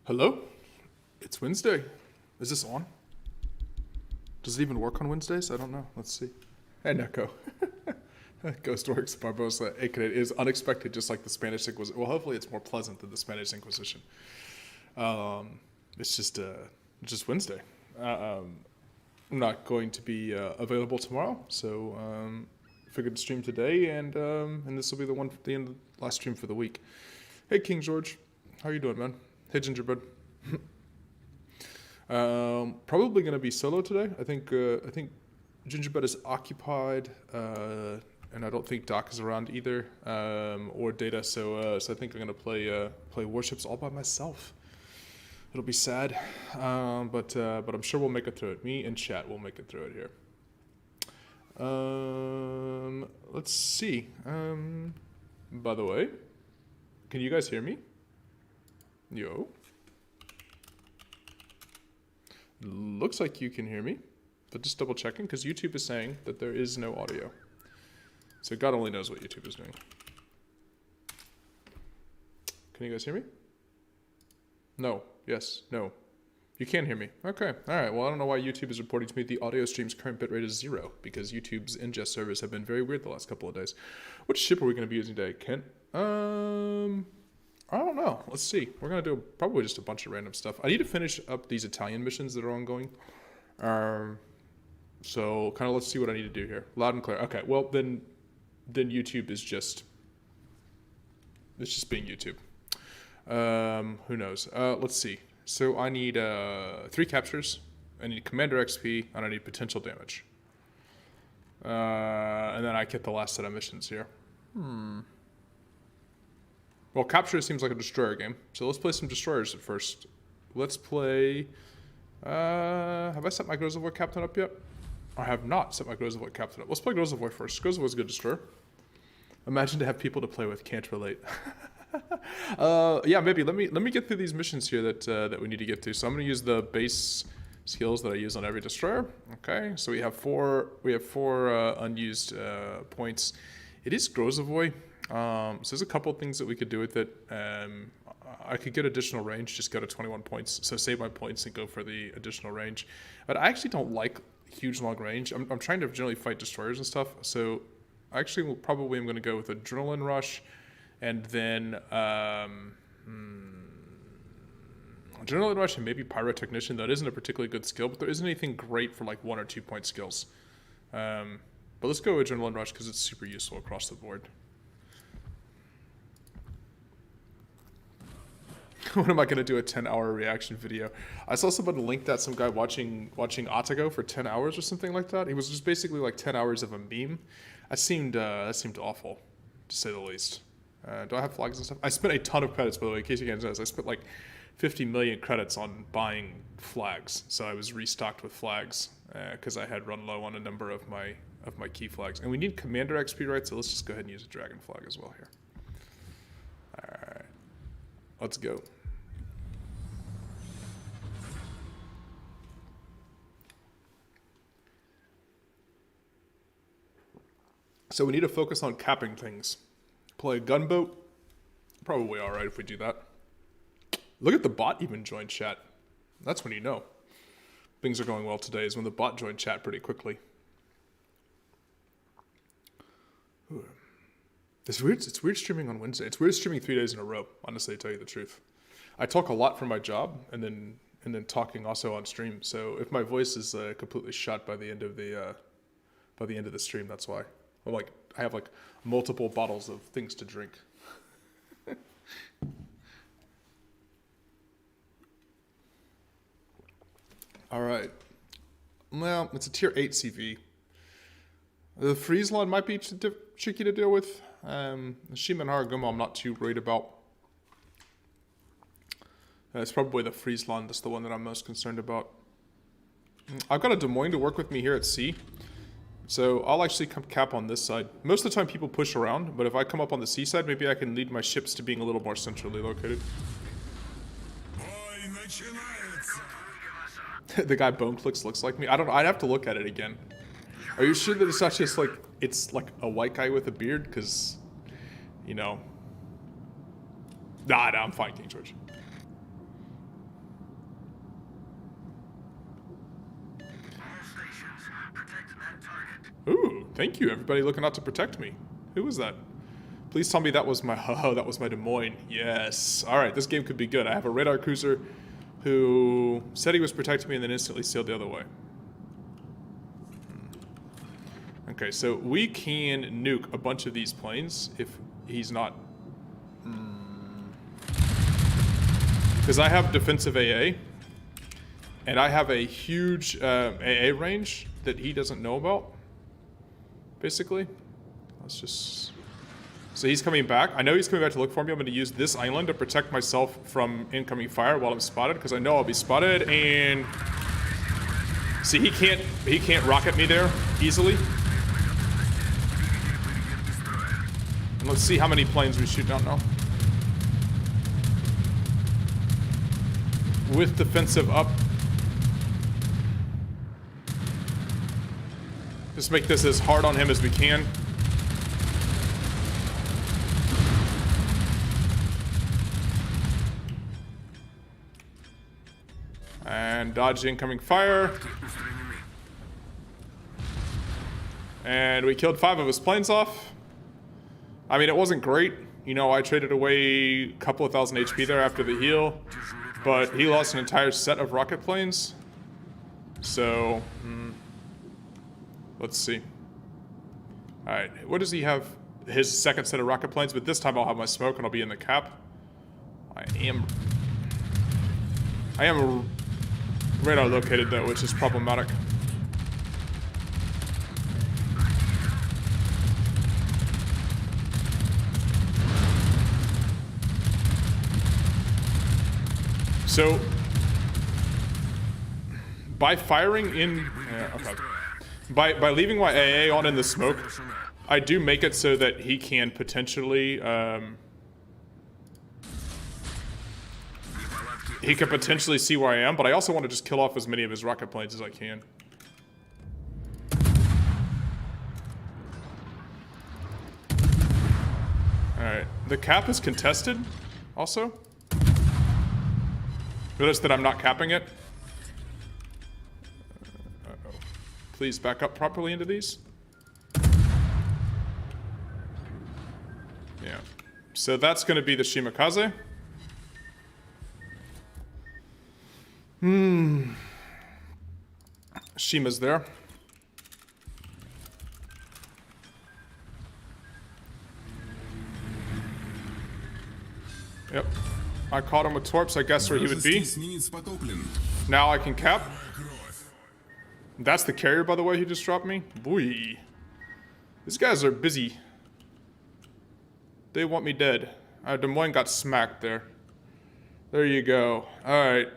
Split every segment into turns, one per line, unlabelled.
Hello? It's Wednesday. Is this on? Does it even work on Wednesdays? I don't know. Let's see. Hey, Neko. Ghost Works Barbosa, it is unexpected, just like the Spanish Inquisition. Well, hopefully it's more pleasant than the Spanish Inquisition. It's just Wednesday. I'm not going to be available tomorrow, so figured to stream today, and this will be the end of the last stream for the week. Hey, King George, how are you doing, man? Hey, Gingerbread. Probably gonna be solo today. I think Gingerbread is occupied, and I don't think Doc is around either, or Data. So I think I'm gonna play Warships all by myself. It'll be sad, but I'm sure we'll make it through it. Me and chat will make it through it here. Let's see. By the way, can you guys hear me? Yo. Looks like you can hear me, but just double checking because YouTube is saying that there is no audio. So God only knows what YouTube is doing. Can you guys hear me? No. Yes. No. You can hear me. Okay. All right. Well, I don't know why YouTube is reporting to me the audio stream's current bitrate is 0 because YouTube's ingest servers have been very weird the last couple of days. Which ship are we going to be using today, Kent? I don't know. Let's see. We're going to do probably just a bunch of random stuff. I need to finish up these Italian missions that are ongoing. So kind of let's see what I need to do here. Loud and clear. Okay. Well, then YouTube is just... It's just being YouTube. Who knows? Let's see. So I need 3 captures. I need Commander XP, and I need potential damage. And then I get the last set of missions here. Well, capture seems like a destroyer game, so let's play some destroyers at first. Let's play... have I set my Grozovoy captain up yet? I have not set my Grozovoy captain up. Let's play Grozovoy first. Grozovoy's a good destroyer. Imagine to have people to play with, can't relate. Yeah, maybe. Let me get through these missions here that we need to get to. So I'm going to use the base skills that I use on every destroyer. Okay, so we have four unused points. It is Grozovoy. So there's a couple of things that we could do with it. I could get additional range, just go to 21 points. So save my points and go for the additional range. But I actually don't like huge long range. I'm trying to generally fight destroyers and stuff. So I actually am going to go with Adrenaline Rush, and then Adrenaline Rush and maybe Pyrotechnician. That isn't a particularly good skill, but there isn't anything great for like 1 or 2 point skills. But let's go with Adrenaline Rush because it's super useful across the board. When am I going to do a 10-hour reaction video? I saw somebody link that, some guy watching Atago for 10 hours or something like that. It was just basically like 10 hours of a meme. That seemed awful, to say the least. Do I have flags and stuff? I spent a ton of credits, by the way, in case you guys noticed. I spent like 50 million credits on buying flags. So I was restocked with flags because I had run low on a number of my key flags. And we need Commander XP, right? So let's just go ahead and use a Dragon flag as well here. All right. Let's go. So we need to focus on capping things. Play a gunboat. Probably alright if we do that. Look at the bot even join chat. That's when you know things are going well today, is when the bot joined chat pretty quickly. Ooh. It's weird streaming on Wednesday. It's weird streaming 3 days in a row, honestly, to tell you the truth. I talk a lot for my job and then talking also on stream. So if my voice is completely shot by the end of the stream, that's why. I have like multiple bottles of things to drink. All right. Well, it's a tier 8 CV. The Friesland might be tricky to deal with. Shimen Haraguma I'm not too worried about. It's probably the Friesland that's the one that I'm most concerned about. I've got a Des Moines to work with me here at sea. So I'll actually come cap on this side. Most of the time people push around, but if I come up on the sea side, maybe I can lead my ships to being a little more centrally located. The guy Bone Clicks looks like me. I'd have to look at it again. Are you sure that it's not just like, it's like a white guy with a beard? Because, you know. Nah, I'm fine, King George. Ooh, thank you, everybody looking out to protect me. Who was that? Please tell me that was my, oh, that was my Des Moines. Yes. All right, this game could be good. I have a radar cruiser who said he was protecting me and then instantly sailed the other way. Okay, so we can nuke a bunch of these planes if he's not... Because I have defensive AA, and I have a huge AA range that he doesn't know about, basically. Let's just... So he's coming back. I know he's coming back to look for me. I'm going to use this island to protect myself from incoming fire while I'm spotted, because I know I'll be spotted, and... See, he can't rocket me there easily. And let's see how many planes we shoot down now. With defensive up. Just make this as hard on him as we can. And dodge incoming fire. And we killed 5 of his planes off. I mean, it wasn't great. You know, I traded away a couple of thousand HP there after the heal. But he lost an entire set of rocket planes. So, let's see. Alright, what does he have? His second set of rocket planes, but this time I'll have my smoke and I'll be in the cap. I am radar located though, which is problematic. So, by firing in, okay. By leaving my AA on in the smoke, I do make it so that he can potentially, he can potentially see where I am, but I also want to just kill off as many of his rocket planes as I can. Alright, the cap is contested, also. Notice that I'm not capping it. Uh-oh. Please back up properly into these. Yeah. So that's going to be the Shimakaze. Shima's there. Yep. I caught him with torps, I guess where he would be. Now I can cap. That's the carrier, by the way, he just dropped me. Boy. These guys are busy. They want me dead. Des Moines got smacked there. There you go. Alright.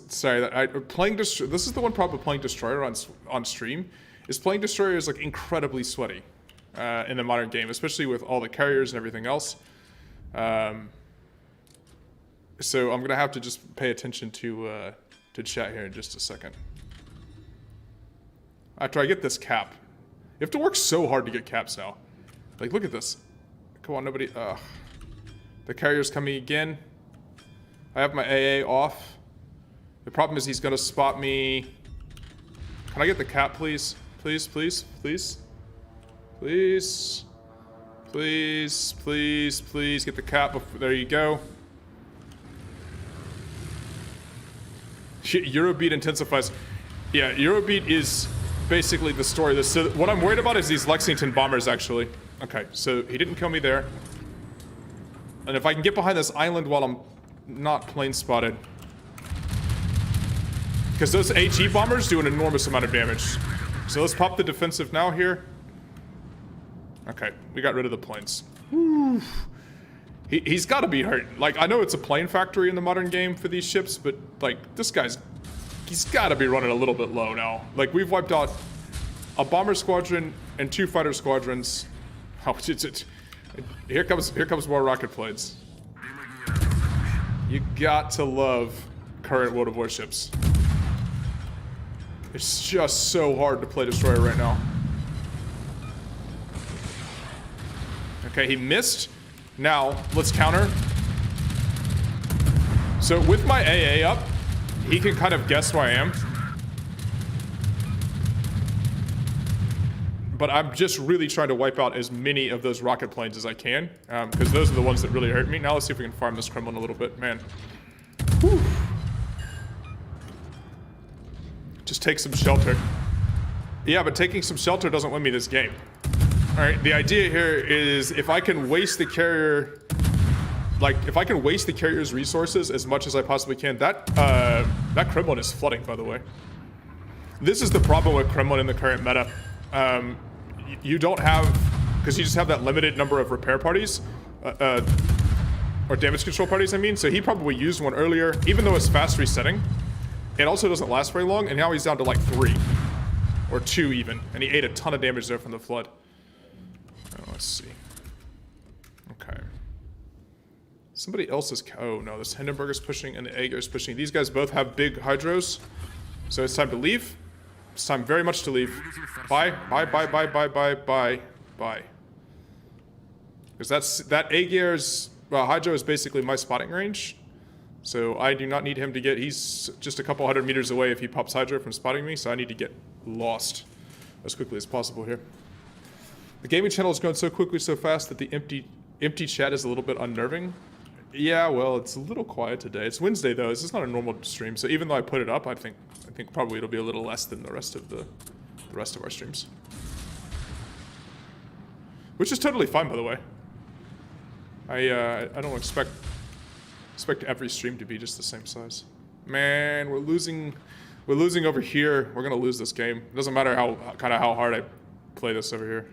Sorry, playing this is the one problem with playing Destroyer on stream, is playing Destroyer is like incredibly sweaty in the modern game, especially with all the carriers and everything else. So I'm gonna have to just pay attention to chat here in just a second. After I get this cap, you have to work so hard to get caps now. Like, look at this. Come on, nobody. The carrier's coming again. I have my AA off. The problem is he's gonna spot me. Can I get the cap, please? Please, please, please, please, please, please, please get the cap. There you go. Eurobeat intensifies. Yeah, Eurobeat is basically the story. So what I'm worried about is these Lexington bombers, actually. Okay, so he didn't kill me there. And if I can get behind this island while I'm not plane spotted. Because those HE bombers do an enormous amount of damage. So let's pop the defensive now here. Okay, we got rid of the planes. Whew. He's got to be hurt. Like, I know it's a plane factory in the modern game for these ships, but, like, this guy's... He's got to be running a little bit low now. Like, we've wiped out a bomber squadron and 2 fighter squadrons. Oh, here comes more rocket planes. You got to love current World of Warships. It's just so hard to play Destroyer right now. Okay, he missed. Now, let's counter. So with my AA up, he can kind of guess where I am. But I'm just really trying to wipe out as many of those rocket planes as I can, because those are the ones that really hurt me. Now let's see if we can farm this Kremlin a little bit, man. Whew. Just take some shelter. Yeah, but taking some shelter doesn't win me this game. All right, the idea here is if I can waste the carrier, like if I can waste the carrier's resources as much as I possibly can. That Kremlin is flooding, by the way. This is the problem with Kremlin in the current meta. You don't have, because you just have that limited number of repair parties, or damage control parties, I mean. So he probably used one earlier, even though it's fast resetting. It also doesn't last very long, and now he's down to like 3. Or 2 even, and he ate a ton of damage there from the flood. Let's see. Okay. Somebody else is... Oh no, this Hindenburg is pushing and the Aegir is pushing. These guys both have big hydros. So it's time to leave. It's time very much to leave. Bye. Bye, bye, bye, bye, bye, bye, bye. Because that Aegir's hydro is basically my spotting range. So I do not need him to get... He's just a couple hundred meters away if he pops hydro from spotting me. So I need to get lost as quickly as possible here. The gaming channel is growing so quickly, so fast that the empty chat is a little bit unnerving. Yeah, well, it's a little quiet today. It's Wednesday though. This is not a normal stream, so even though I put it up, I think probably it'll be a little less than the rest of our streams, which is totally fine, by the way. I don't expect every stream to be just the same size. Man, we're losing over here. We're gonna lose this game. It doesn't matter how hard I play this over here.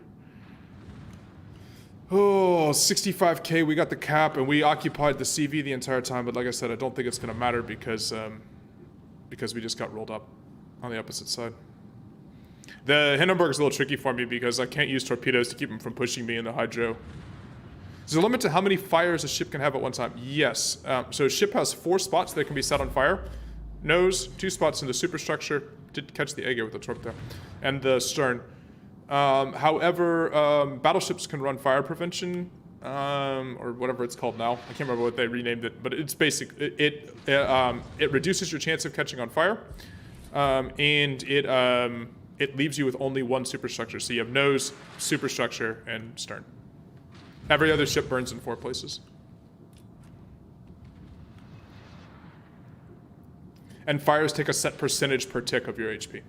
Oh, 65k, we got the cap, and we occupied the CV the entire time, but like I said, I don't think it's going to matter because we just got rolled up on the opposite side. The Hindenburg is a little tricky for me because I can't use torpedoes to keep them from pushing me in the hydro. Is there a limit to how many fires a ship can have at one time? Yes. So a ship has 4 spots that can be set on fire. Nose, 2 spots in the superstructure. Did catch the Aegir with the torp there. And the stern. However, battleships can run fire prevention, or whatever it's called now. I can't remember what they renamed it, but it's basic. It reduces your chance of catching on fire, and it leaves you with only 1 superstructure. So you have nose, superstructure, and stern. Every other ship burns in 4 places. And fires take a set percentage per tick of your HP.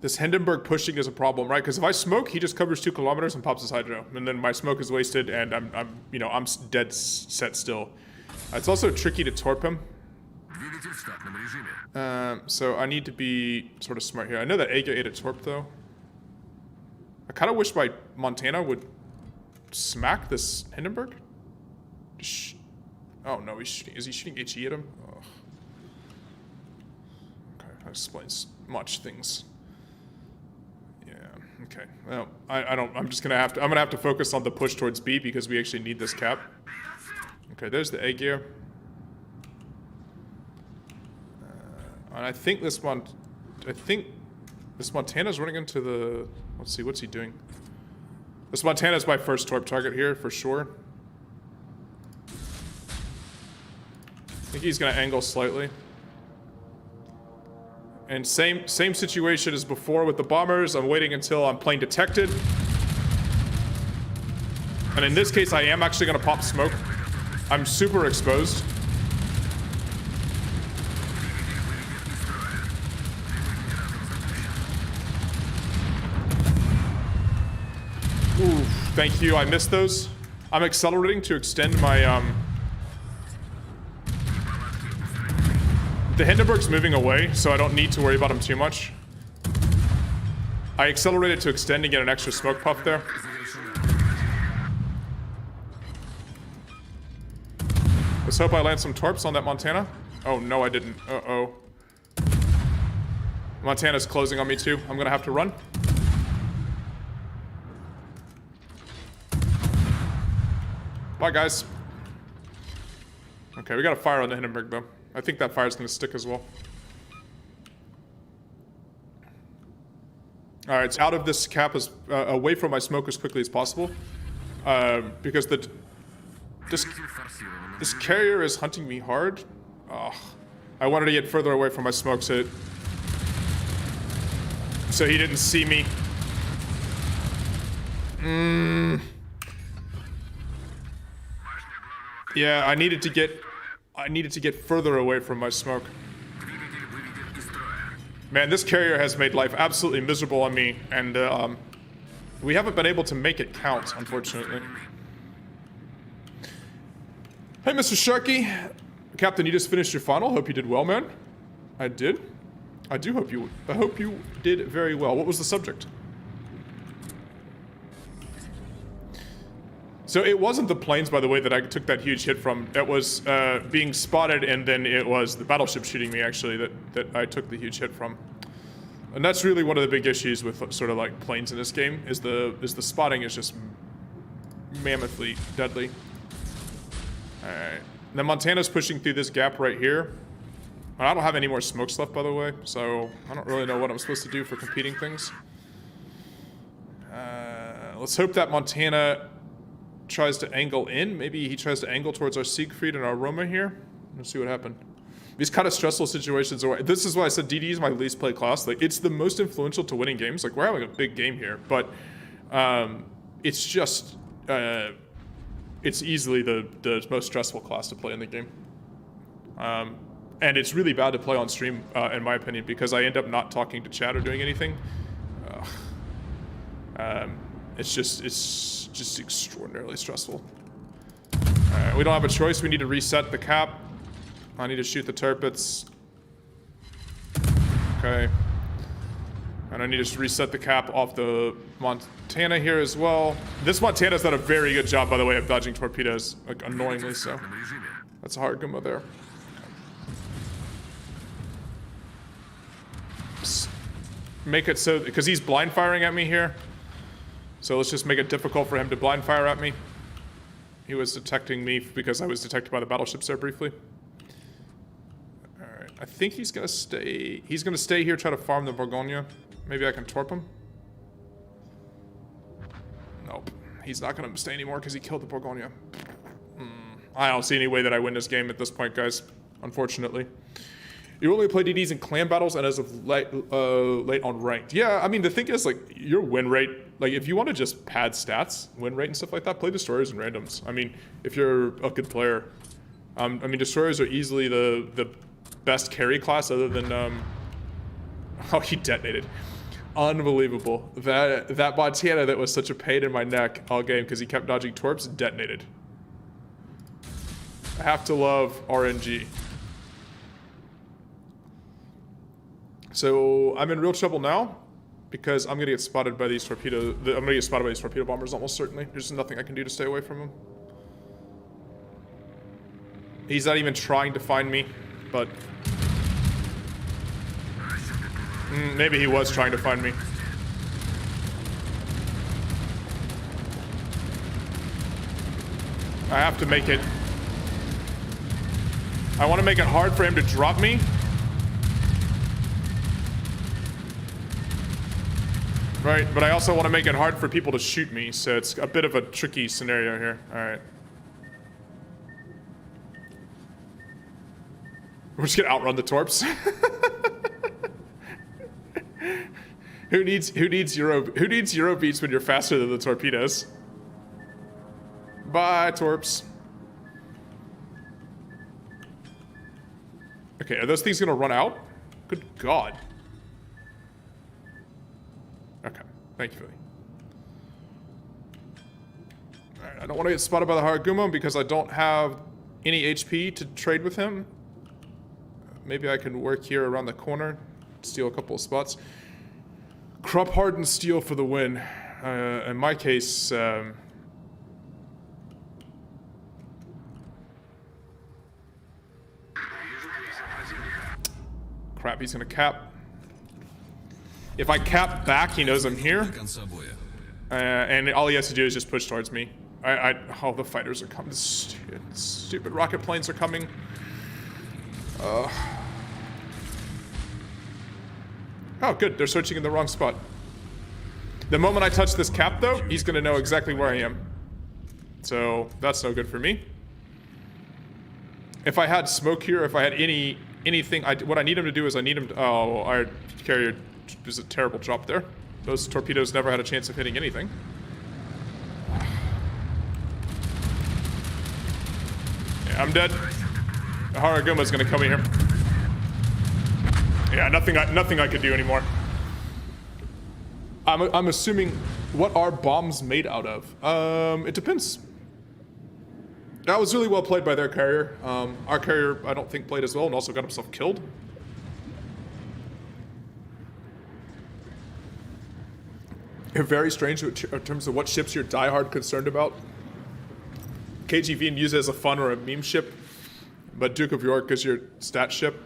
This Hindenburg pushing is a problem, right? Because if I smoke, he just covers 2 kilometers and pops his hydro, and then my smoke is wasted, and I'm dead set still. It's also tricky to torp him. So I need to be sort of smart here. I know that Aegir ate a torp though. I kind of wish my Montana would smack this Hindenburg. Oh no, is he shooting HE at him? Oh. Okay, that explains much things. Okay, well, I'm gonna have to focus on the push towards B because we actually need this cap. Okay, there's the Aegir. And I think this Montana's running into the, let's see, what's he doing? This Montana's my first torp target here for sure. I think he's gonna angle slightly. And same situation as before with the bombers. I'm waiting until I'm plane detected. And in this case, I am actually gonna pop smoke. I'm super exposed. Ooh, thank you, I missed those. I'm accelerating to extend my, The Hindenburg's moving away, so I don't need to worry about him too much. I accelerated to extend and get an extra smoke puff there. Let's hope I land some torps on that Montana. Oh, no, I didn't. Uh-oh. Montana's closing on me, too. I'm gonna have to run. Bye, guys. Okay, we got a fire on the Hindenburg, though. I think that fire's gonna stick as well. Alright, it's out of this cap, away from my smoke as quickly as possible. Because this carrier is hunting me hard. Ugh. I wanted to get further away from my smoke so he didn't see me. Yeah, I needed to get further away from my smoke. Man, this carrier has made life absolutely miserable on me, and we haven't been able to make it count, unfortunately. Hey, Mr. Sharky. Captain, you just finished your final. Hope you did well, man. I did. I hope you did very well. What was the subject? So it wasn't the planes, by the way, that I took that huge hit from. It was being spotted, and then it was the battleship shooting me, actually, that I took the huge hit from. And that's really one of the big issues with sort of like planes in this game, is the spotting is just mammothly deadly. Alright. Then Montana's pushing through this gap right here. I don't have any more smokes left, by the way, so I don't really know what I'm supposed to do for competing things. Let's hope that Montana tries to angle in. Maybe he tries to angle towards our Siegfried and our Roma here. Let's see what happened. These kind of stressful situations are... This is why I said DD is my least played class. Like, it's the most influential to winning games. Like, we're having a big game here, but it's just... it's easily the most stressful class to play in the game. And it's really bad to play on stream, in my opinion, because I end up not talking to chat or doing anything. It's just extraordinarily stressful. Alright, we don't have a choice. We need to reset the cap. I need to shoot the turrets. Okay. And I need to reset the cap off the Montana here as well. This Montana's done a very good job, by the way, of dodging torpedoes, like annoyingly so. That's a hard gummo there. Make it so, because he's blind firing at me here. So let's just make it difficult for him to blind fire at me. He was detecting me because I was detected by the battleships there briefly. Alright, I think he's gonna stay. He's gonna stay here, try to farm the Bourgogne. Maybe I can torp him. Nope. He's not gonna stay anymore because he killed the Bourgogne. I don't see any way that I win this game at this point, guys. Unfortunately. You only play DDs in clan battles and as of late on ranked. Yeah, I mean, the thing is, like, your win rate, like, if you want to just pad stats, win rate and stuff like that, play destroyers and randoms. I mean, if you're a good player. I mean, destroyers are easily the best carry class other than, oh, he detonated. Unbelievable. That Montana that was such a pain in my neck all game because he kept dodging torps detonated. I have to love RNG. So I'm in real trouble now because I'm gonna get spotted by these torpedo. I'm gonna get spotted by these torpedo bombers almost certainly. There's nothing I can do to stay away from him. He's not even trying to find me, but maybe he was trying to find me. I have to make it. I want to make it hard for him to drop me. Right, but I also want to make it hard for people to shoot me, so it's a bit of a tricky scenario here. Alright. We're just gonna outrun the torps. Who needs Euro beats when you're faster than the torpedoes? Bye, torps. Okay, are those things gonna run out? Good God. Okay, thank you for that. Alright, I don't want to get spotted by the Haragumo because I don't have any HP to trade with him. Maybe I can work here around the corner, steal a couple of spots. Crop hardened steel for the win. In my case, crap, he's gonna cap. If I cap back, he knows I'm here. And all he has to do is just push towards me. Oh, the fighters are coming. Stupid rocket planes are coming. Oh, good. They're searching in the wrong spot. The moment I touch this cap, though, he's going to know exactly where I am. So, that's no good for me. If I had smoke here, if I had any anything. What I need him to do is I need him to... Oh, our carrier is a terrible drop there. Those torpedoes never had a chance of hitting anything. Yeah, I'm dead. Haraguma's gonna come in here. Yeah, nothing I could do anymore. I'm assuming, what are bombs made out of? It depends. That was really well played by their carrier. Our carrier, I don't think, played as well and also got himself killed. You're very strange in terms of what ships you're diehard concerned about. KGV and use it as a fun or a meme ship, but Duke of York is your stat ship.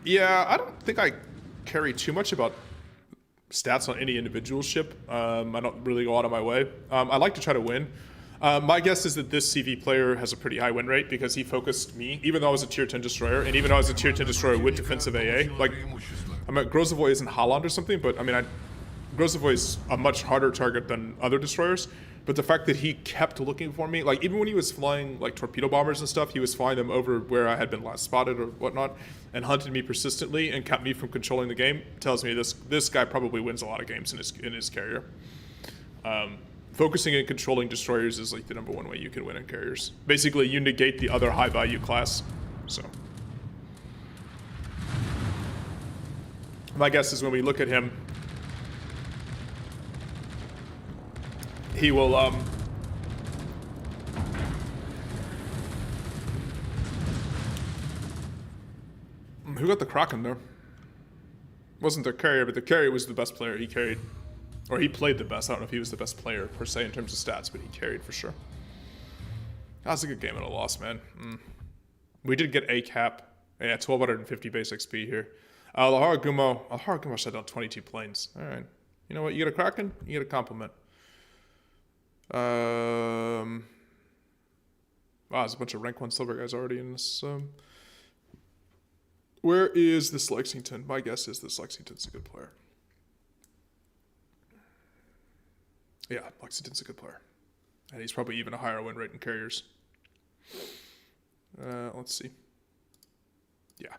Yeah, I don't think I carry too much about stats on any individual ship. I don't really go out of my way. I like to try to win. My guess is that this CV player has a pretty high win rate because he focused me, even though I was a tier 10 destroyer, and even though I was a tier 10 destroyer with defensive AA. Like, I mean, Grozovoy isn't Holland or something, but I mean, Grozovoy is a much harder target than other destroyers. But the fact that he kept looking for me, like even when he was flying like torpedo bombers and stuff, he was flying them over where I had been last spotted or whatnot, and hunted me persistently and kept me from controlling the game, tells me this guy probably wins a lot of games in his carrier. Focusing and controlling destroyers is like the #1 way you can win in carriers. Basically, you negate the other high value class. So my guess is when we look at him, he will who got the Kraken there? Wasn't their carrier, but the carrier was the best player. He carried, or he played the best. I don't know if he was the best player per se in terms of stats, but he carried for sure. That was a good game and a loss, man. We did get a cap. Yeah, 1250 base XP here. Haragumo shut down 22 planes. All right. You know what? You get a Kraken, you get a compliment. Wow, there's a bunch of rank 1 silver guys already in this. Where is this Lexington? My guess is this Lexington's a good player. Yeah, Lexington's a good player. And he's probably even a higher win rate in carriers. Let's see. Yeah.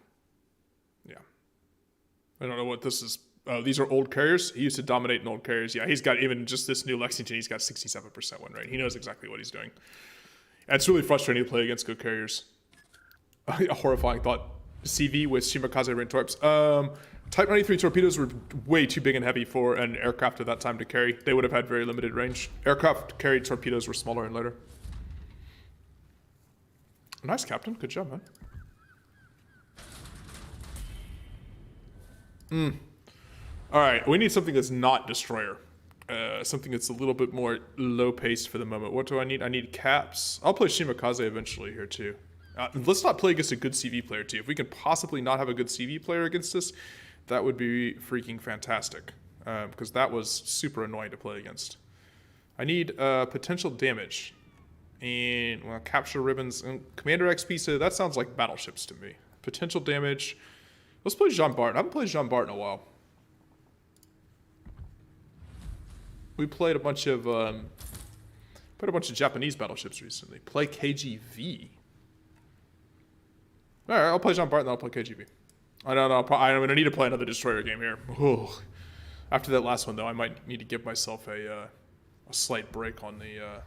I don't know what this is. These are old carriers. He used to dominate in old carriers. Yeah, he's got, even just this new Lexington, he's got 67% win rate. He knows exactly what he's doing. And it's really frustrating to play against good carriers. A horrifying thought. CV with Shimakaze Rintorps. Type 93 torpedoes were way too big and heavy for an aircraft at that time to carry. They would have had very limited range. Aircraft carried torpedoes were smaller and lighter. Nice, Captain. Good job, man. All right, we need something that's not destroyer. Something that's a little bit more low paced for the moment. What do I need? I need caps. I'll play Shimakaze eventually here too. Let's not play against a good CV player too. If we can possibly not have a good CV player against us, that would be freaking fantastic. Because that was super annoying to play against. I need potential damage. And, well, capture ribbons. And Commander XP, so that sounds like battleships to me. Potential damage. Let's play Jean Bart. I haven't played Jean Bart in a while. We played a bunch of Japanese battleships recently. Play KGV. All right, I'll play Jean Bart and then I'll play KGV. I don't know. I'm gonna need to play another destroyer game here. Ugh. After that last one, though, I might need to give myself a slight break on the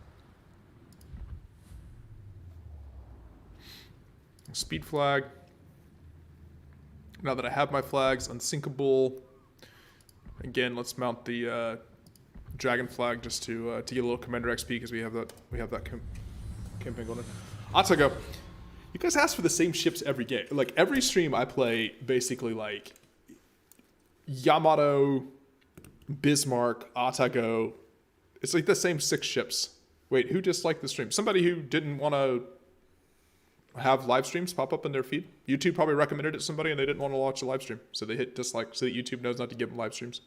speed flag. Now that I have my flags, unsinkable. Again, let's mount the dragon flag just to get a little commander XP because we have that campaign going on. Atago, you guys ask for the same ships every game. Like every stream I play basically like Yamato, Bismarck, Atago. It's like the same 6 ships. Wait, who disliked the stream? Somebody who didn't want to have live streams pop up in their feed. YouTube probably recommended it to somebody and they didn't want to watch a live stream. So they hit dislike so that YouTube knows not to give them live streams.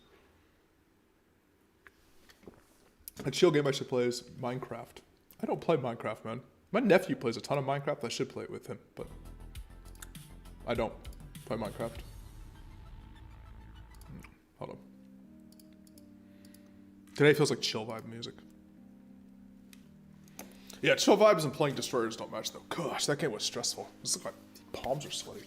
A chill game I should play is Minecraft. I don't play Minecraft, man. My nephew plays a ton of Minecraft. I should play it with him, but I don't play Minecraft. Hold on. Today feels like chill vibe music. Yeah, chill vibes and playing destroyers don't match though. Gosh, that game was stressful. This looks like palms are sweaty.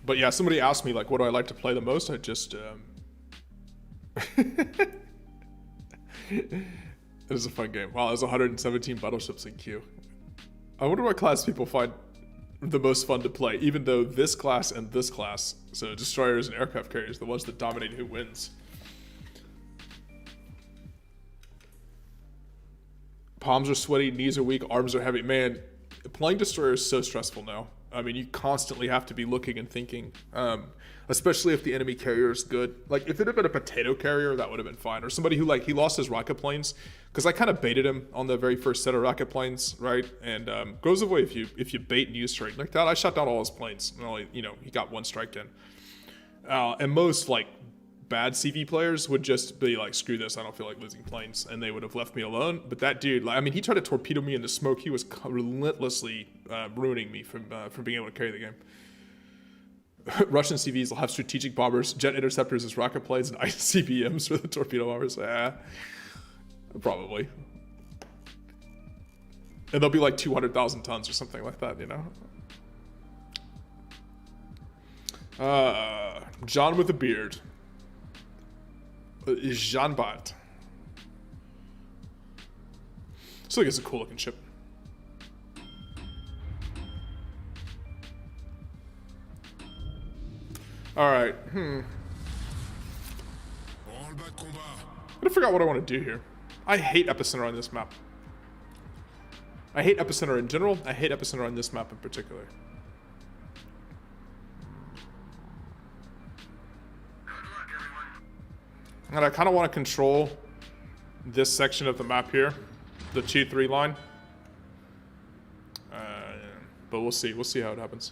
But yeah, somebody asked me, like, what do I like to play the most? I just, It is a fun game. Wow, there's 117 battleships in queue. I wonder what class people find the most fun to play, even though this class and this class, so destroyers and aircraft carriers, the ones that dominate who wins. Palms are sweaty, knees are weak, arms are heavy. Man, playing destroyer is so stressful now. I mean, you constantly have to be looking and thinking, especially if the enemy carrier is good. Like, if it had been a potato carrier, that would have been fine. Or somebody who, like, he lost his rocket planes, because I kind of baited him on the very first set of rocket planes, right? And goes away if you bait and use straight like that. I shot down all his planes. And only, you know, he got one strike in. And most, like, bad CV players would just be like, screw this, I don't feel like losing planes, and they would have left me alone. But that dude, like, I mean, he tried to torpedo me in the smoke. He was relentlessly ruining me from being able to carry the game. Russian CVs will have strategic bombers, jet interceptors as rocket planes, and ICBMs for the torpedo bombers. Probably. And they'll be like 200,000 tons or something like that, you know? John with a beard. Jean Bart. So I guess it's a cool looking ship. Alright, I gotta figure out what I want to do here. I hate Epicenter on this map. I hate Epicenter in general. I hate Epicenter on this map in particular. And I kind of want to control this section of the map here, the 2-3 line. But we'll see. We'll see how it happens.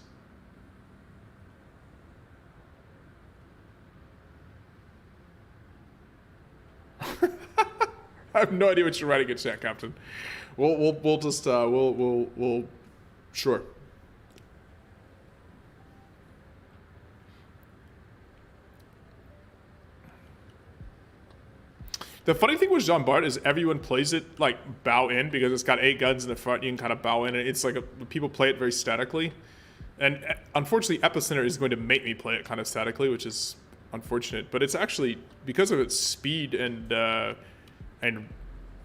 I have no idea what you're writing in chat, Captain. We'll just sure. The funny thing with Jean Bart is everyone plays it like bow in because it's got 8 guns in the front. You can kind of bow in, and it's like people play it very statically. And unfortunately, Epicenter is going to make me play it kind of statically, which is unfortunate. But it's actually, because of its speed and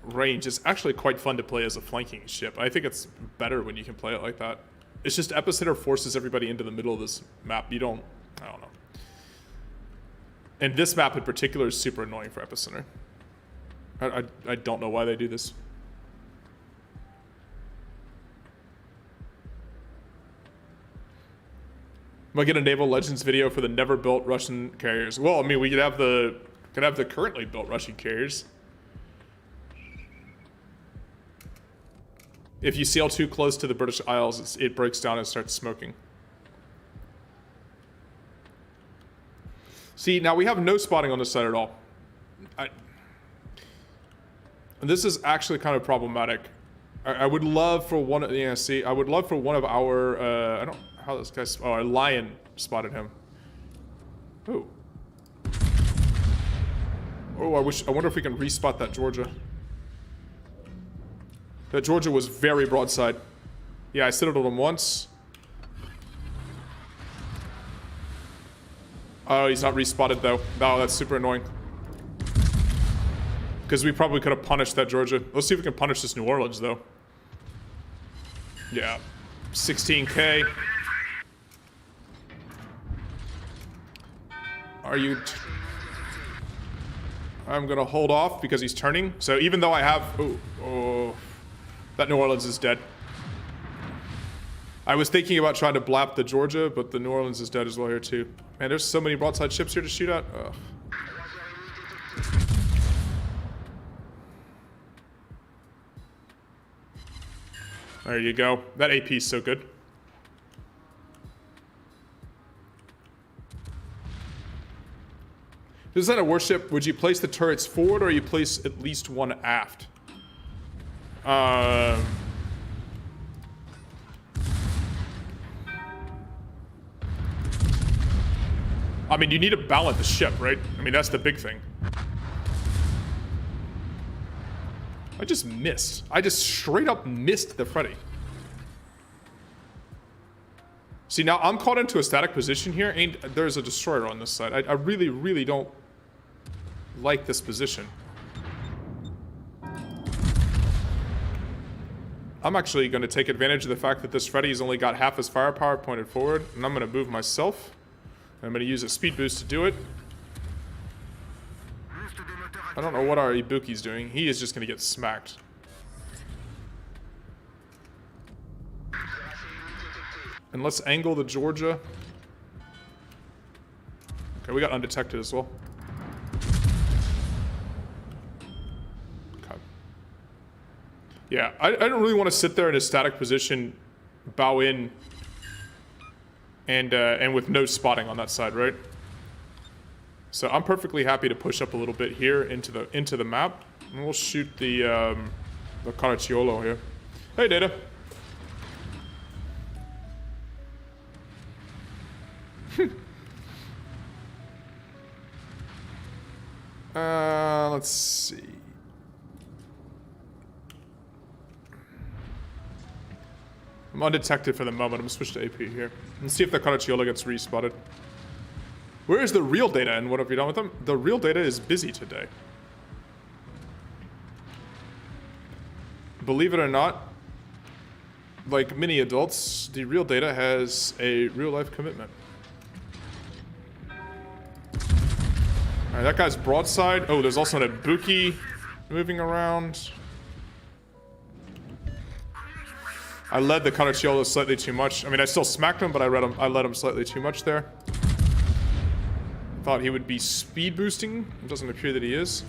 range, it's actually quite fun to play as a flanking ship. I think it's better when you can play it like that. It's just Epicenter forces everybody into the middle of this map. I don't know. And this map in particular is super annoying for Epicenter. I don't know why they do this. Might get a Naval Legends video for the never built Russian carriers. Well, I mean, we could have the currently built Russian carriers. If you sail too close to the British Isles, it breaks down and starts smoking. See, now we have no spotting on this side at all. And this is actually kind of problematic. I would love for one of I would love for one of our I don't know how this guy's, oh, a lion spotted him. Oh. Oh, I wonder if we can respot that Georgia. That Georgia was very broadside. Yeah, I citadeled him once. Oh, he's not respotted though. Oh, that's super annoying. Because we probably could have punished that Georgia. Let's see if we can punish this New Orleans, though. Yeah. 16K. Are you... I'm going to hold off because he's turning. So even though I have... Oh, that New Orleans is dead. I was thinking about trying to blap the Georgia, but the New Orleans is dead as well here, too. Man, there's so many broadside ships here to shoot at. Ugh. There you go. That AP is so good. Is that a warship? Would you place the turrets forward or you place at least one aft? I mean, you need to balance the ship, right? I mean, that's the big thing. I just missed. I just straight up missed the Freddy. See, now I'm caught into a static position here, and there's a destroyer on this side. I really, really don't like this position. I'm actually going to take advantage of the fact that this Freddy's only got half his firepower pointed forward, and I'm going to move myself. I'm going to use a speed boost to do it. I don't know what our Ibuki's doing. He is just going to get smacked. And let's angle the Georgia. Okay, we got undetected as well. Okay. Yeah, I don't really want to sit there in a static position, bow in, and with no spotting on that side, right? So I'm perfectly happy to push up a little bit here into the map, and we'll shoot the Caracciolo here. Hey, Data. Let's see. I'm undetected for the moment. I'm gonna switch to AP here. Let's see if the Caracciolo gets respotted. Where is the real Data, and what have you done with them? The real Data is busy today. Believe it or not, like many adults, the real Data has a real-life commitment. Alright, that guy's broadside. Oh, there's also an Ibuki moving around. I led the Caracciolo slightly too much. I mean, I still smacked him, but I led him slightly too much there. Thought he would be speed boosting. It doesn't appear that he is.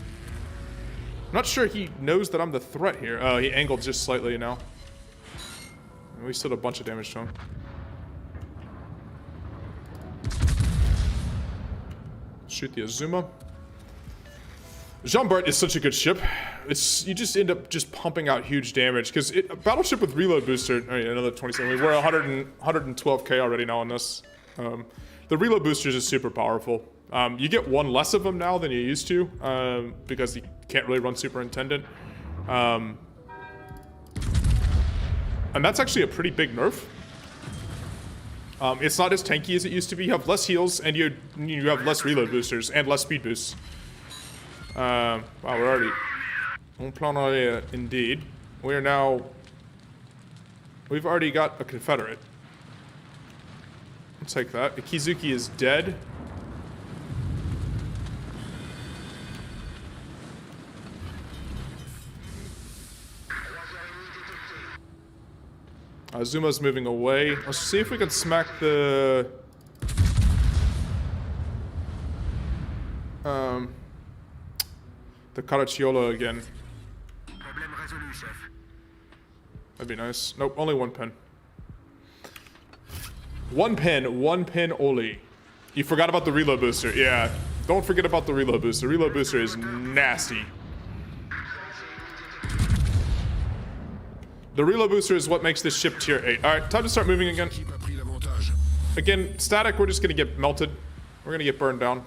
I'm not sure he knows that I'm the threat here. Oh, he angled just slightly now. We still did a bunch of damage to him. Shoot the Azuma. Jean Bart is such a good ship. You just end up just pumping out huge damage because a battleship with reload booster. Oh yeah, another 27. We're 112k already now on this. The reload booster is super powerful. You get one less of them now than you used to because you can't really run Superintendent. And that's actually a pretty big nerf. It's not as tanky as it used to be. You have less heals, and you have less reload boosters and less speed boosts. Wow, we're already on plan arrière, indeed. We are now. We've already got a Confederate. I'll take that. Ikizuki is dead. Zuma's moving away. Let's see if we can smack the... the Caracciolo again. That'd be nice. Nope, only one pin. One pin only. You forgot about the reload booster. Yeah, don't forget about the reload booster. Reload booster is nasty. The reload booster is what makes this ship tier 8. Alright, time to start moving again. Again, static, we're just gonna get melted. We're gonna get burned down.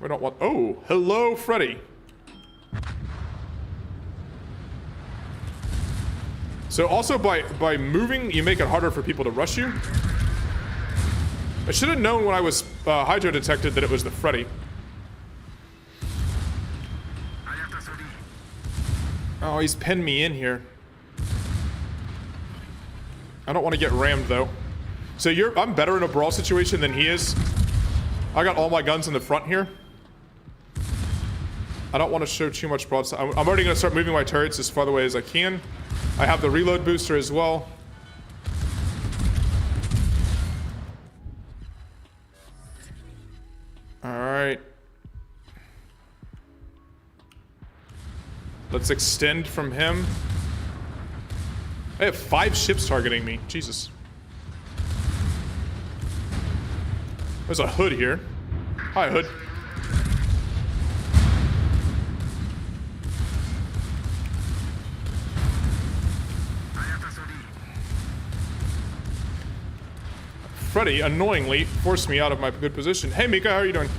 We don't want... Oh, hello, Freddy. So also by moving, you make it harder for people to rush you. I should have known when I was hydro detected that it was the Freddy. Oh, he's pinned me in here. I don't want to get rammed though. So I'm better in a brawl situation than he is. I got all my guns in the front here. I don't want to show too much broadside. I'm already going to start moving my turrets as far away as I can. I have the reload booster as well. Alright. Let's extend from him. I have 5 ships targeting me. Jesus. There's a Hood here. Hi, Hood. Freddy annoyingly forced me out of my good position. Hey, Mika, how are you doing?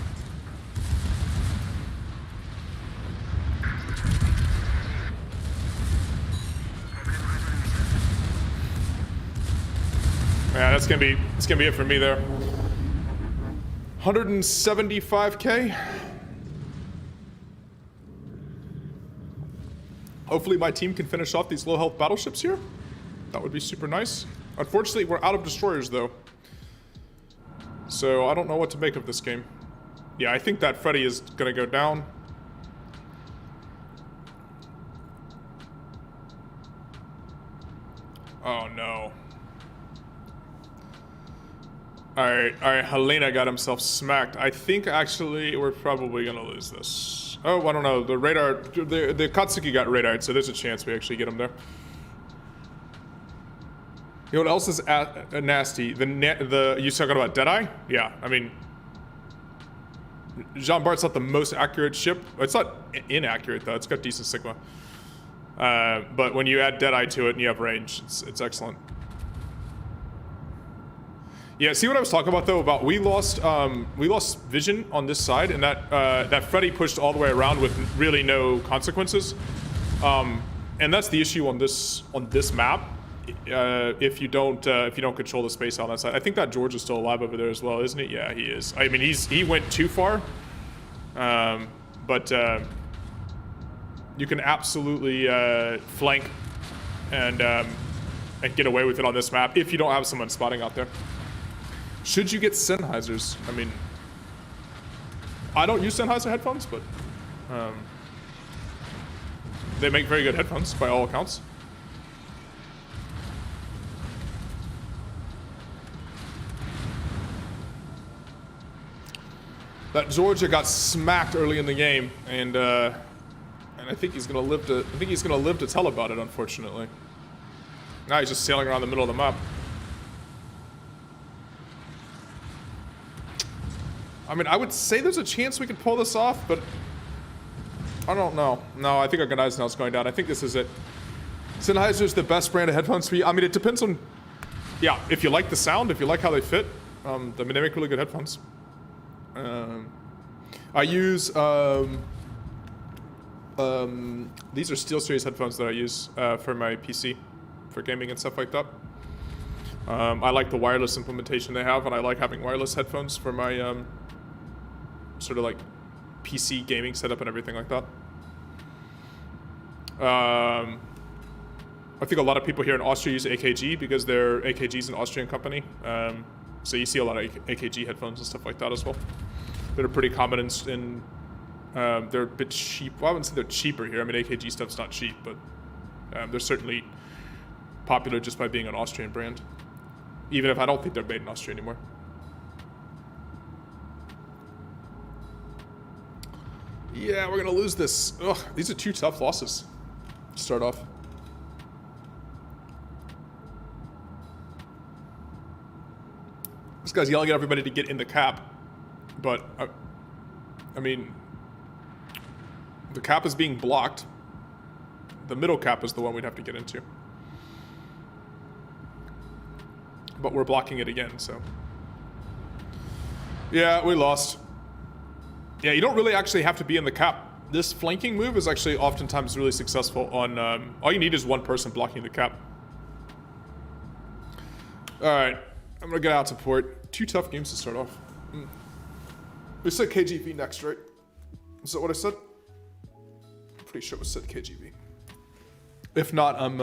Yeah, it's gonna be it for me there. 175K. Hopefully my team can finish off these low health battleships here. That would be super nice. Unfortunately, we're out of destroyers though. So I don't know what to make of this game. Yeah, I think that Freddy is gonna go down. Oh no. Alright, Helena got himself smacked. I think actually we're probably gonna lose this. Oh, I don't know. The radar, the Katsuki got radared, so there's a chance we actually get him there. You know what else is nasty? You talking about Deadeye? Yeah, I mean, Jean Bart's not the most accurate ship. It's not inaccurate though. It's got decent sigma. But when you add Deadeye to it and you have range, it's excellent. Yeah, see what I was talking about though? About we lost vision on this side, and that Freddy pushed all the way around with really no consequences. And that's the issue on this map. If you don't control the space on that side. I think that George is still alive over there as well, isn't he? Yeah, he is. I mean, he went too far. But you can absolutely flank and get away with it on this map if you don't have someone spotting out there. Should you get Sennheisers? I mean, I don't use Sennheiser headphones, but they make very good headphones by all accounts. That Georgia got smacked early in the game, and I think he's gonna live to tell about it. Unfortunately, now he's just sailing around the middle of the map. I mean, I would say there's a chance we could pull this off, but I don't know. No, I think our Gneisenau is going down. I think this is it. Sennheiser's the best brand of headphones for you. I mean, it depends on, yeah, if you like the sound, if you like how they fit, they make really good headphones. I use these are SteelSeries headphones that I use for my PC, for gaming and stuff like that. I like the wireless implementation they have, and I like having wireless headphones for my sort of like PC gaming setup and everything like that. I think a lot of people here in Austria use AKG because AKG is an Austrian company. So you see a lot of AKG headphones and stuff like that as well. They're pretty common in they're a bit cheap. Well, I wouldn't say they're cheaper here. I mean, AKG stuff's not cheap, but they're certainly popular just by being an Austrian brand. Even if I don't think they're made in Austria anymore. Yeah, we're gonna lose this. Ugh, these are two tough losses to start off. This guy's yelling at everybody to get in the cap, but I mean, the cap is being blocked. The middle cap is the one we'd have to get into. But we're blocking it again, so. Yeah, we lost. Yeah, you don't really actually have to be in the cap. This flanking move is actually oftentimes really successful on, all you need is one person blocking the cap. All right, I'm gonna get out to port. Two tough games to start off. We said KGV next, right? Is that what I said? I'm pretty sure it was said KGV. If not, I'm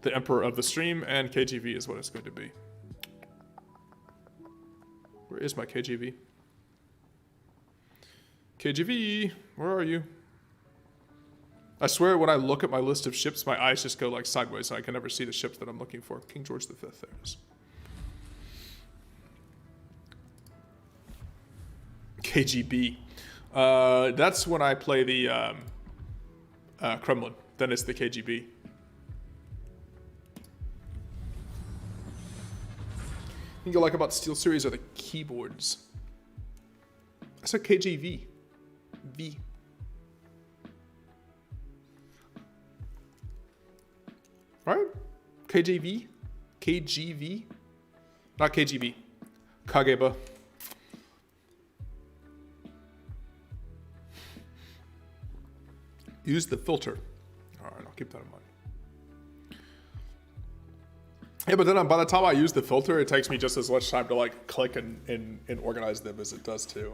the emperor of the stream, and KGV is what it's going to be. Where is my KGV? KGV, where are you? I swear when I look at my list of ships, my eyes just go like sideways and I can never see the ships that I'm looking for. King George V, there it is. KGB. That's when I play the Kremlin. Then it's the KGB. The thing you like about SteelSeries are the keyboards. I said KGV. V. Right? KJV? KGV? Not KGB. Kageba. Use the filter. Alright, I'll keep that in mind. Yeah, but then by the time I use the filter, it takes me just as much time to like click and organize them as it does to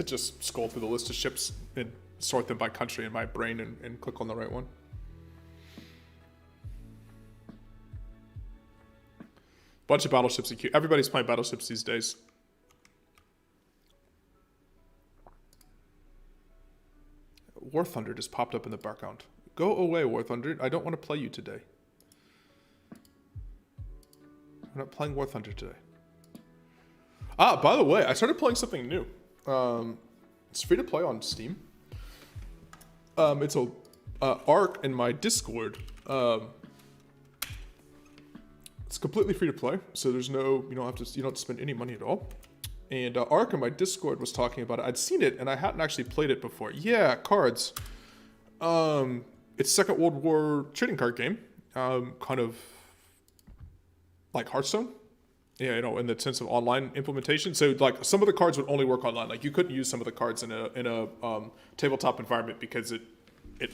just scroll through the list of ships and sort them by country in my brain and click on the right one. Bunch of battleships in queue. Everybody's playing battleships these days. War Thunder just popped up in the background. Go away, War Thunder. I don't want to play you today. I'm not playing War Thunder today. Ah, by the way, I started playing something new. It's free to play on Steam. It's a Arc in my Discord. It's completely free to play, so there's no, you don't have to spend any money at all. And Arc in my Discord was talking about it. I'd seen it and I hadn't actually played it before. Yeah, cards. It's Second World War trading card game. Kind of like Hearthstone. Yeah, in the sense of online implementation. So like some of the cards would only work online. Like you couldn't use some of the cards in a tabletop environment because it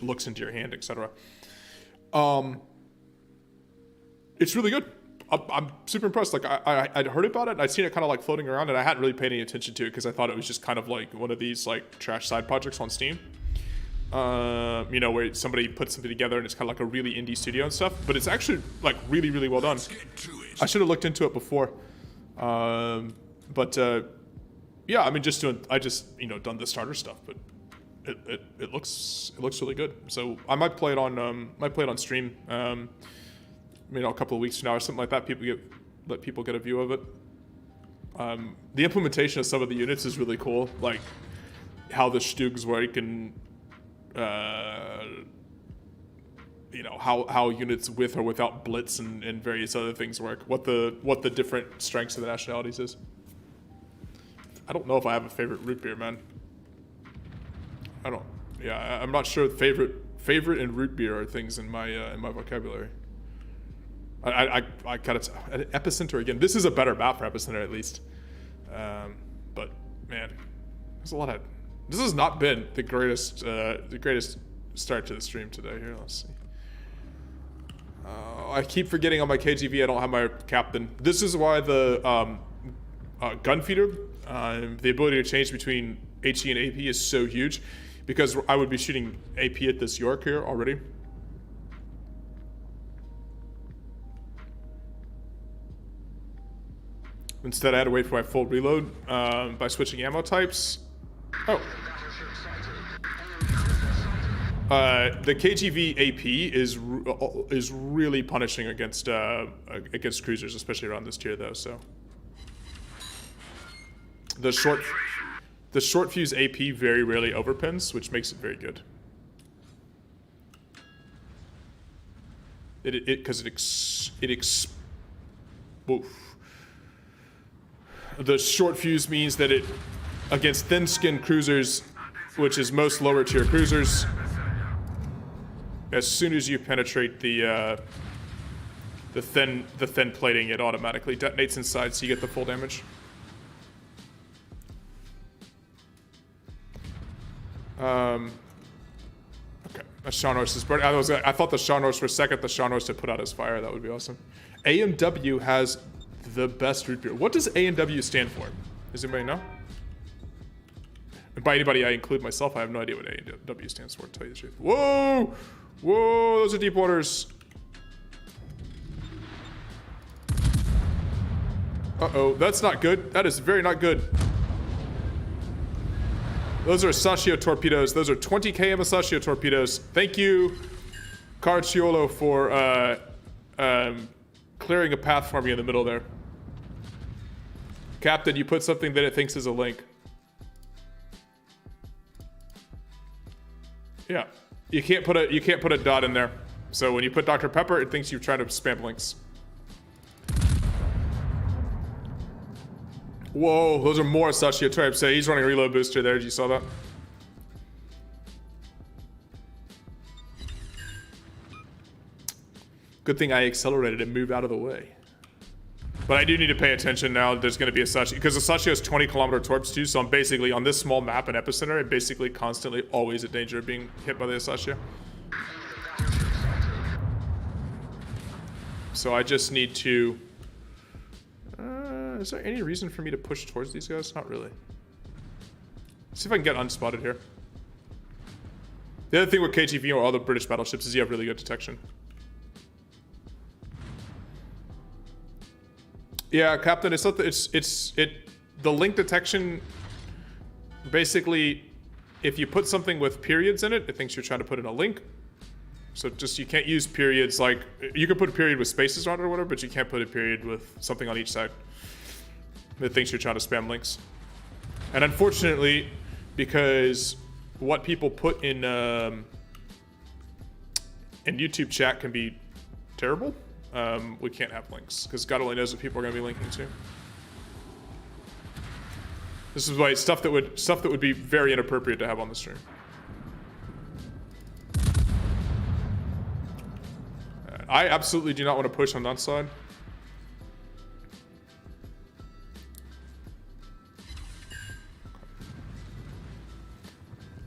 looks into your hand, etc. It's really good. I'm super impressed. Like I'd heard about it and I'd seen it kind of like floating around and I hadn't really paid any attention to it because I thought it was just kind of like one of these like trash side projects on Steam. Where somebody puts something together and it's kind of like a really indie studio and stuff, but it's actually like really, really well done. I should have looked into it before. Yeah, I mean, I just done the starter stuff, but it looks really good. So I might play it on stream. A couple of weeks from now or something like that. Let people get a view of it. The implementation of some of the units is really cool, like how the Stugs work and how units with or without blitz and various other things work. What the different strengths of the nationalities is. I don't know if I have a favorite root beer, man. I'm not sure. Favorite and root beer are things in my vocabulary. I got it. Epicenter again. This is a better map for Epicenter at least. But man, there's a lot of. This has not been the greatest start to the stream today. Here, let's see. I keep forgetting on my KGV I don't have my captain. This is why the gun feeder, the ability to change between HE and AP is so huge, because I would be shooting AP at this York here already. Instead, I had to wait for my full reload by switching ammo types. Oh. The KGV AP is really punishing against cruisers, especially around this tier, though. So the short fuse AP very rarely overpins, which makes it very good. The short fuse means that it against thin-skinned cruisers, which is most lower tier cruisers. As soon as you penetrate the thin plating, it automatically detonates inside, so you get the full damage. Okay, a Shawnhorse is burning. I thought the Shawnhorse for a second. The Shawnhorse had put out his fire. That would be awesome. AMW has the best root beer. What does AMW stand for? Does anybody know? And by anybody, I include myself. I have no idea what AMW stands for, to tell you the truth. Whoa! Whoa, those are deep waters. Uh-oh, that's not good. That is very not good. Those are Sashio torpedoes. Those are 20 km Sashio torpedoes. Thank you, Carciolo, for clearing a path for me in the middle there. Captain, you put something that it thinks is a link. Yeah. You can't put a dot in there. So when you put Dr. Pepper, it thinks you're trying to spam links. Whoa, those are more Sashio types. He's running a reload booster there. Did you saw that? Good thing I accelerated and moved out of the way. But I do need to pay attention now. There's going to be a Sashio, because the Sashio has 20-kilometer torps too, so I'm basically, on this small map in Epicenter, I'm basically constantly always in danger of being hit by the Sashio. So I just need to... is there any reason for me to push towards these guys? Not really. Let's see if I can get unspotted here. The other thing with KTV or other British battleships is you have really good detection. Yeah, Captain, it's not the, the link detection, basically, if you put something with periods in it, it thinks you're trying to put in a link. So just, you can't use periods like, you can put a period with spaces on it or whatever, but you can't put a period with something on each side. It thinks you're trying to spam links. And unfortunately, because what people put in YouTube chat can be terrible, we can't have links, because God only knows what people are going to be linking to. This is why it's stuff that would be very inappropriate to have on the stream. I absolutely do not want to push on that side.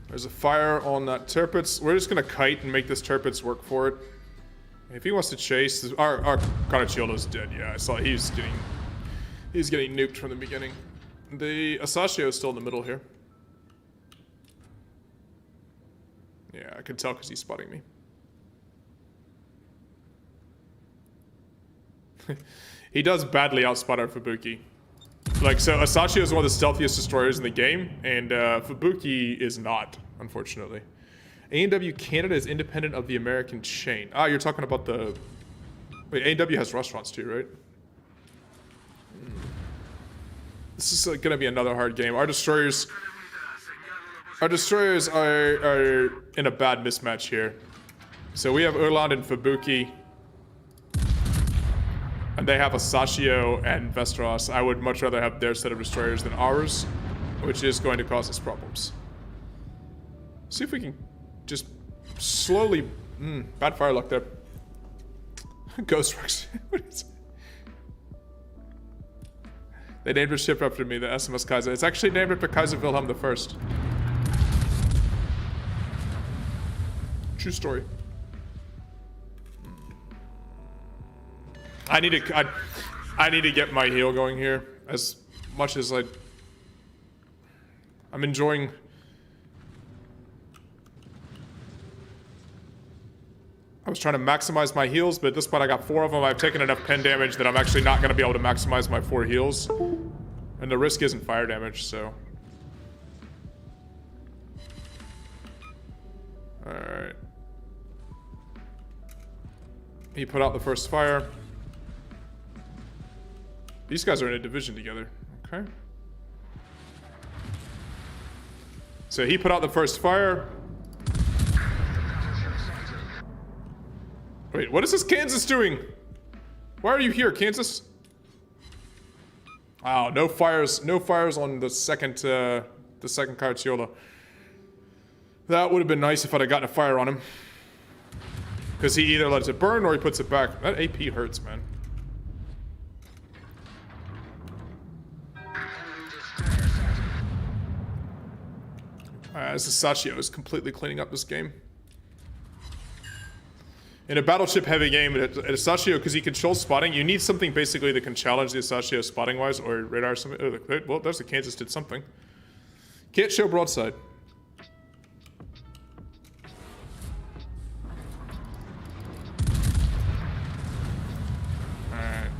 There's a fire on that Tirpitz. We're just gonna kite and make this Tirpitz work for it. If he wants to chase, our Caracciolo's dead. Yeah, I saw he's getting nuked from the beginning. The Asashio is still in the middle here. Yeah, I can tell because he's spotting me. He does badly outspot our Fubuki. Like, so Asashio is one of the stealthiest destroyers in the game, and Fubuki is not, unfortunately. A&W Canada is independent of the American chain. Ah, you're talking about the... Wait, A&W has restaurants too, right? This is gonna be another hard game. Our destroyers are in a bad mismatch here. So we have Urland and Fubuki. And they have Asashio and Vesteros. I would much rather have their set of destroyers than ours, which is going to cause us problems. See if we can just slowly... bad fire luck there. Ghost Rex. What is it? They named a ship after me, the SMS Kaiser. It's actually named after Kaiser Wilhelm I. True story. I need to get my heal going here as much as I'm enjoying. I was trying to maximize my heals, but at this point I got 4 of them. I've taken enough pen damage that I'm actually not going to be able to maximize my 4 heals. And the risk isn't fire damage, so. Alright. He put out the first fire. These guys are in a division together. Okay. So he put out the first fire. Wait, what is this Kansas doing? Why are you here, Kansas? Wow, no fires on the second Caracciola. That would have been nice if I'd have gotten a fire on him. Because he either lets it burn or he puts it back. That AP hurts, man. As Asashio is completely cleaning up this game. In a battleship heavy game, at Asashio, because he controls spotting, you need something basically that can challenge the Asashio spotting wise, or radar or something. Oh, well, there's the Kansas did something. Can't show broadside. Alright.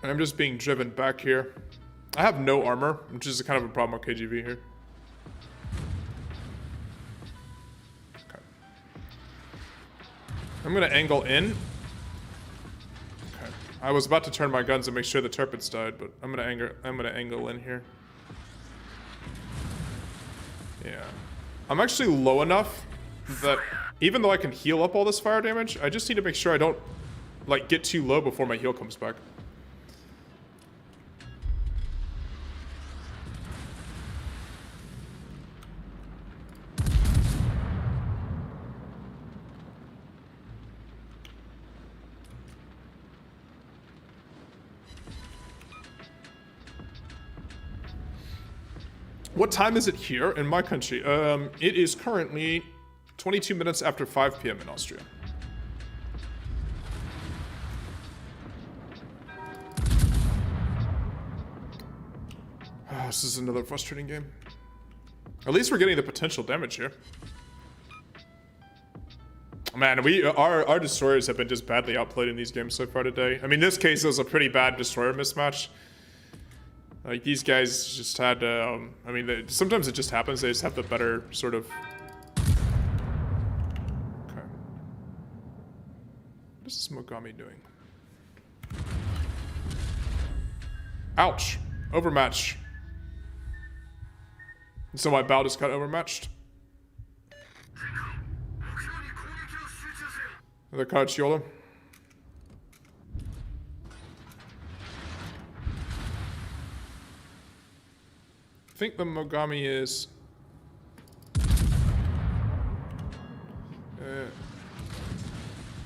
And I'm just being driven back here. I have no armor, which is kind of a problem with KGV here. I'm gonna angle in. Okay. I was about to turn my guns and make sure the Tirpitz died, but I'm gonna angle in here. Yeah. I'm actually low enough that even though I can heal up all this fire damage, I just need to make sure I don't like get too low before my heal comes back. What time is it here in my country? It is currently 22 minutes after 5 p.m. in Austria. Oh, this is another frustrating game. At least we're getting the potential damage here. Man, our destroyers have been just badly outplayed in these games so far today. I mean, this case was a pretty bad destroyer mismatch. Like, these guys just had, I mean, sometimes it just happens. They just have the better sort of... Okay. What is this Mogami doing? Ouch. Overmatch. So my bow just got overmatched. Another Caracciolo. I think the Mogami is...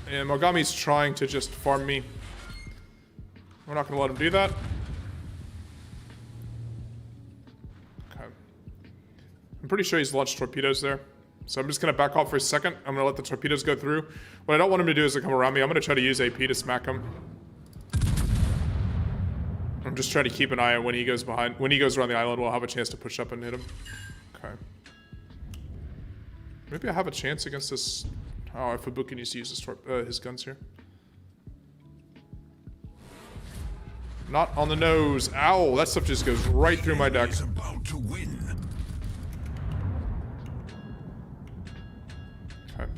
and Mogami's trying to just farm me. We're not gonna let him do that. Okay. I'm pretty sure he's launched torpedoes there. So I'm just gonna back off for a second. I'm gonna let the torpedoes go through. What I don't want him to do is to come around me. I'm gonna try to use AP to smack him. I'm just trying to keep an eye on when he goes behind. When he goes around the island, we'll have a chance to push up and hit him. Okay. Maybe I have a chance against this. Oh, Fubuki needs to use his guns here. Not on the nose. Ow! That stuff just goes right through my deck.
About to win.
Okay.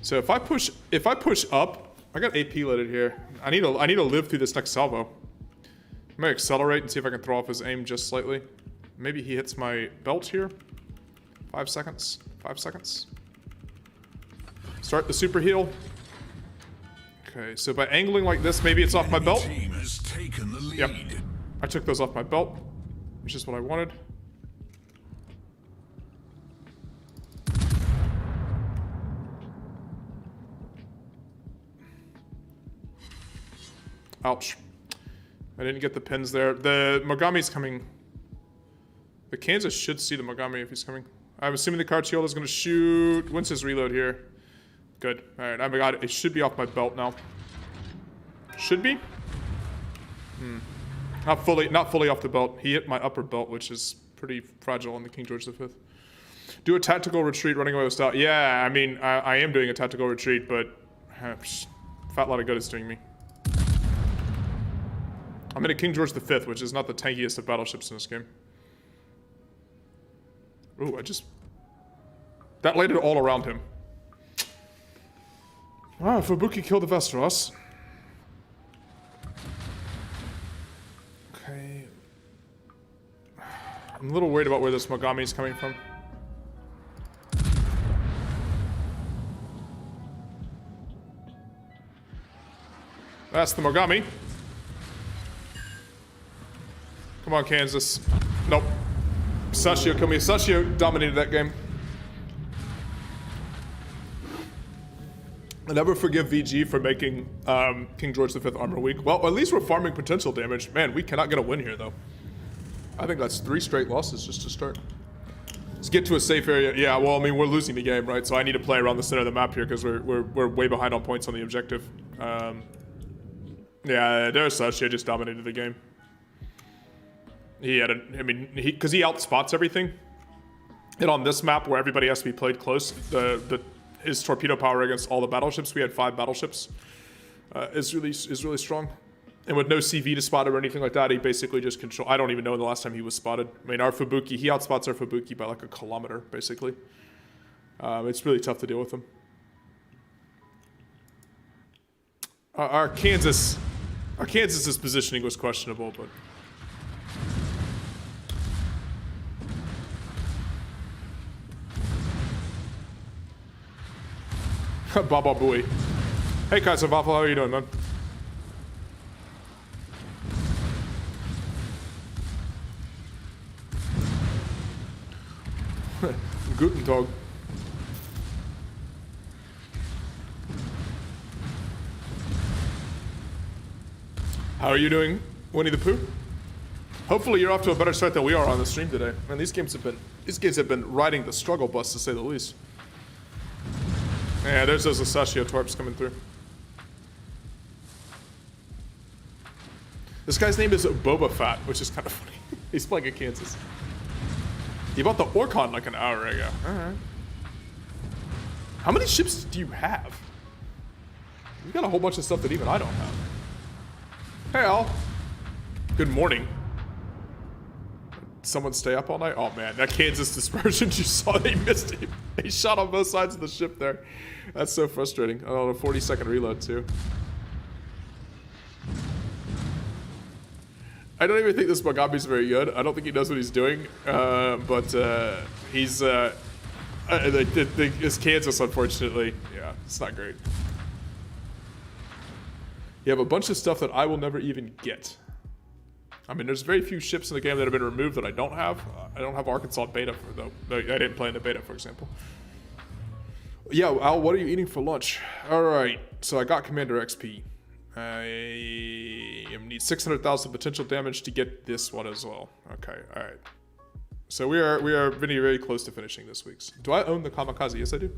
So if I push up, I got AP loaded here. I need to live through this next salvo. I'm gonna accelerate and see if I can throw off his aim just slightly. Maybe he hits my belt here. 5 seconds. 5 seconds. Start the super heal. Okay, so by angling like this, maybe it's off my belt.
Team has taken the lead.
Yep. I took those off my belt, which is what I wanted. Ouch. I didn't get the pins there. The Mogami's coming. The Kansas should see the Mogami if he's coming. I'm assuming the Caracciolo is going to shoot. When's his reload here? Good. All right, I got it. It should be off my belt now. Should be? Not fully off the belt. He hit my upper belt, which is pretty fragile on the King George V. Do a tactical retreat running away with style. Yeah, I mean, I am doing a tactical retreat, but fat lot of good it's doing me. I'm in a King George V, which is not the tankiest of battleships in this game. Ooh, that laid it all around him. Ah, Fubuki killed the Vesteros. Okay. I'm a little worried about where this Mogami is coming from. That's the Mogami. Come on, Kansas. Nope. Sashio killed me. Sashio dominated that game. I never forgive VG for making King George V armor weak. Well, at least we're farming potential damage. Man, we cannot get a win here, though. I think that's 3 straight losses just to start. Let's get to a safe area. Yeah, well, I mean, we're losing the game, right? So I need to play around the center of the map here because we're way behind on points on the objective. Yeah, there's Sashio just dominated the game. He had because he outspots everything. And on this map where everybody has to be played close, his torpedo power against all the battleships, we had 5 battleships, is really strong. And with no CV to spot it or anything like that, he basically just control. I don't even know the last time he was spotted. I mean, our Fubuki, he outspots our Fubuki by like a kilometer, basically. It's really tough to deal with him. Our Kansas's positioning was questionable, but. Baba Booey. Hey, Kaiser Waffle, how are you doing, man? Guten Tag. How are you doing, Winnie the Pooh? Hopefully you're off to a better start than we are on the stream today. Man, these games have been riding the struggle bus, to say the least. Yeah, there's those Asashio Torps coming through. This guy's name is Boba Fett, which is kind of funny. He's playing at Kansas. He bought the Orcon like an hour ago. Alright. How many ships do you have? You got a whole bunch of stuff that even I don't have. Hey, Al. Good morning. Someone stay up all night? Oh man, that Kansas dispersion you saw, they missed him. They shot on both sides of the ship there. That's so frustrating. Oh, a 40-second reload too. I don't even think this Bagabi's very good. I don't think he knows what he's doing. He's it's Kansas, unfortunately. Yeah, it's not great. You have a bunch of stuff that I will never even get. I mean, there's very few ships in the game that have been removed that I don't have. I don't have Arkansas beta for though. I didn't play in the beta, for example. Yeah, Al, what are you eating for lunch? All right, so I got Commander XP. I need 600,000 potential damage to get this one as well. Okay, all right. So we are very, very close to finishing this week's. Do I own the Kamikaze? Yes, I do.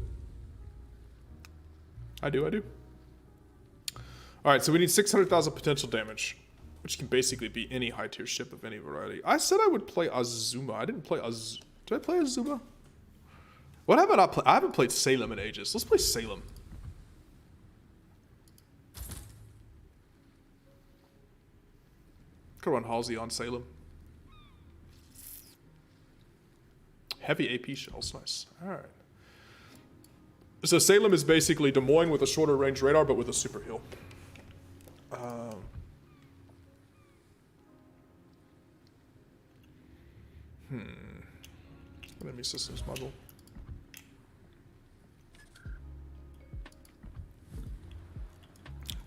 I do. All right, so we need 600,000 potential damage, which can basically be any high tier ship of any variety. I said I would play Azuma. I didn't play Did I play Azuma? What have I not played? I haven't played Salem in ages. Let's play Salem. Could run Halsey on Salem. Heavy AP shells, nice. All right. So Salem is basically Des Moines with a shorter range radar, but with a super heal. Enemy systems module.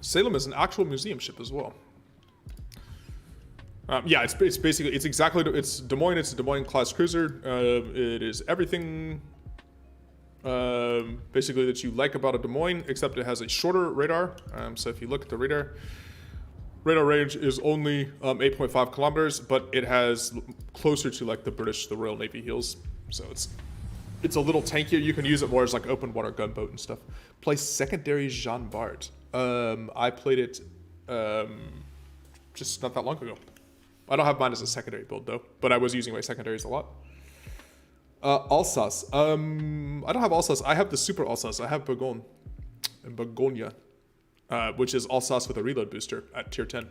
Salem is an actual museum ship as well. Yeah, it's basically, it's Des Moines, it's a Des Moines class cruiser. It is everything basically that you like about a Des Moines, except it has a shorter radar. So if you look at the radar range is only 8.5 kilometers, but it has closer to like the Royal Navy heels. So it's a little tankier. You can use it more as like open water gunboat and stuff. Play secondary Jean Bart. I played it just not that long ago. I don't have mine as a secondary build though, but I was using my secondaries a lot. Alsace. I don't have Alsace. I have the super Alsace. I have Begonia, which is Alsace with a reload booster at tier 10.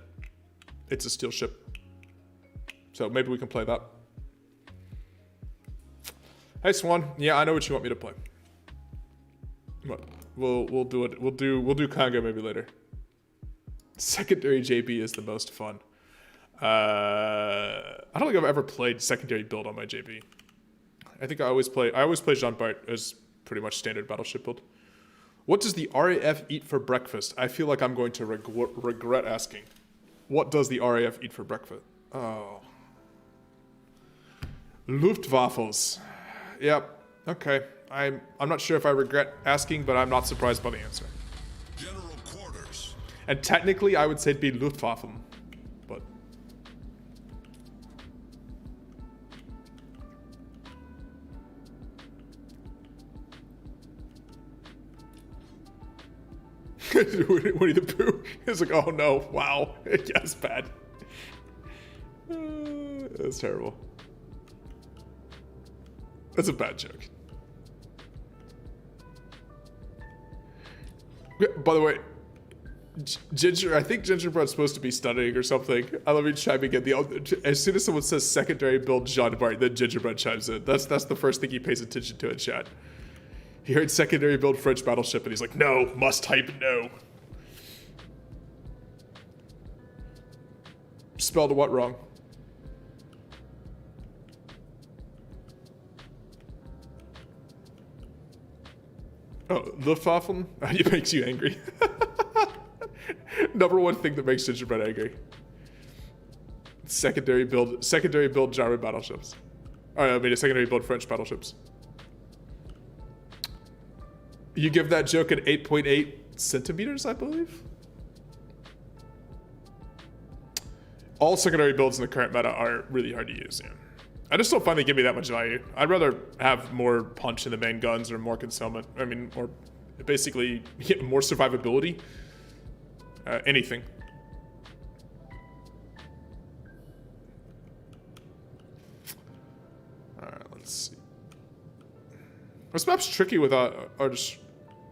It's a steel ship. So maybe we can play that. Hey Swan. Yeah, I know what you want me to play. But we'll do it. We'll do Congo maybe later. Secondary JB is the most fun. I don't think I've ever played secondary build on my JB. I think I always play Jean Bart as pretty much standard battleship build. What does the RAF eat for breakfast? I feel like I'm going to regret asking. What does the RAF eat for breakfast? Oh. Luftwaffles. Yep. Okay. I'm not sure if I regret asking, but I'm not surprised by the answer.
General quarters.
And technically, I would say it'd be Luftwaffe, but Winnie the Pooh. It's like, oh no, wow, yeah, it's bad. That's terrible. That's a bad joke. By the way, Ginger, I think Gingerbread's supposed to be stunning or something. I love you chiming in. As soon as someone says secondary build Jean Bart, then Gingerbread chimes in. That's the first thing he pays attention to in chat. He heard secondary build French battleship and he's like, no, must type no. Spelled what wrong? Oh, Luftwaffe? It makes you angry. Number one thing that makes Gingerbread angry. Secondary build German battleships. I mean, a secondary build French battleships. You give that joke an 8.8 centimeters, I believe? All secondary builds in the current meta are really hard to use, yeah. I just don't find they give me that much value. I'd rather have more punch in the main guns or more concealment. I mean, or Basically, more survivability. Anything. Alright, let's see. This map's tricky with our just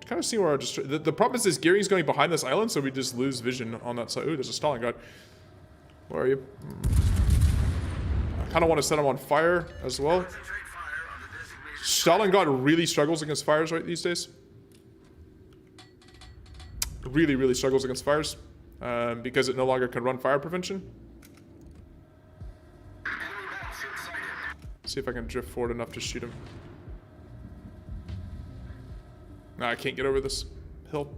kind of seeing where our the problem is gearing's going behind this island, so we just lose vision on that side. Ooh, there's a stalling guard. Where are you? I kind of want to set him on fire as well. Stalingrad really struggles against fires right these days. Really, really struggles against fires because it no longer can run fire prevention. See if I can drift forward enough to shoot him. Nah, I can't get over this hill.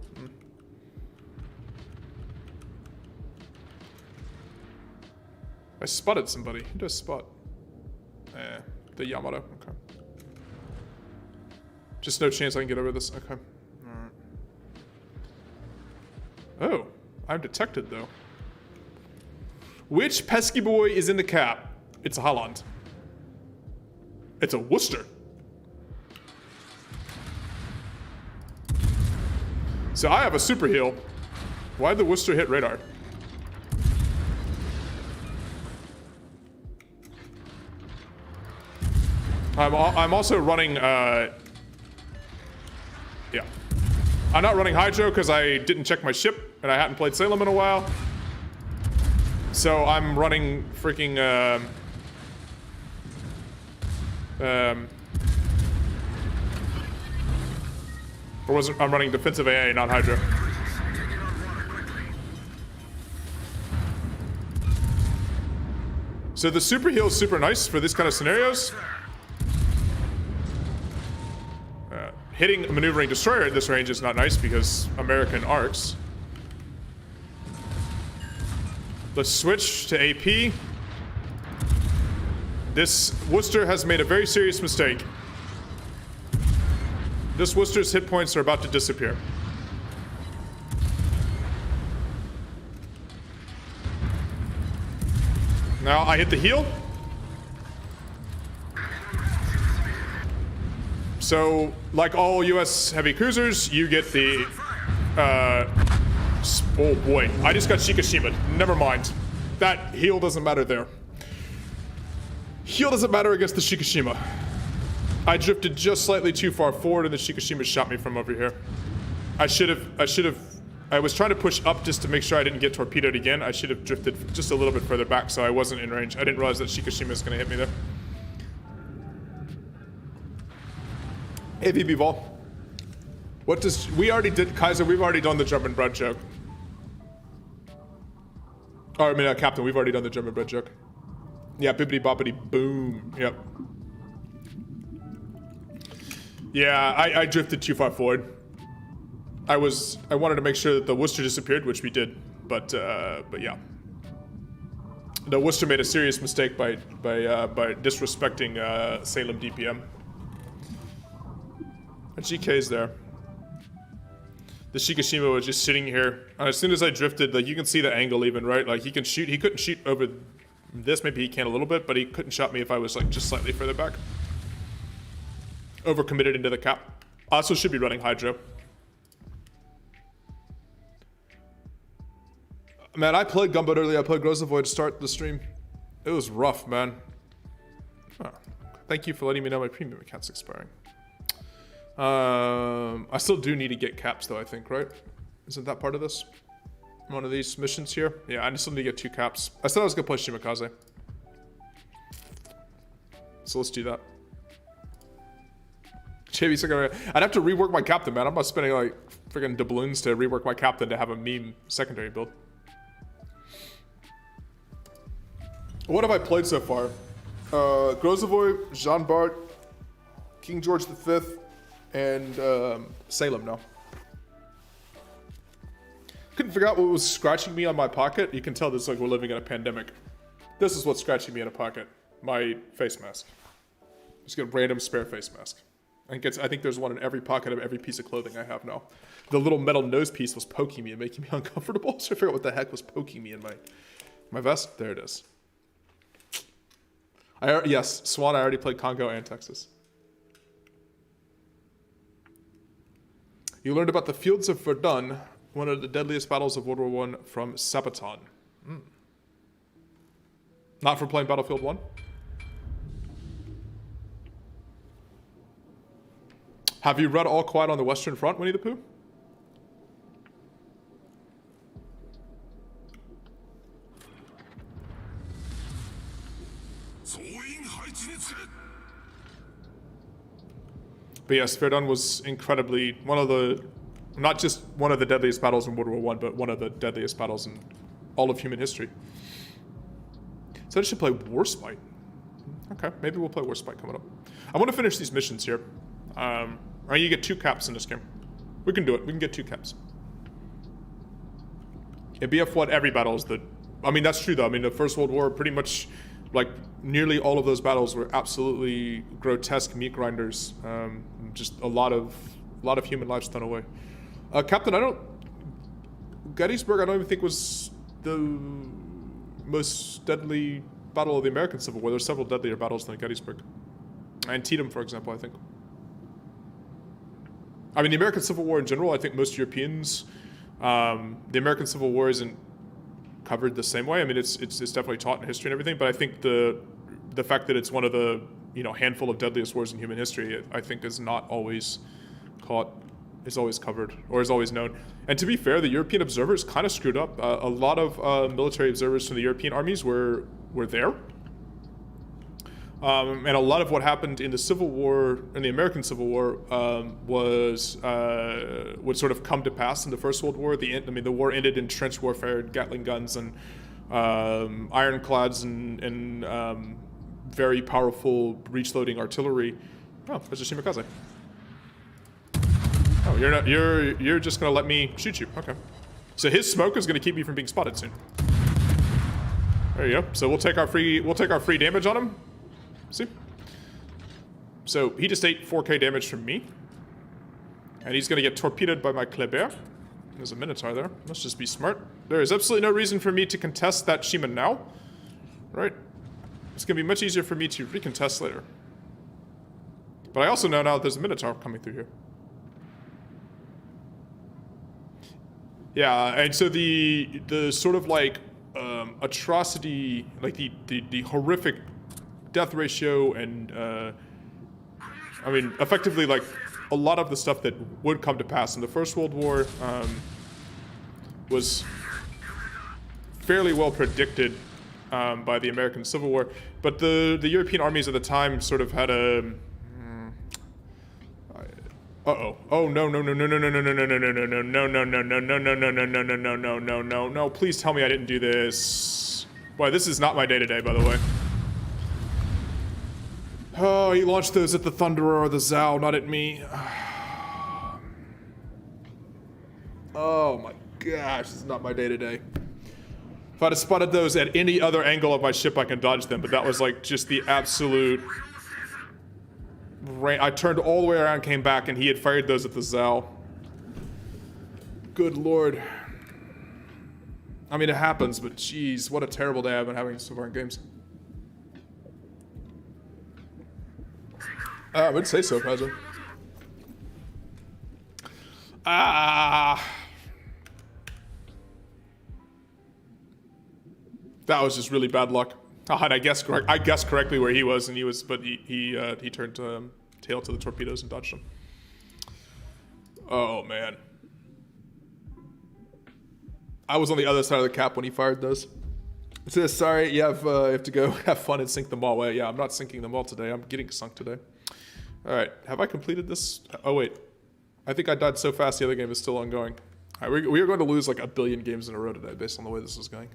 I spotted somebody. Who does spot? The Yamato. Okay. Just no chance I can get over this. Okay. Alright. Oh, I'm detected though. Which pesky boy is in the cap? It's a Holland. It's a Worcester. So I have a super heal. Why'd the Worcester hit radar? I'm also running, yeah. I'm not running Hydro because I didn't check my ship and I hadn't played Salem in a while. So I'm running freaking, I'm running defensive AA, not Hydro. So the super heal is super nice for this kind of scenarios. Hitting a maneuvering destroyer at this range is not nice because American arcs. Let's switch to AP. This Worcester has made a very serious mistake. This Worcester's hit points are about to disappear. Now I hit the heal. So, like all US heavy cruisers, you get the, oh boy, I just got Shikishima. Never mind. That heal doesn't matter there. Heal doesn't matter against the Shikishima. I drifted just slightly too far forward and the Shikishima shot me from over here. I was trying to push up just to make sure I didn't get torpedoed again. I should have drifted just a little bit further back so I wasn't in range. I didn't realize that Shikishima was gonna hit me there. Hey, VB Vol. What does... We already did... Kaiser, we've already done the German bread joke. Oh, I mean, Captain, we've already done the German bread joke. Yeah, bibbity boppity boom. Yep. Yeah, I drifted too far forward. I wanted to make sure that the Worcester disappeared, which we did. But yeah. The Worcester made a serious mistake by disrespecting Salem DPM. GK's there. The Shikishima was just sitting here, and as soon as I drifted, like you can see the angle even, right? Like he can shoot. He couldn't shoot over this. Maybe he can a little bit, but he couldn't shot me if I was like just slightly further back. Overcommitted into the cap. Also should be running Hydro. Man, I played Gunboat early. I played Grozavoid to start the stream. It was rough, man. Oh, thank you for letting me know my premium account's expiring. I still do need to get caps though, I think, right? Isn't that part of this? One of these missions here? Yeah, I still need to get 2 caps. I said I was gonna play Shimakaze. So let's do that. JB's like, I'd have to rework my captain, man. I'm not spending like freaking doubloons to rework my captain to have a meme secondary build. What have I played so far? Grozavoy, Jean Bart, King George V, and Salem now. Couldn't figure out what was scratching me on my pocket. You can tell this like we're living in a pandemic. This is what's scratching me in a pocket. My face mask. Just get a random spare face mask. I think there's one in every pocket of every piece of clothing I have now. The little metal nose piece was poking me and making me uncomfortable. So I figured out what the heck was poking me in my vest. There it is. Yes, Swan, I already played Congo and Texas. You learned about the fields of Verdun, one of the deadliest battles of World War One, from Sabaton. Not for playing Battlefield 1? Have you read All Quiet on the Western Front, Winnie the Pooh? But yes, Verdun was incredibly one of the, not just one of the deadliest battles in World War One, but one of the deadliest battles in all of human history. So I should play Warspite. Okay, maybe we'll play Warspite coming up. I want to finish these missions here. You get 2 caps in this game. We can do it. We can get 2 caps. In BF1, every battle is the... I mean, that's true, though. I mean, the First World War, pretty much, like, nearly all of those battles were absolutely grotesque meat grinders. Just a lot of human lives thrown away. Captain, Gettysburg, I don't even think was the most deadly battle of the American Civil War. There's several deadlier battles than Gettysburg. Antietam, for example, I think. I mean, the American Civil War in general, I think most Europeans, the American Civil War isn't covered the same way. I mean, it's definitely taught in history and everything, but I think the fact that it's one of the, handful of deadliest wars in human history, I think is not always is always covered, or is always known. And to be fair, the European observers kind of screwed up. A lot of military observers from the European armies were there. And a lot of what happened in the Civil War, in the American Civil War, would sort of come to pass in the First World War. The war ended in trench warfare, Gatling guns, and ironclads, and very powerful breech-loading artillery. Oh, there's a Shimakaze. Oh, you're just gonna let me shoot you? Okay. So his smoke is gonna keep me from being spotted soon. There you go. So we'll take our free damage on him. See? So he just ate 4k damage from me. And he's going to get torpedoed by my Kleber. There's a Minotaur there. Let's just be smart. There is absolutely no reason for me to contest that Shima now. Right? It's going to be much easier for me to recontest later. But I also know now that there's a Minotaur coming through here. Yeah, and so the sort of like atrocity, like the horrific death ratio, and I mean, effectively, like, a lot of the stuff that would come to pass in the First World War was fairly well predicted by the American Civil War, but the European armies at the time sort of had a oh no, please tell me I didn't do this. Boy, this is not my day-to-day, by the way. Oh, he launched those at the Thunderer or the Zao, not at me. Oh my gosh, this is not my day-to-day. If I'd have spotted those at any other angle of my ship, I can dodge them, but that was like just the absolute... I turned all the way around, came back, and he had fired those at the Zao. Good lord. I mean, it happens, but jeez, what a terrible day I've been having so far in games. I would say so, Kaiser. That was just really bad luck. And I guessed correctly where he was, and he turned tail to the torpedoes and dodged them. Oh man, I was on the other side of the cap when he fired those. It says, sorry, you have to go have fun and sink them all. Well, yeah, I'm not sinking them all today. I'm getting sunk today. All right, have I completed this? Oh wait, I think I died so fast the other game is still ongoing. All right, we are going to lose like 1 billion games in a row today based on the way this is going.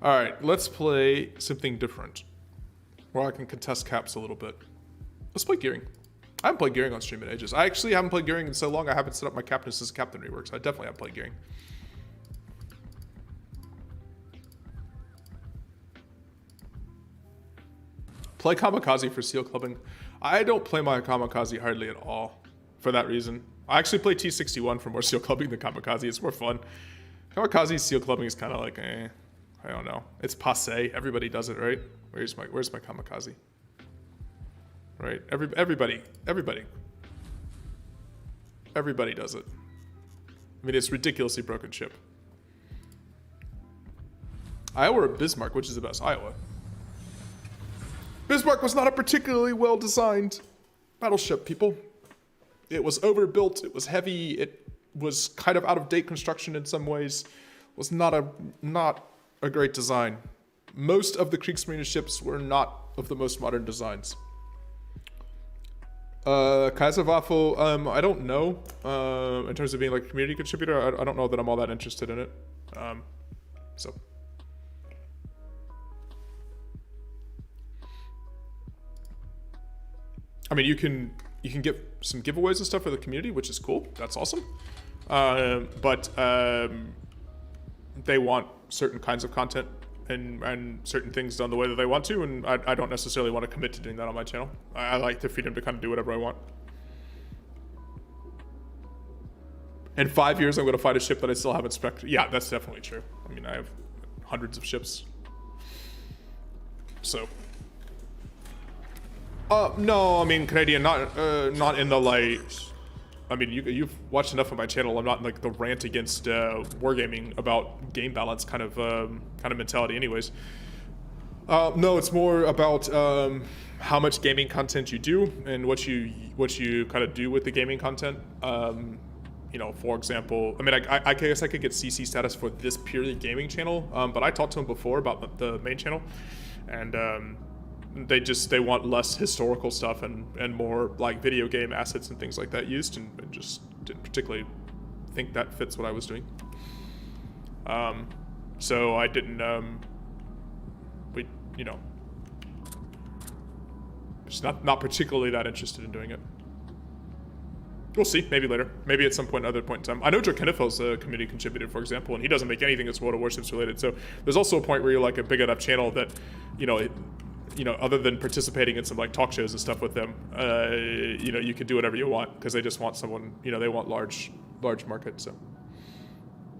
All right, let's play something different, where I can contest caps a little bit. Let's play Gearing. I haven't played Gearing on stream in ages. I actually haven't played Gearing in so long I haven't set up my captain since Captain reworks. I definitely haven't played Gearing. Play Kamikaze for seal clubbing. I don't play my Kamikaze hardly at all for that reason. I actually play T61 for more seal clubbing than Kamikaze. It's more fun. Kamikaze seal clubbing is kind of like, I don't know. It's passé. Everybody does it, right? Where's my Kamikaze? Right. Everybody. Everybody does it. I mean, it's ridiculously broken ship. Iowa or Bismarck, which is the best? Iowa. Bismarck was not a particularly well-designed battleship, people. It was overbuilt, it was heavy, it was kind of out-of-date construction in some ways. It was not a great design. Most of the Kriegsmarine ships were not of the most modern designs. Kaiserwaffel, I don't know. In terms of being like a community contributor, I don't know that I'm all that interested in it. So. I mean, you can get some giveaways and stuff for the community, which is cool. That's awesome. But they want certain kinds of content and certain things done the way that they want to, and I don't necessarily want to commit to doing that on my channel. I like the freedom to kind of do whatever I want. In 5 years, I'm going to find a ship that I still haven't spec'd. Yeah, that's definitely true. I mean, I have hundreds of ships. So. No, I mean, Canadian, not in the, like, I mean, you've watched enough of my channel. I'm not in, like, the rant against wargaming about game balance kind of mentality anyways. No, it's more about how much gaming content you do and what you kind of do with the gaming content. You know, for example, I mean, I guess I could get CC status for this purely gaming channel, but I talked to him before about the main channel, and they want less historical stuff and more like video game assets and things like that used, and just didn't particularly think that fits what I was doing. So I didn't, you know, just not particularly that interested in doing it. We'll see, maybe later. Maybe at some point, other point in time. I know Joe Kennefel's a community contributor, for example, and he doesn't make anything that's World of Warships related. So there's also a point where you're like a big enough channel that, you know, other than participating in some like talk shows and stuff with them, you know, you can do whatever you want because they just want someone, you know, they want large market. So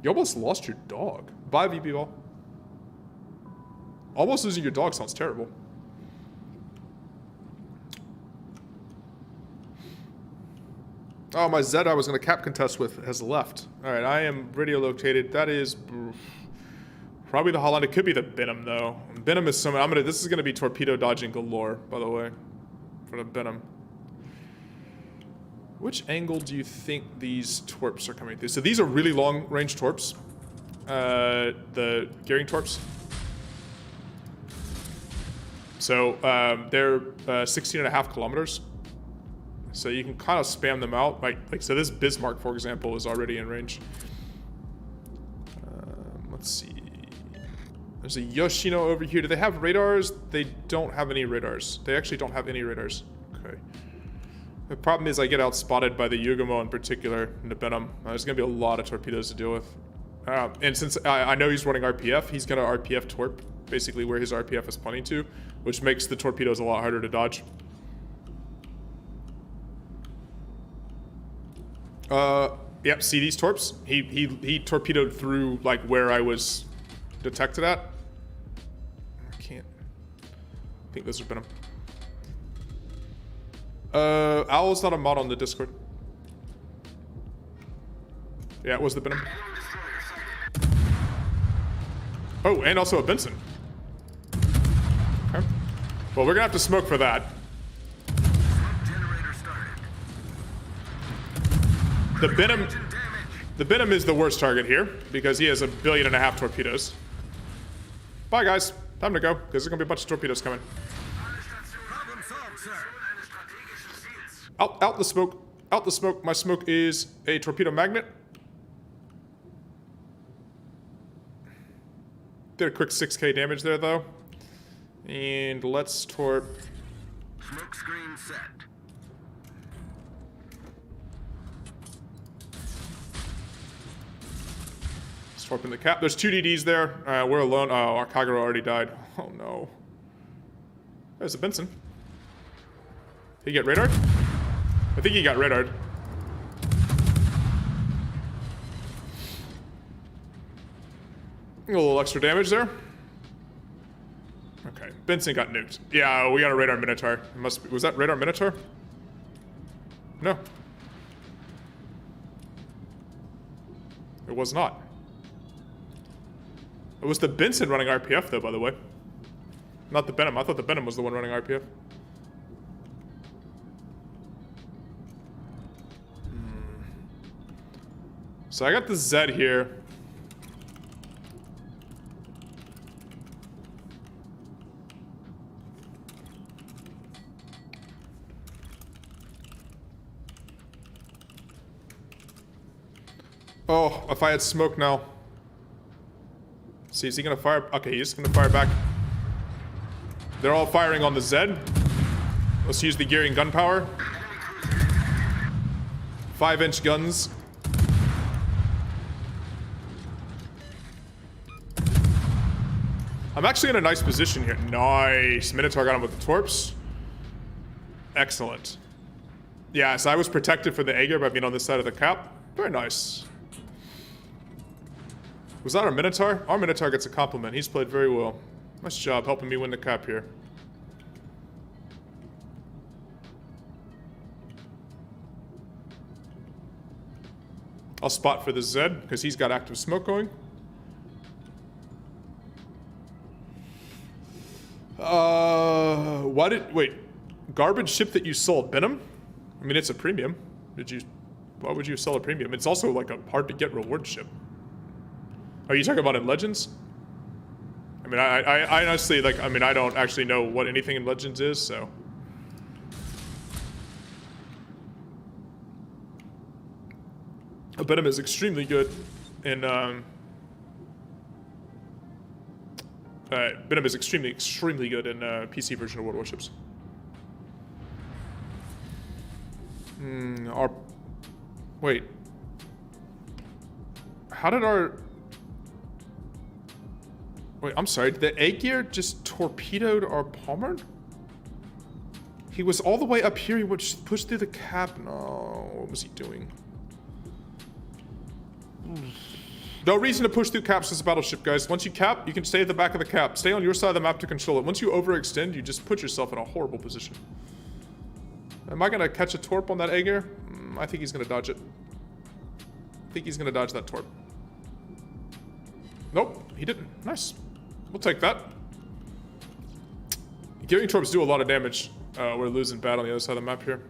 you almost lost your dog. Bye, VP Ball. Almost losing your dog sounds terrible. Oh, my Zed I was going to cap contest with has left. All right, I am radio located. That is probably the Holland. It could be the Benham though. Benham is some. This is going to be torpedo dodging galore, by the way, for the Benham. Which angle do you think these torps are coming through? So these are really long range torps. The gearing torps. So they're 16.5 kilometers. So you can kind of spam them out. Like so this Bismarck, for example, is already in range. Let's see. There's a Yoshino over here. Do they have radars? They don't have any radars. They actually don't have any radars. Okay. The problem is I get outspotted by the Yugamo in particular, in the Benham. There's going to be a lot of torpedoes to deal with. And since I know he's running RPF, he's going to RPF torp, basically where his RPF is pointing to, which makes the torpedoes a lot harder to dodge. Yep, see these torps? He torpedoed through, like, where I was detected at. I can't. I think those have been them. Owl's not a mod on the Discord. Yeah, it was the Benham. Oh, and also a Benson. Okay. Well, we're gonna have to smoke for that. The Benham is the worst target here because he has 1.5 billion torpedoes. Bye, guys. Time to go because there's gonna be a bunch of torpedoes coming. Out the smoke. Out the smoke. My smoke is a torpedo magnet. Did a quick 6k damage there, though. And let's torp.
Smoke screen set.
Torping the cap. There's 2 DDs there. We're alone. Oh, our Kagero already died. Oh, no. There's a Benson. Did he get radared? I think he got radared. A little extra damage there. Okay, Benson got nuked. Yeah, we got a radar Minotaur. Was that radar Minotaur? No. It was not. It was the Benson running RPF, though, by the way. Not the Benham. I thought the Benham was the one running RPF. So I got the Z here. Oh, if I had smoke now. See, is he gonna fire? Okay, he's gonna fire back. They're all firing on the Z. Let's use the gearing gun power. 5-inch guns. I'm actually in a nice position here. Nice. Minotaur got him with the torps. Excellent. Yeah, so I was protected for the Aegir by being on this side of the cap. Very nice. Was that our Minotaur? Our Minotaur gets a compliment. He's played very well. Nice job helping me win the cap here. I'll spot for the Z, because he's got active smoke going. Wait, garbage ship that you sold, Benham? I mean, it's a premium. Why would you sell a premium? It's also like a hard to get reward ship. Are you talking about in Legends? I mean, I honestly, like, I mean, I don't actually know what anything in Legends is, so. Benham is extremely good in, Benham is extremely good in PC version of World Warships. Wait. How did our... Wait, I'm sorry. Did the Aegir just torpedoed our Palmer? He was all the way up here. He would push through the cap. No, what was he doing? No reason to push through caps as a battleship, guys. Once you cap, you can stay at the back of the cap. Stay on your side of the map to control it. Once you overextend, you just put yourself in a horrible position. Am I gonna catch a torp on that Aegir? I think he's gonna dodge it. I think he's gonna dodge that torp. Nope, he didn't. Nice. We'll take that. Gearing torps do a lot of damage. We're losing bad on the other side of the map here.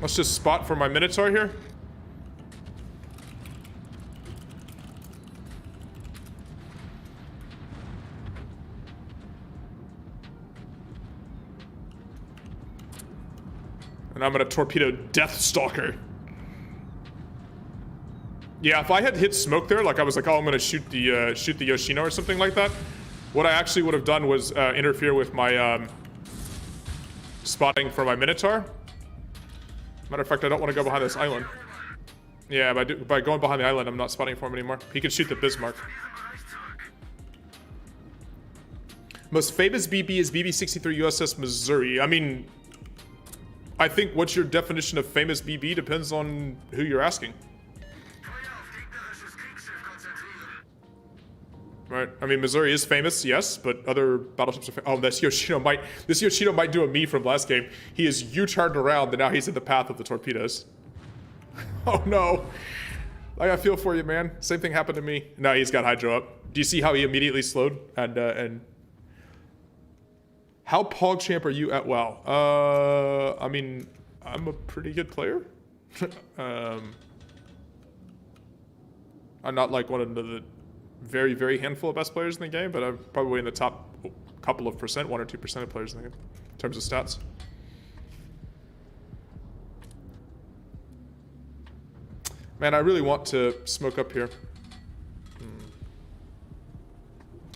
Let's just spot for my Minotaur here. And I'm gonna torpedo Deathstalker. Yeah, if I had hit smoke there, like I was like, oh, I'm gonna shoot the Yoshino or something like that. What I actually would have done was interfere with my spotting for my Minotaur. Matter of fact, I don't want to go behind this island. Yeah, by going behind the island, I'm not spotting for him anymore. He could shoot the Bismarck. Most famous BB is BB-63 USS Missouri. I mean, I think what's your definition of famous BB depends on who you're asking. Right. I mean, Missouri is famous, yes, but other battleships are oh, this Yoshino might do a me from last game. He is U-turned around, and now he's in the path of the torpedoes. Oh no. I feel for you, man. Same thing happened to me. Now he's got Hydro up. Do you see how he immediately slowed? And how PogChamp are you at WoW? I mean, I'm a pretty good player. I'm not like one of the very, very handful of best players in the game, but I'm probably in the top couple of percent, 1 or 2% of players in the game, in terms of stats. Man, I really want to smoke up here.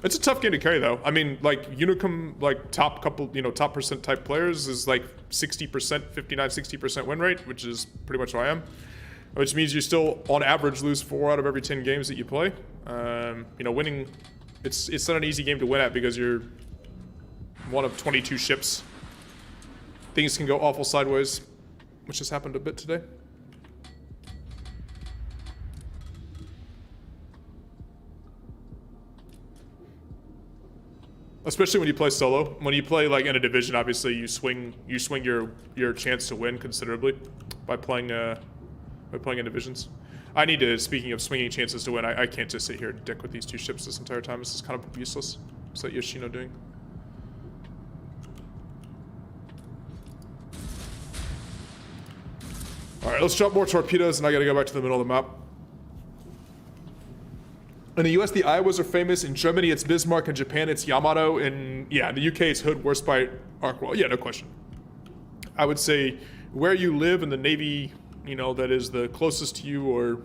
It's a tough game to carry, though. I mean, like, Unicum, like, top couple, top percent type players is like 60%, 59, 60% win rate, which is pretty much who I am. Which means you still, on average, lose 4 out of every 10 games that you play. Winning, it's not an easy game to win at because you're one of 22 ships. Things can go awful sideways, which has happened a bit today. Especially when you play solo. When you play like in a division, obviously you swing your chance to win considerably by playing in divisions. I need to, speaking of swinging chances to win, I can't just sit here and dick with these two ships this entire time. This is kind of useless. What's that Yoshino doing? Alright, let's drop more torpedoes and I gotta go back to the middle of the map. In the US, the Iowas are famous. In Germany, it's Bismarck. In Japan, it's Yamato. In the UK, it's Hood, Warspite, Arkwell. Yeah, no question. I would say where you live in the Navy, you know, that is the closest to you or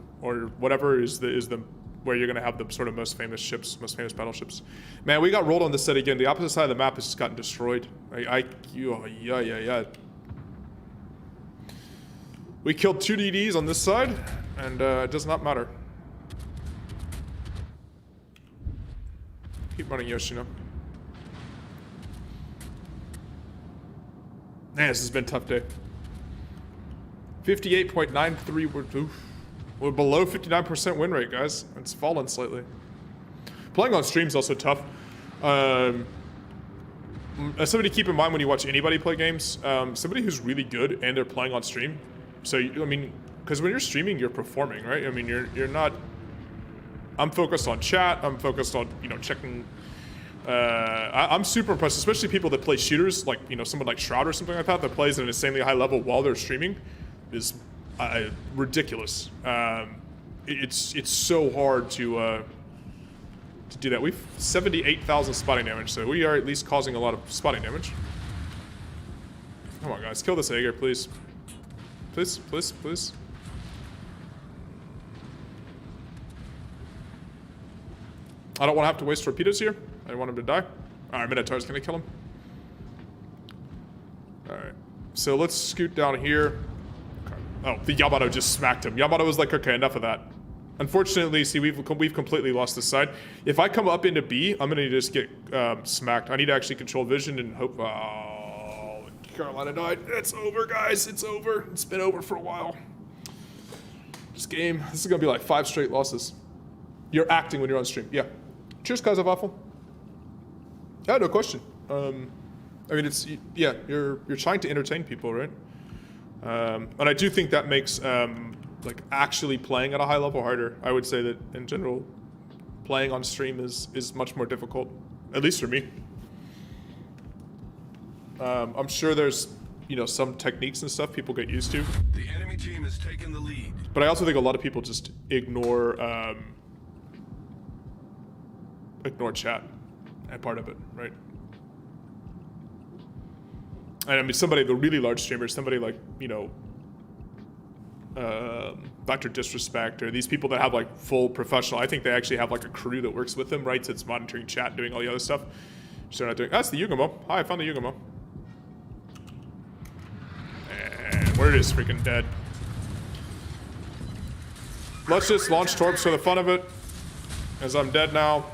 whatever is the where you're gonna have the sort of most famous ships, most famous battleships. Man, we got rolled on this set again. The opposite side of the map has just gotten destroyed. Yeah. We killed 2 DDs on this side, and it does not matter. Keep running Yoshino. Man, this has been a tough day. 58.93, we're below 59% win rate, guys. It's fallen slightly. Playing on stream's also tough. As somebody to keep in mind when you watch anybody play games, somebody who's really good and they're playing on stream. So, I mean, because when you're streaming, you're performing, right? I mean, you're not... I'm focused on chat. I'm focused on, you know, checking... I'm super impressed, especially people that play shooters, like, you know, someone like Shroud or something like that plays at an insanely high level while they're streaming is ridiculous. It's so hard to do that. We've 78,000 spotting damage, so we are at least causing a lot of spotting damage. Come on, guys, kill this Aegir, please. Please. I don't want to have to waste torpedoes here. I want him to die. Alright, Minotaur's gonna kill him. Alright. So let's scoot down here. Okay. Oh, the Yamato just smacked him. Yamato was like, okay, enough of that. Unfortunately, see, we've completely lost this side. If I come up into B, I'm gonna just get smacked. I need to actually control vision and hope... Oh, Carolina died. It's over, guys. It's over. It's been over for a while. This is gonna be like 5 straight losses. You're acting when you're on stream. Yeah. Cheers, Kaiser Waffle. Yeah, no question. I mean, you're trying to entertain people, right? And I do think that makes like actually playing at a high level harder. I would say that in general, playing on stream is much more difficult, at least for me. I'm sure there's, you know, some techniques and stuff people get used to.
The enemy team has taken the lead.
But I also think a lot of people just ignore chat and part of it, right? And I mean, the really large streamers, somebody like, you know, Dr. Disrespect, or these people that have like full professional, I think they actually have like a crew that works with them, right? So it's monitoring chat, doing all the other stuff. So they're not doing, that's the Yugamo. Hi, I found the Yugamo. And where it is freaking dead. Let's just launch torps for the fun of it, as I'm dead now.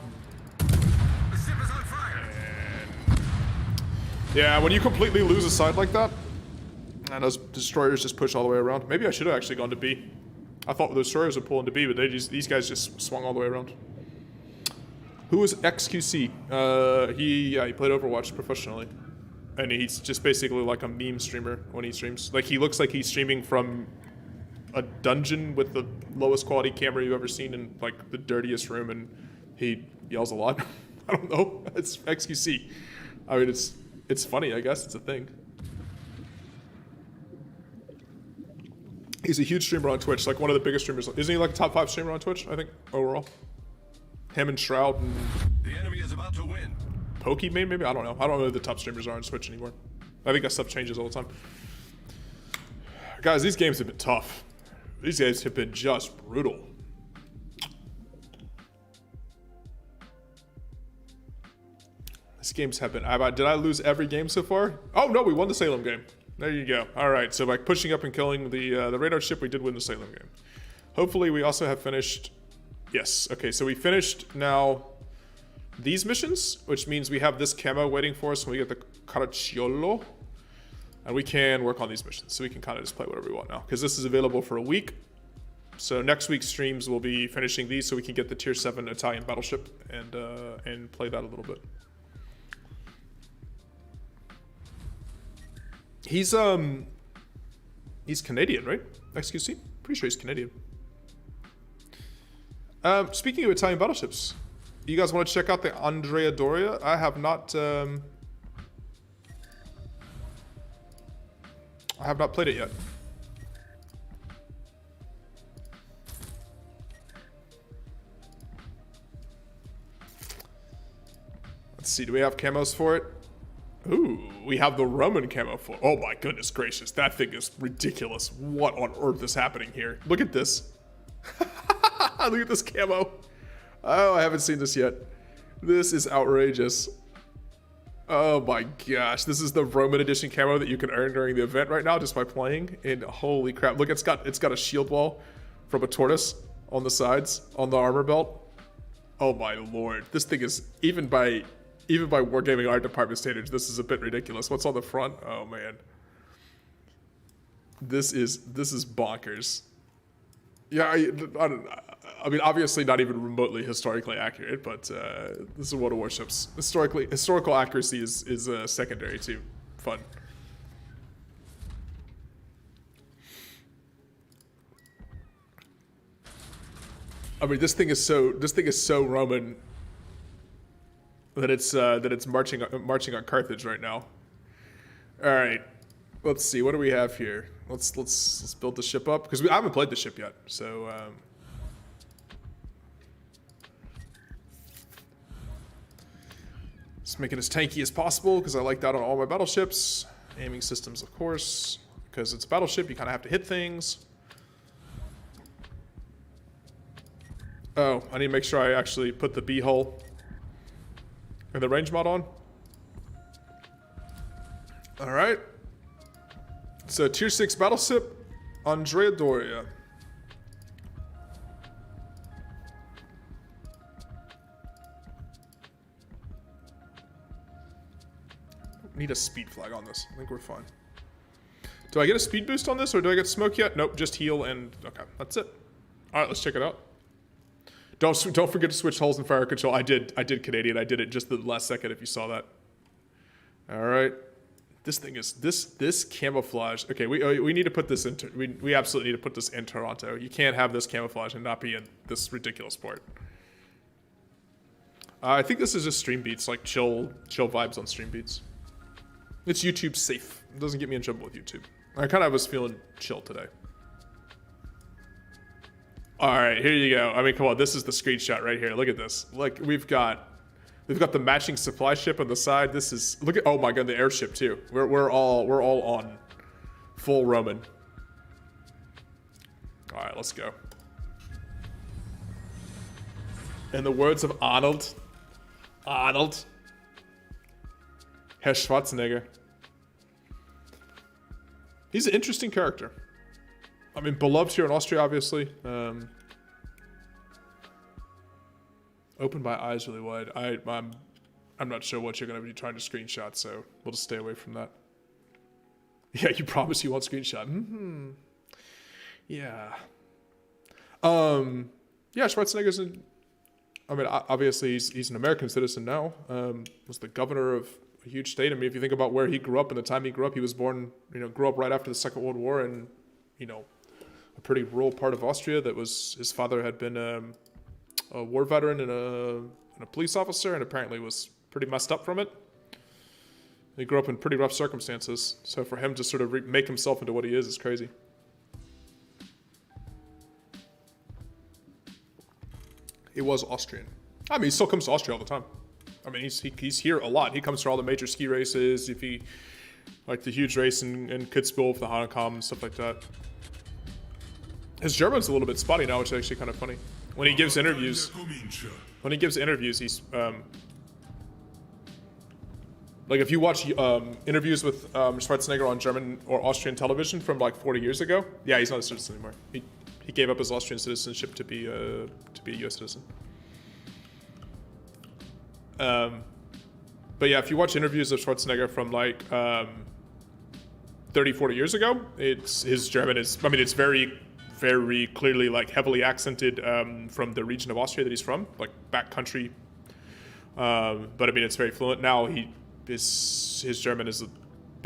Yeah, when you completely lose a side like that, and those destroyers just push all the way around. Maybe I should have actually gone to B. I thought the destroyers would pull into B, but these guys just swung all the way around. Who is XQC? He played Overwatch professionally. And he's just basically like a meme streamer when he streams. Like, he looks like he's streaming from a dungeon with the lowest quality camera you've ever seen in like the dirtiest room, and he yells a lot. I don't know. It's XQC. I mean, it's funny, I guess. It's a thing. He's a huge streamer on Twitch, like one of the biggest streamers. Isn't he like a top 5 streamer on Twitch, I think, overall? Him and Shroud and...
The enemy is about to win.
Pokey maybe? I don't know. I don't know who the top streamers are on Twitch anymore. I think that stuff changes all the time. Guys, these games have been tough. These games have been just brutal. These games have been... Did I lose every game so far? Oh, no, we won the Salem game. There you go. All right, so by pushing up and killing the radar ship, we did win the Salem game. Hopefully, we also have finished... Yes, okay, so we finished now these missions, which means we have this camo waiting for us when we get the Caracciolo. And we can work on these missions, so we can kind of just play whatever we want now, because this is available for a week. So next week's streams will be finishing these so we can get the tier 7 Italian battleship and play that a little bit. He's Canadian, right? XQC? Pretty sure he's Canadian. Speaking of Italian battleships, you guys want to check out the Andrea Doria? I have not played it yet. Let's see, do we have camos for it? Ooh, we have the Roman camo for it. Oh my goodness gracious, that thing is ridiculous. What on earth is happening here? Look at this. Look at this camo. Oh, I haven't seen this yet. This is outrageous. Oh my gosh, this is the Roman edition camo that you can earn during the event right now just by playing. And holy crap, look, it's got a shield wall from a tortoise on the sides, on the armor belt. Oh my lord, this thing is, even by Wargaming art department standards, this is a bit ridiculous. What's on the front? Oh man. This is bonkers. Yeah, I mean, obviously not even remotely historically accurate, but this is World of Warships. Historical accuracy is secondary to fun. I mean, this thing is so Roman that it's marching on Carthage right now. All right, let's see, what do we have here? Let's build the ship up because I haven't played the ship yet, so. Just make it as tanky as possible because I like that on all my battleships. Aiming systems, of course, because it's a battleship, you kind of have to hit things. Oh, I need to make sure I actually put the B hull and the range mod on. All right. So tier 6 battleship, Andrea Doria. Need a speed flag on this. I think we're fine. Do I get a speed boost on this or do I get smoke yet? Nope, just heal and okay, that's it. All right, let's check it out. Don't forget to switch hulls and fire control. I did Canadian. I did it just the last second if you saw that. All right. This thing is this camouflage. Okay, we need to put this into we absolutely need to put this in Toronto. You can't have this camouflage and not be in this ridiculous port. I think this is just stream beats, like chill vibes on stream beats. It's YouTube safe. It doesn't get me in trouble with YouTube. I kind of was feeling chill today. All right, here you go. I mean, come on, this is the screenshot right here. Look at this. Like we've got the matching supply ship on the side. This is look at oh my god, the airship too. We're all on full Roman. All right, let's go. In the words of Arnold, Herr Schwarzenegger. He's an interesting character. I mean, beloved here in Austria, obviously. Open my eyes really wide. I'm not sure what you're going to be trying to screenshot, so we'll just stay away from that. Yeah, you promise you won't screenshot. Mm-hmm. Yeah. Yeah, Schwarzenegger's obviously he's an American citizen now. Was the governor of a huge state. I mean, if you think about where he grew up and the time he grew up, he was born, grew up right after the Second World War in, a pretty rural part of Austria that was, his father had been a war veteran and a police officer and apparently was pretty messed up from it. He grew up in pretty rough circumstances. So for him to sort of make himself into what he is crazy. He was Austrian. I mean, he still comes to Austria all the time. I mean, he's here a lot. He comes to all the major ski races. If he, like the huge race in Kitzbühel for the Hahnenkamm and stuff like that. His German's a little bit spotty now, which is actually kind of funny. When he gives interviews, he's like if you watch interviews with Schwarzenegger on German or Austrian television from like 40 years ago, yeah, he's not a citizen anymore. He gave up his Austrian citizenship to be a U.S. citizen. But yeah, if you watch interviews of Schwarzenegger from like 30, 40 years ago, his German is, I mean, it's very, very clearly like heavily accented from the region of Austria that he's from, like backcountry. But I mean, it's very fluent. Now his German is a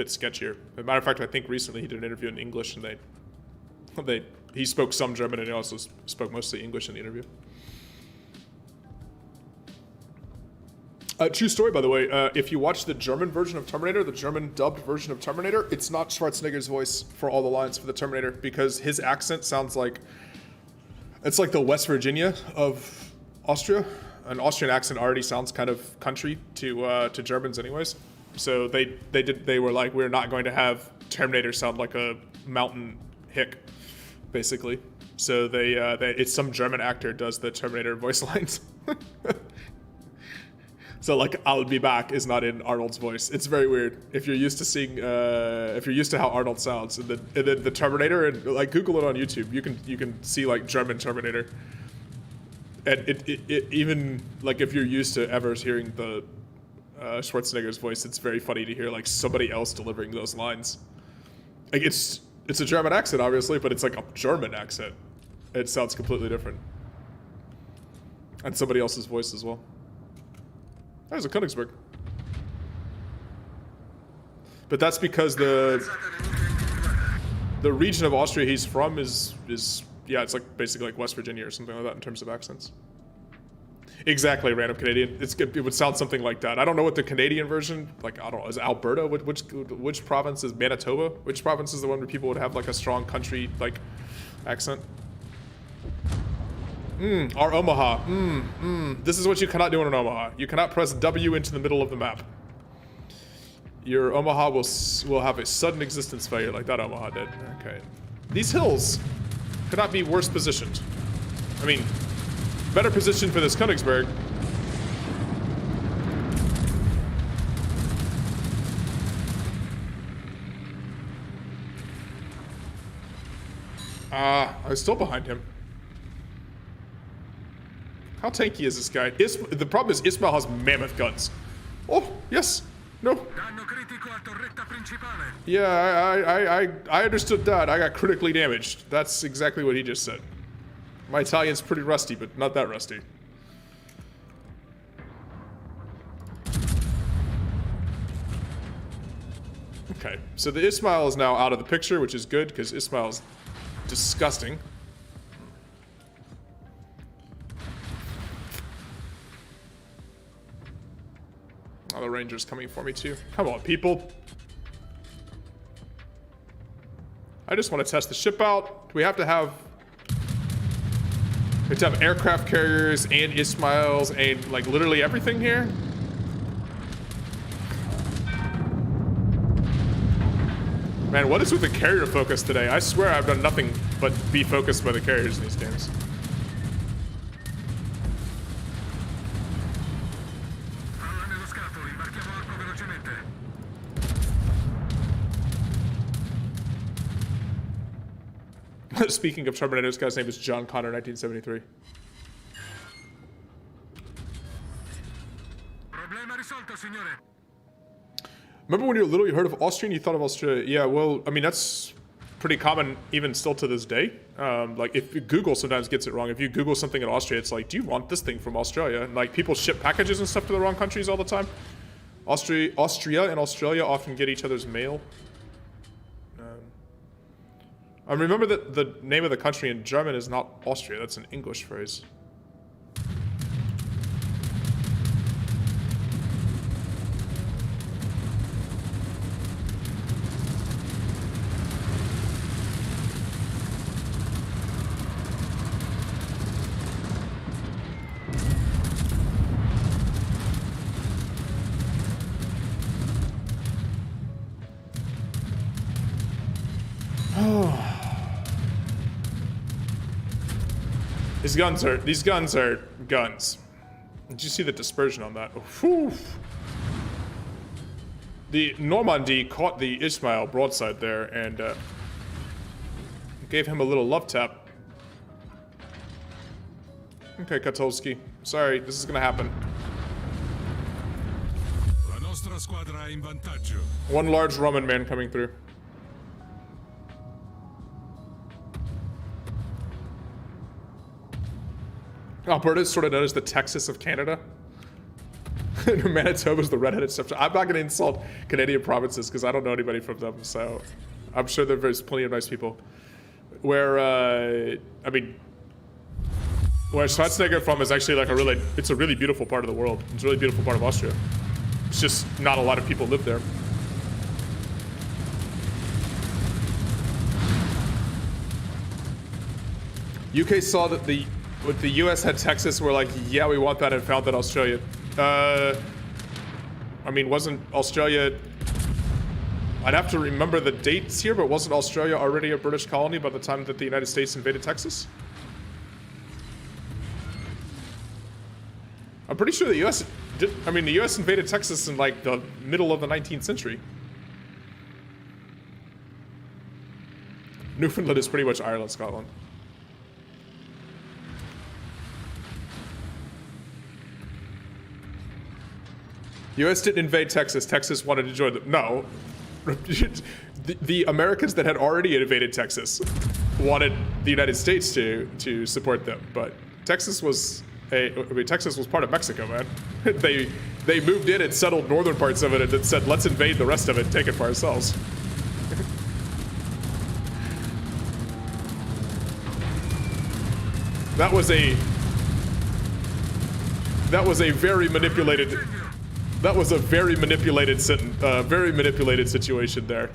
bit sketchier. As a matter of fact, I think recently he did an interview in English, and he spoke some German, and he also spoke mostly English in the interview. True story, by the way. If you watch the German version of Terminator, the German dubbed version of Terminator, it's not Schwarzenegger's voice for all the lines for the Terminator, because his accent sounds like it's like the West Virginia of Austria. An Austrian accent already sounds kind of country to Germans, anyways. So they were like, we're not going to have Terminator sound like a mountain hick, basically. So it's some German actor does the Terminator voice lines. So like, I'll be back is not in Arnold's voice. It's very weird. If you're used to seeing, if you're used to how Arnold sounds, and then the Terminator, and like Google it on YouTube, you can see like German Terminator. And it even like if you're used to ever hearing the Schwarzenegger's voice, it's very funny to hear like somebody else delivering those lines. Like it's a German accent, obviously, but it's like a German accent. It sounds completely different. And somebody else's voice as well. There's a Königsberg. But that's because the region of Austria he's from is yeah, it's like basically like West Virginia or something like that in terms of accents. Exactly, random Canadian. It would sound something like that. I don't know what the Canadian version, like, I don't know, is Alberta? Which province is Manitoba? Which province is the one where people would have like a strong country like accent? Our Omaha. This is what you cannot do in an Omaha. You cannot press W into the middle of the map. Your Omaha will have a sudden existence failure like that Omaha did. Okay. These hills could not be worse positioned. I mean, better position for this Königsberg. I was still behind him. How tanky is this guy? The problem is Ismail has mammoth guns. Oh, yes. No. Yeah, I understood that. I got critically damaged. That's exactly what he just said. My Italian's pretty rusty, but not that rusty. Okay, so the Ismail is now out of the picture, which is good, because Ismail's disgusting. Oh, the Ranger's coming for me too. Come on, people. I just want to test the ship out. Do we have to have... We have to have aircraft carriers and Ismails and like literally everything here? Man, what is with the carrier focus today? I swear I've done nothing but be focused by the carriers in these games. Speaking of Terminator, this guy's name is John Connor, 1973. Remember when you were little, you heard of Austria and you thought of Australia? Yeah, well, I mean, that's pretty common even still to this day. Like, if Google sometimes gets it wrong. If you Google something in Austria, it's like, do you want this thing from Australia? And, like, people ship packages and stuff to the wrong countries all the time. Austria and Australia often get each other's mail. I remember that the name of the country in German is not Austria. That's an English phrase. These guns are guns. Did you see the dispersion on that? Whew. The Normandy caught the Ismail broadside there and gave him a little love tap. Okay, Katolski. Sorry, this is gonna happen. One large Roman man coming through. Alberta is sort of known as the Texas of Canada. Manitoba's the redheaded stepchild. I'm not going to insult Canadian provinces because I don't know anybody from them, so I'm sure there's plenty of nice people. Where, I mean, where Schwarzenegger from is actually like it's a really beautiful part of the world. It's a really beautiful part of Austria. It's just not a lot of people live there. UK saw that the US had Texas, we're like, yeah, we want that, and found that Australia. I mean, wasn't Australia... I'd have to remember the dates here, but wasn't Australia already a British colony by the time that the United States invaded Texas? I'm pretty sure the US did, I mean, the US invaded Texas in like the middle of the 19th century. Newfoundland is pretty much Ireland, Scotland. US didn't invade Texas. Texas wanted to join them. No. The Americans that had already invaded Texas wanted the United States to support them, but Texas was Texas was part of Mexico, man. They moved in and settled northern parts of it and then said, let's invade the rest of it and take it for ourselves. That was a very manipulated situation there.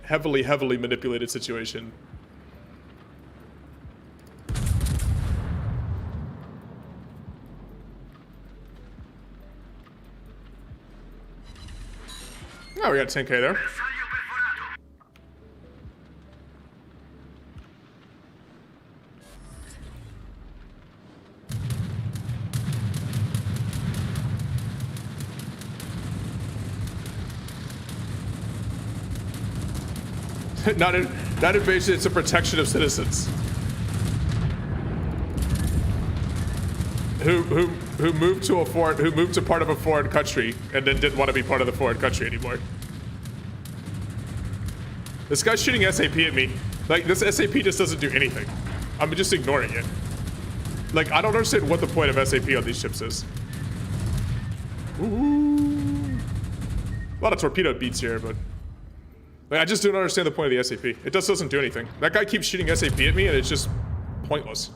Heavily manipulated situation. Oh, we got 10K there. Not invasion, it's a protection of citizens. Who moved to part of a foreign country and then didn't want to be part of the foreign country anymore. This guy's shooting SAP at me. Like, this SAP just doesn't do anything. I'm just ignoring it. Like, I don't understand what the point of SAP on these ships is. Ooh. A lot of torpedo beats here, but like, I just don't understand the point of the SAP. It just doesn't do anything. That guy keeps shooting SAP at me and it's just pointless.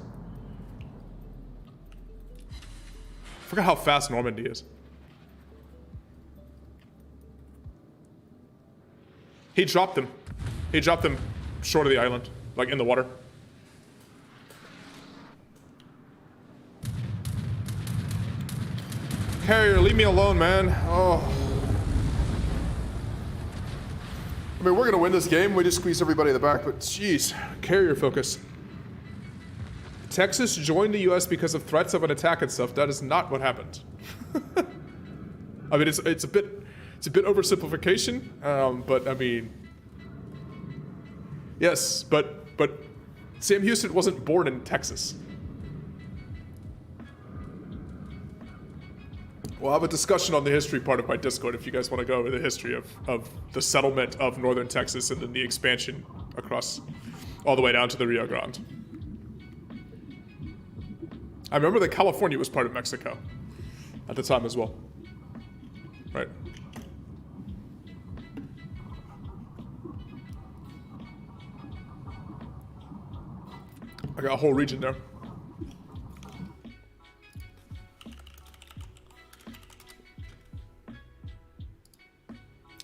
I forgot how fast Normandy is. He dropped them. He dropped them short of the island, like in the water. Carrier, leave me alone, man. Oh. I mean, we're gonna win this game. We just squeeze everybody in the back, but jeez, carrier focus. Texas joined the U.S. because of threats of an attack and stuff. That is not what happened. I mean, it's a bit oversimplification, but I mean, yes, but Sam Houston wasn't born in Texas. We'll have a discussion on the history part of my Discord if you guys want to go over the history of the settlement of northern Texas and then the expansion across all the way down to the Rio Grande. I remember that California was part of Mexico at the time as well. Right. I got a whole region there.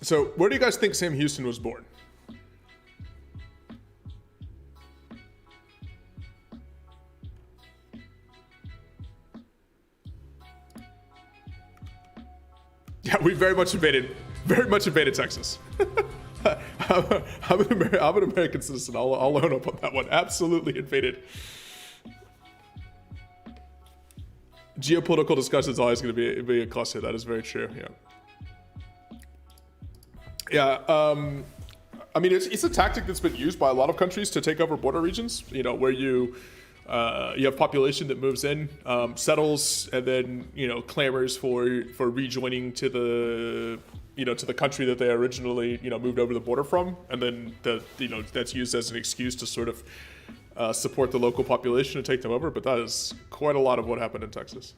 So, where do you guys think Sam Houston was born? Yeah, we very much invaded Texas. I'm an American citizen. I'll own up on that one. Absolutely invaded. Geopolitical discussion is always going to be a cluster. That is very true. Yeah. Yeah. I mean, it's a tactic that's been used by a lot of countries to take over border regions. You know, where you have population that moves in, settles, and then clamors for rejoining to the country that they originally moved over the border from, and then that's used as an excuse to sort of support the local population and take them over. But that is quite a lot of what happened in Texas.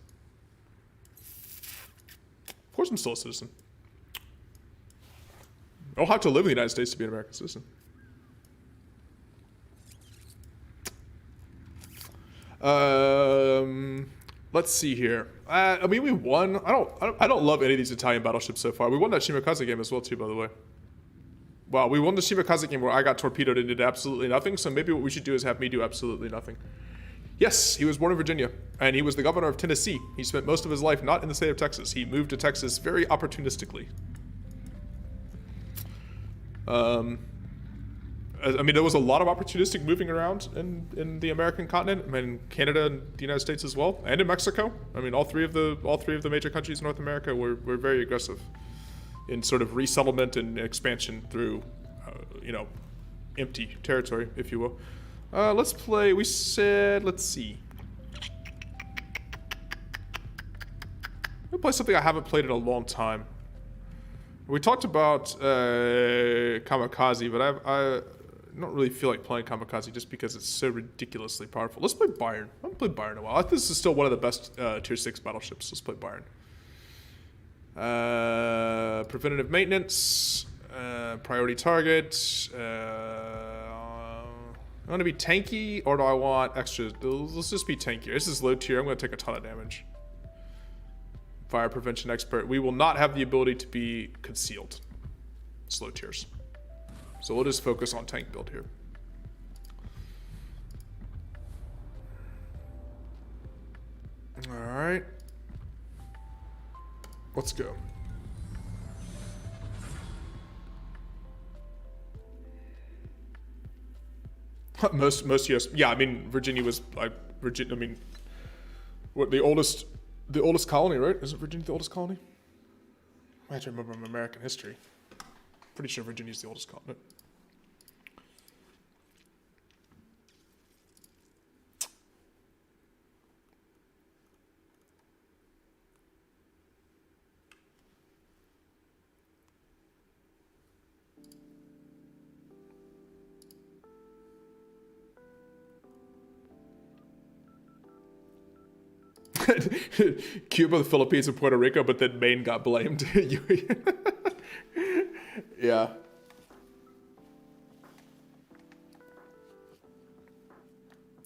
course I'm still a citizen. I don't have to live in the United States to be an American citizen. Let's see here. I mean, we won. I don't love any of these Italian battleships so far. We won that Shimakaze game as well too, by the way. Wow, we won the Shimakaze game where I got torpedoed and did absolutely nothing. So maybe what we should do is have me do absolutely nothing. Yes, he was born in Virginia, and he was the governor of Tennessee. He spent most of his life not in the state of Texas. He moved to Texas very opportunistically. I mean, there was a lot of opportunistic moving around in the American continent. I mean, Canada and the United States as well, and in Mexico. I mean, all three of the major countries in North America were very aggressive in sort of resettlement and expansion through, empty territory, if you will. Let's play. We said, let's see. We'll play something I haven't played in a long time. We talked about Kamikaze, but I don't really feel like playing Kamikaze just because it's so ridiculously powerful. Let's play Byron. I haven't played Byron in a while. I think this is still one of the best Tier 6 battleships. Let's play Byron. Preventative maintenance, priority target. I want to be tanky, or do I want extra? Let's just be tankier. This is low tier. I'm going to take a ton of damage. Fire prevention expert. We will not have the ability to be concealed. Slow tiers. So we'll just focus on tank build here. All right. Let's go. Most US. Yeah, I mean Virginia was like Virginia. I mean, what the oldest colony, right? Isn't Virginia the oldest colony? I have to remember my American history. Pretty sure Virginia's the oldest continent. Cuba, the Philippines, and Puerto Rico, but then Maine got blamed. Yeah.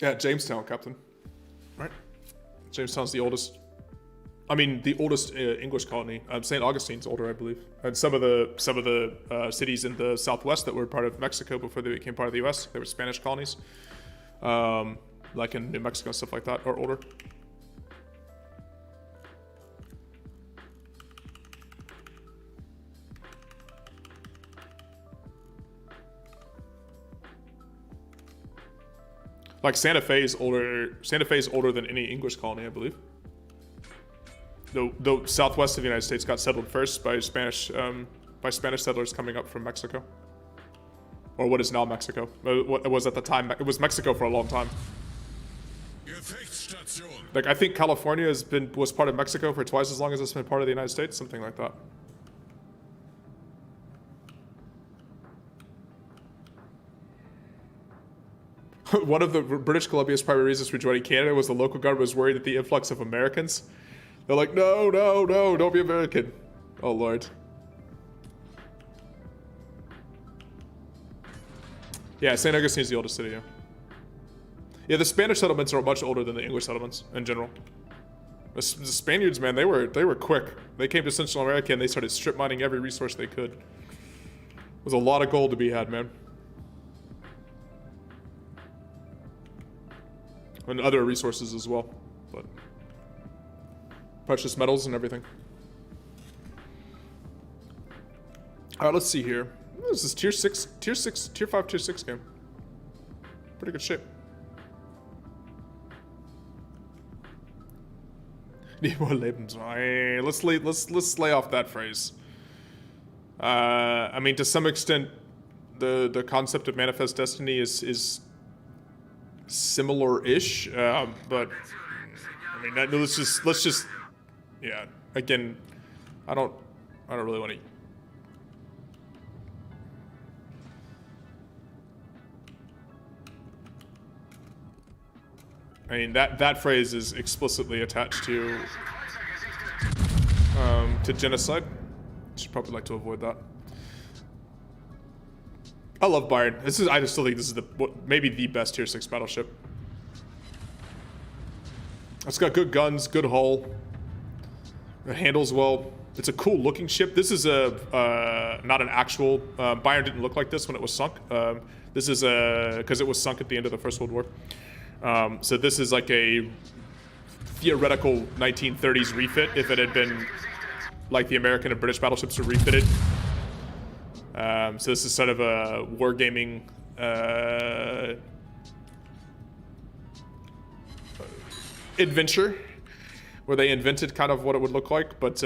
Yeah, Jamestown, Captain. Right. Jamestown's the oldest. I mean, the oldest English colony. St. Augustine's older, I believe. And some of the cities in the Southwest that were part of Mexico before they became part of the U.S. They were Spanish colonies, like in New Mexico and stuff like that, are older. Like Santa Fe is older. Santa Fe is older than any English colony, I believe. The southwest of the United States got settled first by Spanish settlers coming up from Mexico, or what is now Mexico. What it was at the time, it was Mexico for a long time. Like I think California was part of Mexico for twice as long as it's been part of the United States, something like that. One of the British Columbia's primary reasons for joining Canada was the local government was worried that the influx of Americans. They're like, no, don't be American. Oh, Lord. Yeah, St. Augustine's the oldest city, yeah. Yeah, the Spanish settlements are much older than the English settlements in general. The Spaniards, man, they were quick. They came to Central America and they started strip mining every resource they could. There was a lot of gold to be had, man. And other resources as well, but precious metals and everything. All right, let's see here. This is tier 5, tier 6 game. Pretty good shape. Need more Lebenswein. Let's lay off that phrase. I mean, to some extent, the concept of manifest destiny is similar-ish, but I mean, let's just, yeah. Again, I don't really want to. I mean, that phrase is explicitly attached to to genocide. Should probably like to avoid that. I love Bayern. I just still think this is maybe the best tier 6 battleship. It's got good guns, good hull. It handles well. It's a cool looking ship. This is not an actual, Bayern didn't look like this when it was sunk. This is because it was sunk at the end of the First World War. So this is like a theoretical 1930s refit if it had been like the American and British battleships were refitted. So this is sort of a wargaming adventure where they invented kind of what it would look like, but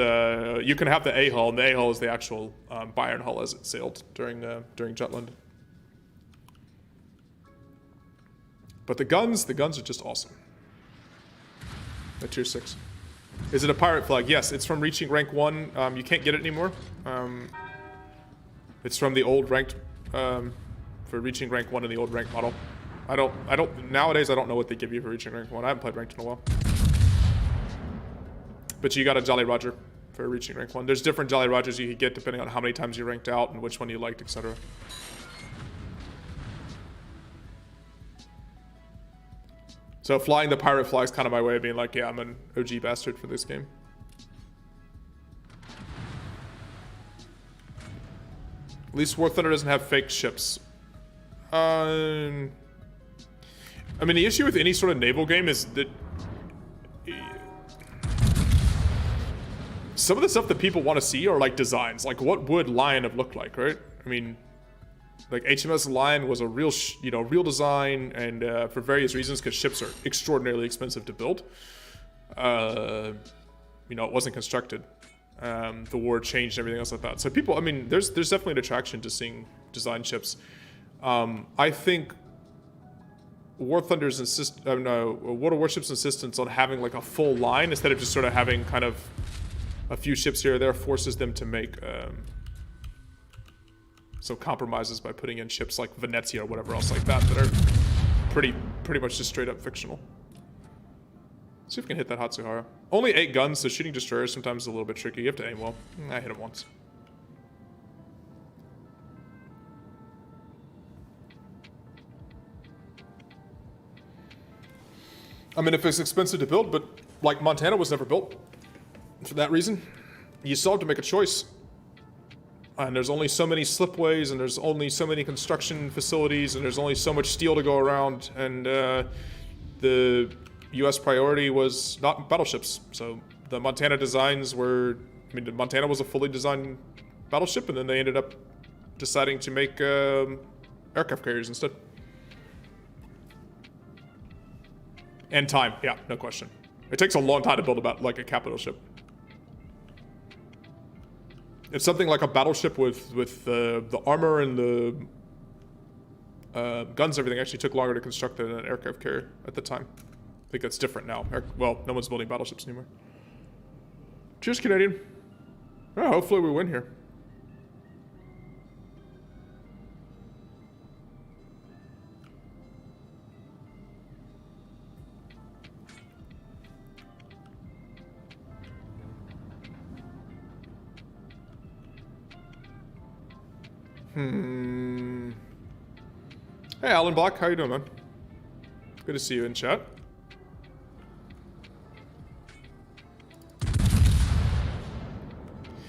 you can have the A hull, and the A hull is the actual Bayern hull as it sailed during Jutland. But the guns are just awesome. At tier 6. Is it a pirate flag? Yes, it's from reaching rank 1. You can't get it anymore. It's from the old ranked, for reaching rank 1 in the old rank model. Nowadays I don't know what they give you for reaching rank 1. I haven't played ranked in a while. But you got a Jolly Roger for reaching rank 1. There's different Jolly Rogers you could get depending on how many times you ranked out and which one you liked, etc. So flying the pirate flag is kind of my way of being like, yeah, I'm an OG bastard for this game. At least War Thunder doesn't have fake ships. I mean, the issue with any sort of naval game is that some of the stuff that people want to see are like designs. Like, what would Lion have looked like, right? I mean, like HMS Lion was a real, real design, and for various reasons, because ships are extraordinarily expensive to build. It wasn't constructed. The war changed everything else like that. So people, I mean, there's definitely an attraction to seeing design ships. I think War Thunder's World of Warships' insistence on having like a full line instead of just sort of having kind of a few ships here or there forces them to make some compromises by putting in ships like Venezia or whatever else like that are pretty much just straight up fictional. See if we can hit that Hatsuhara. Only 8 guns, so shooting destroyers sometimes is a little bit tricky. You have to aim well. I hit him once. I mean, if it's expensive to build, but like Montana was never built for that reason, you still have to make a choice. And there's only so many slipways, and there's only so many construction facilities, and there's only so much steel to go around, and the U.S. priority was not battleships. So the Montana designs were, Montana was a fully designed battleship, and then they ended up deciding to make aircraft carriers instead. And time, yeah, no question. It takes a long time to build like a capital ship. It's something like a battleship with the armor and the guns, everything actually took longer to construct than an aircraft carrier at the time. I think that's different now. Well, no one's building battleships anymore. Cheers, Canadian. Oh, hopefully we win here. Hey, Alan Black, how you doing, man? Good to see you in chat.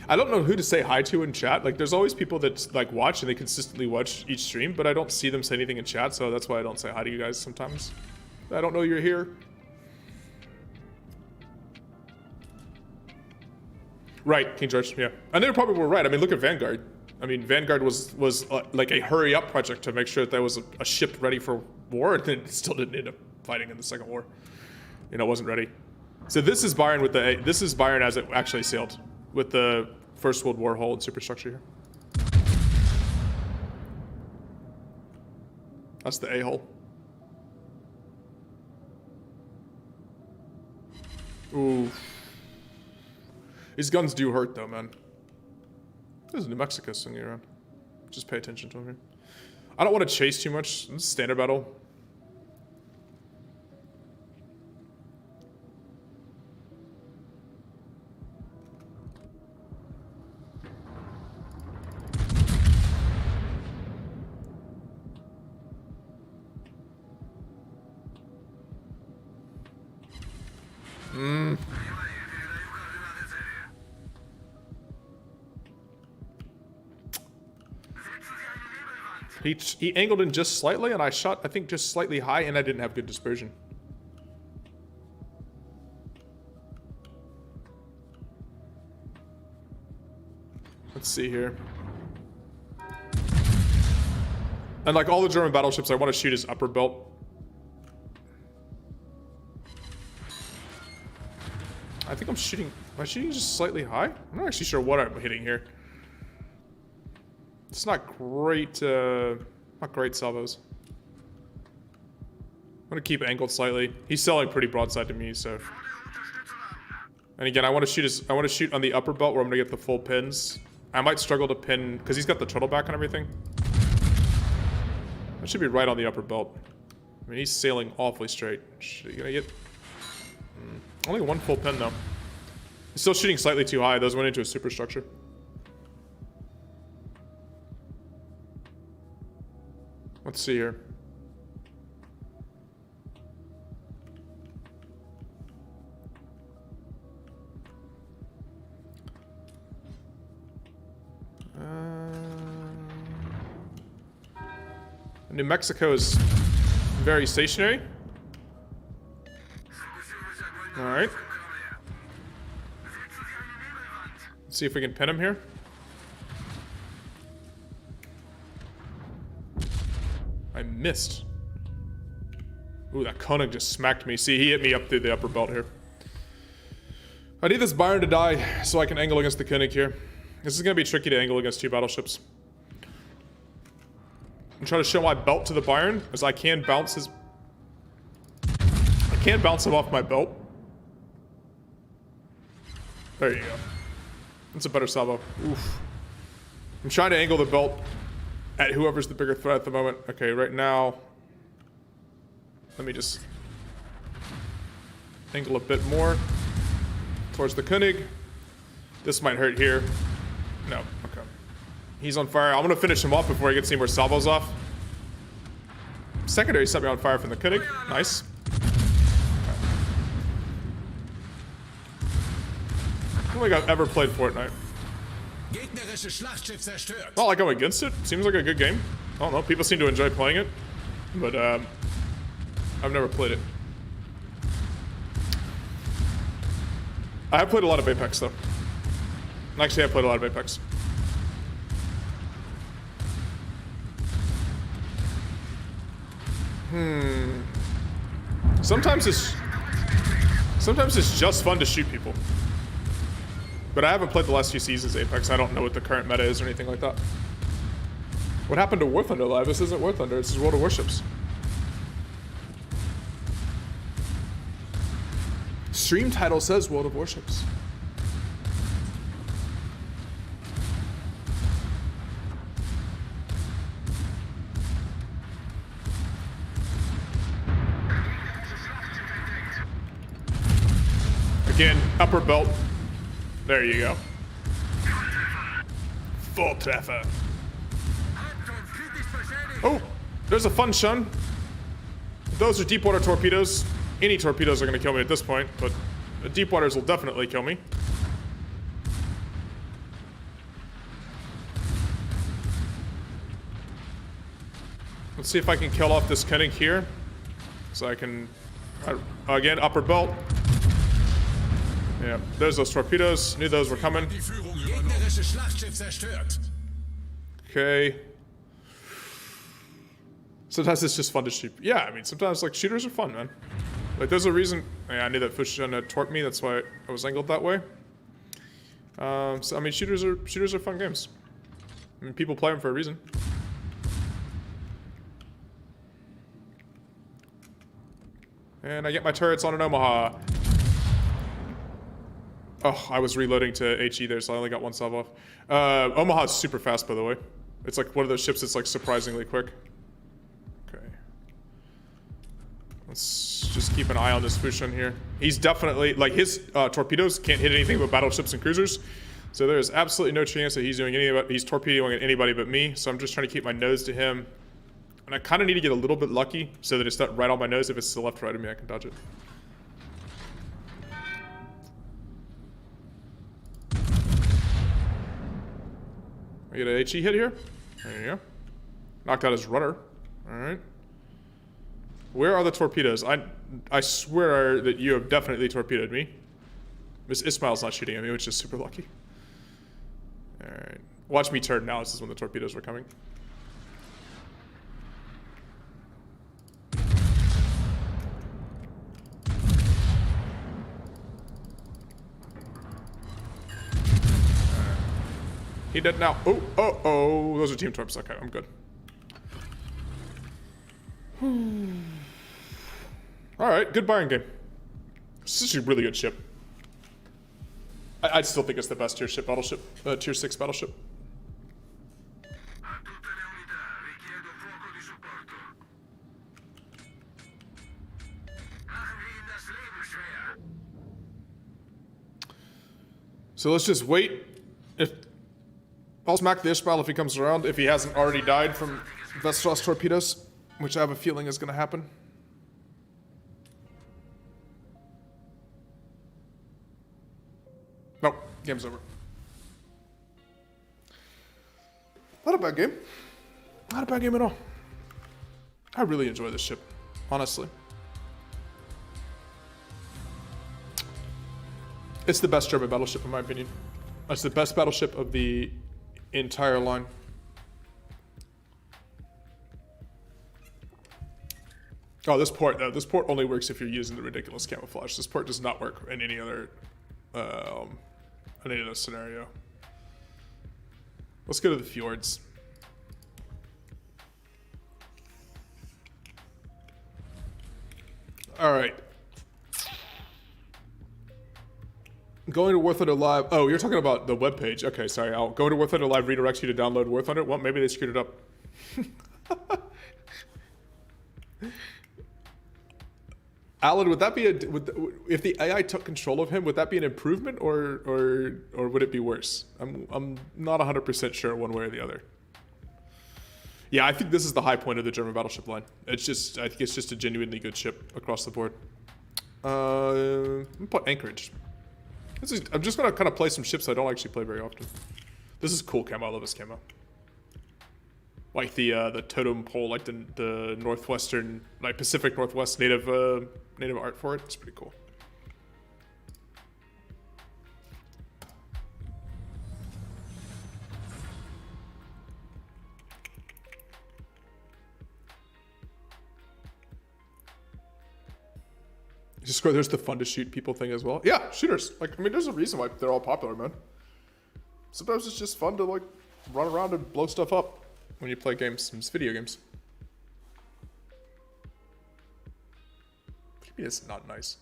I don't know who to say hi to in chat. Like, there's always people that like watch and they consistently watch each stream, but I don't see them say anything in chat, so that's why I don't say hi to you guys sometimes. I don't know you're here. Right, King George, yeah. And they probably were right. I mean, look at Vanguard. I mean, Vanguard was like a hurry-up project to make sure that there was a ship ready for war, and then it still didn't end up fighting in the Second War. It wasn't ready. So this is Bayern this is Bayern as it actually sailed, with the First World War hull and superstructure here. That's the A-hull. Ooh. These guns do hurt though, man. There's a New Mexico swinging around. Just pay attention to him here. I don't want to chase too much. This is standard battle. He angled in just slightly, and I shot, I think, just slightly high, and I didn't have good dispersion. Let's see here. And like all the German battleships, I want to shoot his upper belt. I think I'm shooting... Am I shooting just slightly high? I'm not actually sure what I'm hitting here. It's not great, not great salvos. I'm gonna keep angled slightly. He's selling pretty broadside to me, so... And again, I want to shoot on the upper belt where I'm gonna get the full pins. I might struggle to pin, because he's got the turtle back and everything. That should be right on the upper belt. I mean, he's sailing awfully straight. Should he gonna get... Only one full pin, though. He's still shooting slightly too high. Those went into a superstructure. Let's see here. New Mexico is very stationary. Alright. Let's see if we can pin him here. I missed. Ooh, that Koenig just smacked me. See, he hit me up through the upper belt here. I need this Byron to die so I can angle against the Koenig here. This is going to be tricky to angle against two battleships. I'm trying to show my belt to the Byron, as I can bounce his... I can't bounce him off my belt. There you go. That's a better salvo. Oof. I'm trying to angle the belt at whoever's the bigger threat at the moment. Okay, right now... Let me just... angle a bit more towards the Koenig. This might hurt here. No, okay. He's on fire. I'm gonna finish him off before he gets any more salvos off. Secondary set me on fire from the Koenig. Nice. I don't think I've ever played Fortnite. Not like I'm against it. Seems like a good game. I don't know. People seem to enjoy playing it. But, I've never played it. I have played a lot of Apex, though. Actually, I've played a lot of Apex. Sometimes it's just fun to shoot people. But I haven't played the last few seasons of Apex. I don't know what the current meta is or anything like that. What happened to War Thunder Live? This isn't War Thunder, this is World of Warships. Stream title says World of Warships. Again, upper belt. There you go. Full treffer. Oh, there's a fun shun. Those are deep water torpedoes. Any torpedoes are going to kill me at this point, but the deep waters will definitely kill me. Let's see if I can kill off this Koenig here. So I can... again, upper belt. Yeah, there's those torpedoes. Knew those were coming. Okay. Sometimes it's just fun to shoot. Yeah, I mean, sometimes, like, shooters are fun, man. Like, there's a reason... Yeah, I knew that fish was gonna torque me. That's why I was angled that way. So, I mean, shooters are fun games. I mean, people play them for a reason. And I get my turrets on an Omaha. Oh, I was reloading to HE there, so I only got one salvo off. Omaha's super fast, by the way. It's like one of those ships that's like surprisingly quick. Okay. Let's just keep an eye on this Fushan here. He's definitely, like, his torpedoes can't hit anything but battleships and cruisers. So there's absolutely no chance that he's doing he's torpedoing anybody but me. So I'm just trying to keep my nose to him. And I kind of need to get a little bit lucky so that it's not right on my nose. If it's to the left or right of me, I can dodge it. I get a HE hit here. There you go. Knocked out his rudder. Alright. Where are the torpedoes? I swear that you have definitely torpedoed me. Miss Ismail's not shooting at me, which is super lucky. Alright. Watch me turn now. This is when the torpedoes were coming. He dead now. Oh. Those are team torps. Okay, I'm good. Alright, good Byron game. This is a really good ship. I still think it's the best tier 6 battleship.
A tutte le unità, richiedo fuoco di supporto. Das Leben schwer.
So let's just wait. I'll smack the Ishmael if he comes around, if he hasn't already died from Vestros torpedoes, which I have a feeling is going to happen. Nope, game's over. Not a bad game. Not a bad game at all. I really enjoy this ship, honestly. It's the best German battleship in my opinion. It's the best battleship of the entire line. Oh, this port though. This port only works if you're using the ridiculous camouflage. This port does not work in any other scenario. Let's go to the fjords. All right. Going to War Thunder Live. Oh, you're talking about the webpage. Okay, sorry. I'll go to War Thunder Live redirects you to download War Thunder. Well, maybe they screwed it up. Alan, would that be if the AI took control of him, would that be an improvement or would it be worse? I'm not 100% sure one way or the other. Yeah, I think this is the high point of the German battleship line. I think it's just a genuinely good ship across the board. I'm gonna put Anchorage. I'm just gonna kind of play some ships I don't actually play very often. This is cool camo. I love this camo. Like the totem pole, like the northwestern, like Pacific Northwest native art for it. It's pretty cool. Just go. There's the fun to shoot people thing as well. Yeah, shooters. Like, I mean, there's a reason why they're all popular, man. Sometimes it's just fun to like run around and blow stuff up when you play games, it's video games. What do you mean it's not nice?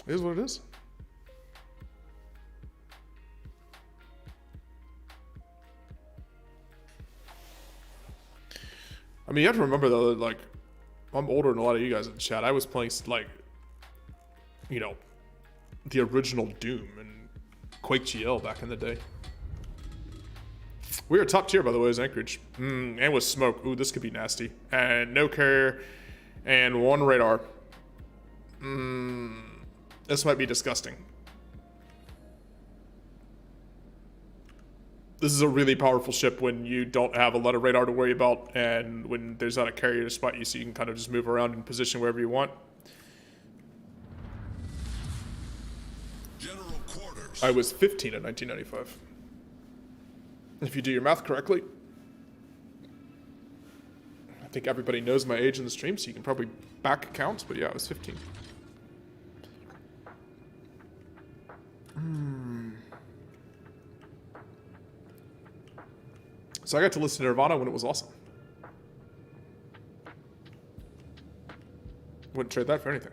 It is what it is. I mean, you have to remember though, that, like, I'm older than a lot of you guys in the chat. I was playing, like, you know, the original Doom and Quake GL back in the day. We are top tier, by the way, as Anchorage. And with smoke. Ooh, this could be nasty. And no carrier. And one radar. This might be disgusting. This is a really powerful ship when you don't have a lot of radar to worry about, and when there's not a carrier to spot you, so you can kind of just move around and position wherever you want.
General quarters.
I was 15 in 1995. If you do your math correctly. I think everybody knows my age in the stream, so you can probably back count, but yeah, I was 15. So I got to listen to Nirvana when it was awesome. Wouldn't trade that for anything.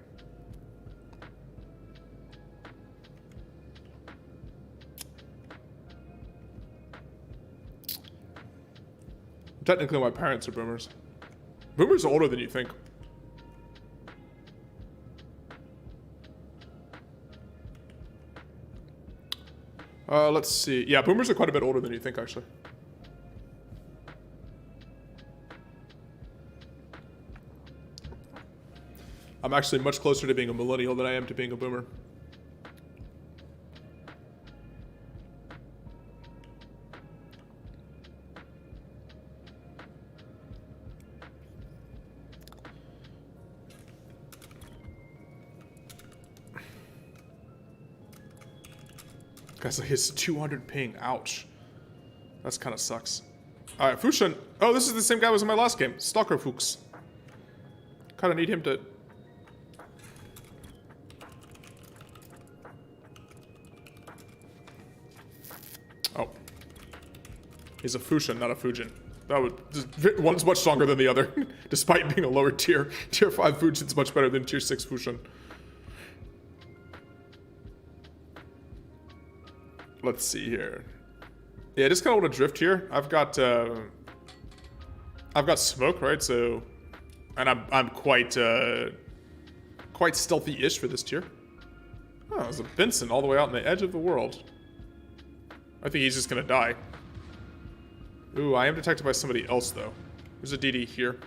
Technically, my parents are boomers. Boomers are older than you think. Let's see. Yeah, boomers are quite a bit older than you think, actually. I'm actually much closer to being a millennial than I am to being a boomer. Guys, like his 200 ping. Ouch. That's kind of sucks. All right, Fushan. Oh, this is the same guy who was in my last game. Stalker Fuchs. Kind of need him to... Oh. He's a Fushan, not a Fujin. That would... One's much stronger than the other. Despite being a lower tier. Tier 5 Fujin's much better than tier 6 Fushan. Let's see here. Yeah, I just kind of want to drift here. I've got smoke, right? So, and I'm quite stealthy-ish for this tier. Oh, there's a Benson all the way out on the edge of the world. I think he's just gonna die. Ooh, I am detected by somebody else though. There's a DD here.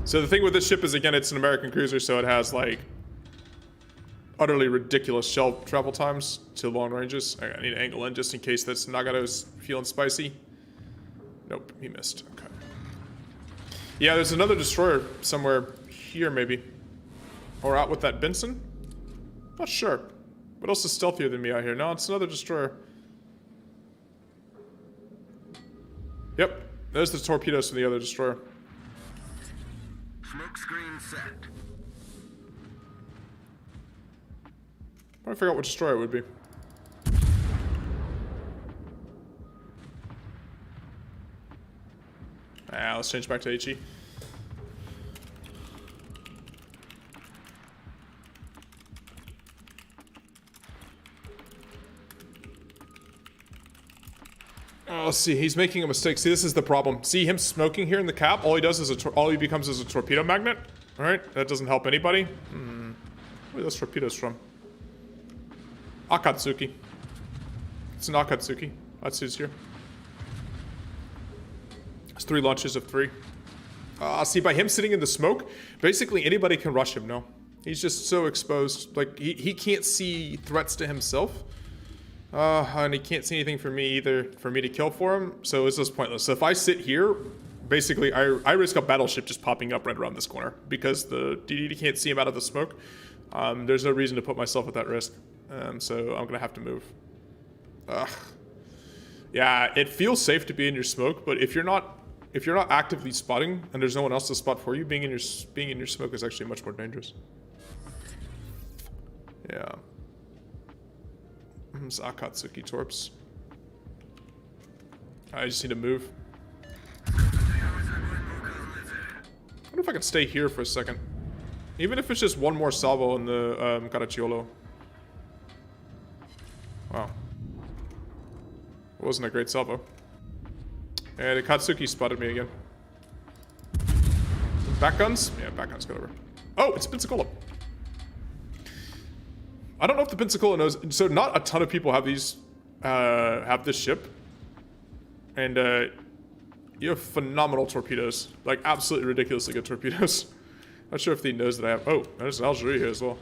So the thing with this ship is, again, it's an American cruiser, so it has, like, utterly ridiculous shell travel times to long ranges. I need to angle in just in case that's Nagato's feeling spicy. Nope, he missed. Okay. Yeah, there's another destroyer somewhere here, maybe. Or out with that Benson? Not sure. What else is stealthier than me out here? No, it's another destroyer. Yep, there's the torpedoes from the other destroyer.
Smoke screen set.
I figure out what destroyer it would be. Let's change back to HE. Let's see, he's making a mistake. See, this is the problem. See him smoking here in the cap? All he does is all he becomes is a torpedo magnet. All right, that doesn't help anybody. Where are those torpedoes from? Akatsuki. It's an Akatsuki. Atsu's here. It's 3 launches of 3. See, by him sitting in the smoke, basically anybody can rush him, no? He's just so exposed. Like, he can't see threats to himself. And he can't see anything for me either, for me to kill for him, so it's just pointless. So if I sit here, basically I risk a battleship just popping up right around this corner, because the DD can't see him out of the smoke. There's no reason to put myself at that risk, so I'm gonna have to move. Yeah, it feels safe to be in your smoke, but if you're not actively spotting and there's no one else to spot for you, being in your smoke is actually much more dangerous. Yeah. It's Akatsuki Torps. I just need to move. I wonder if I can stay here for a second. Even if it's just one more salvo in the Caracciolo. Wow. It wasn't a great salvo. And the Katsuki spotted me again. Back guns? Yeah, back guns got over. Oh, it's Pensacola. I don't know if the Pensacola knows. So not a ton of people have these, have this ship, and you have phenomenal torpedoes, like absolutely ridiculously good torpedoes. Not sure if he knows that I have. Oh, there's an Algeria here as well.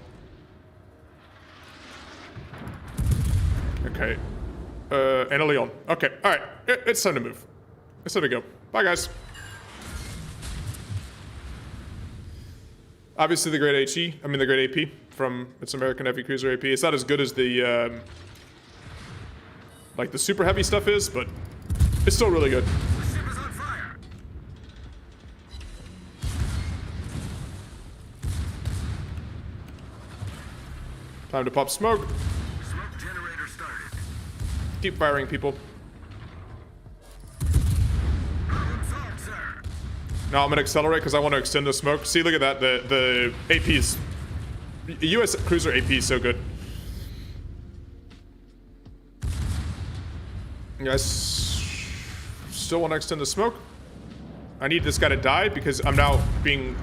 Okay, and a Leon. Okay, all right, it's time to move. It's time to go. Bye, guys. Obviously, the great HE. I mean, the great AP. From its American Heavy Cruiser AP. It's not as good as the, like the super heavy stuff is, but it's still really good.
The ship is on fire.
Time to pop smoke.
Smoke generator started.
Keep firing, people.
Problem solved, sir.
Now I'm gonna accelerate because I want to extend the smoke. See, look at that. The AP's US Cruiser AP is so good. You guys still want to extend the smoke? I need this guy to die because I'm now being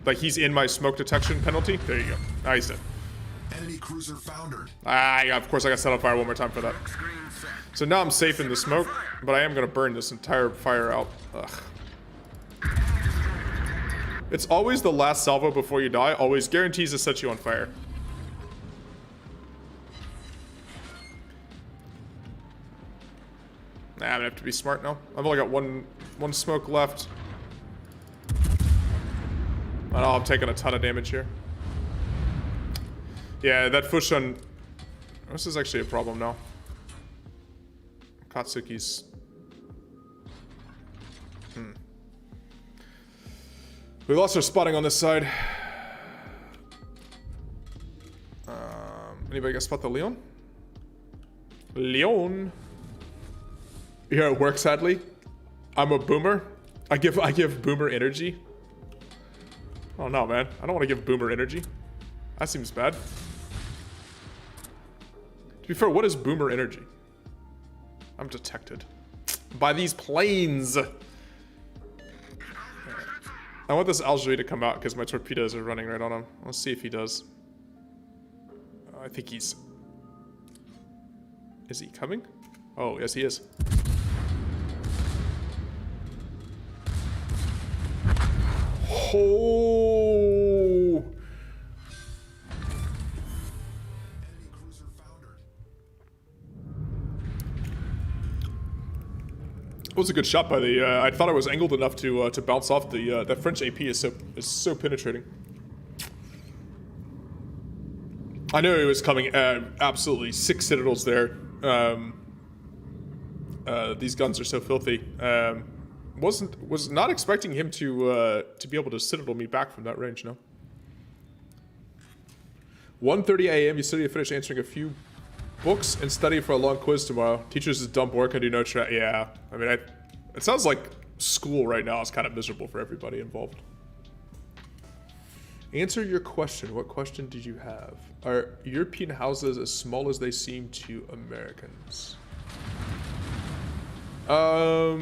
like he's in my smoke detection penalty. There you go. Ah, he's dead.
Enemy cruiser foundered.
Yeah, of course I got set on fire one more time for that.
Smoke screen set.
So now I'm safe in the smoke, but I am gonna burn this entire fire out. Ugh. It's always the last salvo before you die, always guarantees to set you on fire. Nah, I'm gonna have to be smart now. I've only got one smoke left. I know I'm taking a ton of damage here. Yeah, that Fushun... This is actually a problem now. Katsuki's... We lost our spotting on this side. Anybody got spot the Leon? Leon? Here at work, sadly. I'm a boomer. I give boomer energy. Oh no, man. I don't want to give boomer energy. That seems bad. To be fair, what is boomer energy? I'm detected. By these planes! I want this Algerie to come out because my torpedoes are running right on him. Let's see if he does. I think he's... Is he coming? Oh, yes he is. Oh!
Enemy cruiser foundered.
It was a good shot by the. I thought I was angled enough to bounce off the. That French AP is so penetrating. I knew he was coming. Absolutely 6 citadels there. These guns are so filthy. Was not expecting him to be able to citadel me back from that range. No. 1:30 a.m. You said you finished answering a few books and study for a long quiz tomorrow. Teachers just dump work and do no track. Yeah, I mean, it sounds like school right now is kind of miserable for everybody involved. Answer your question. What question did you have? Are European houses as small as they seem to Americans? I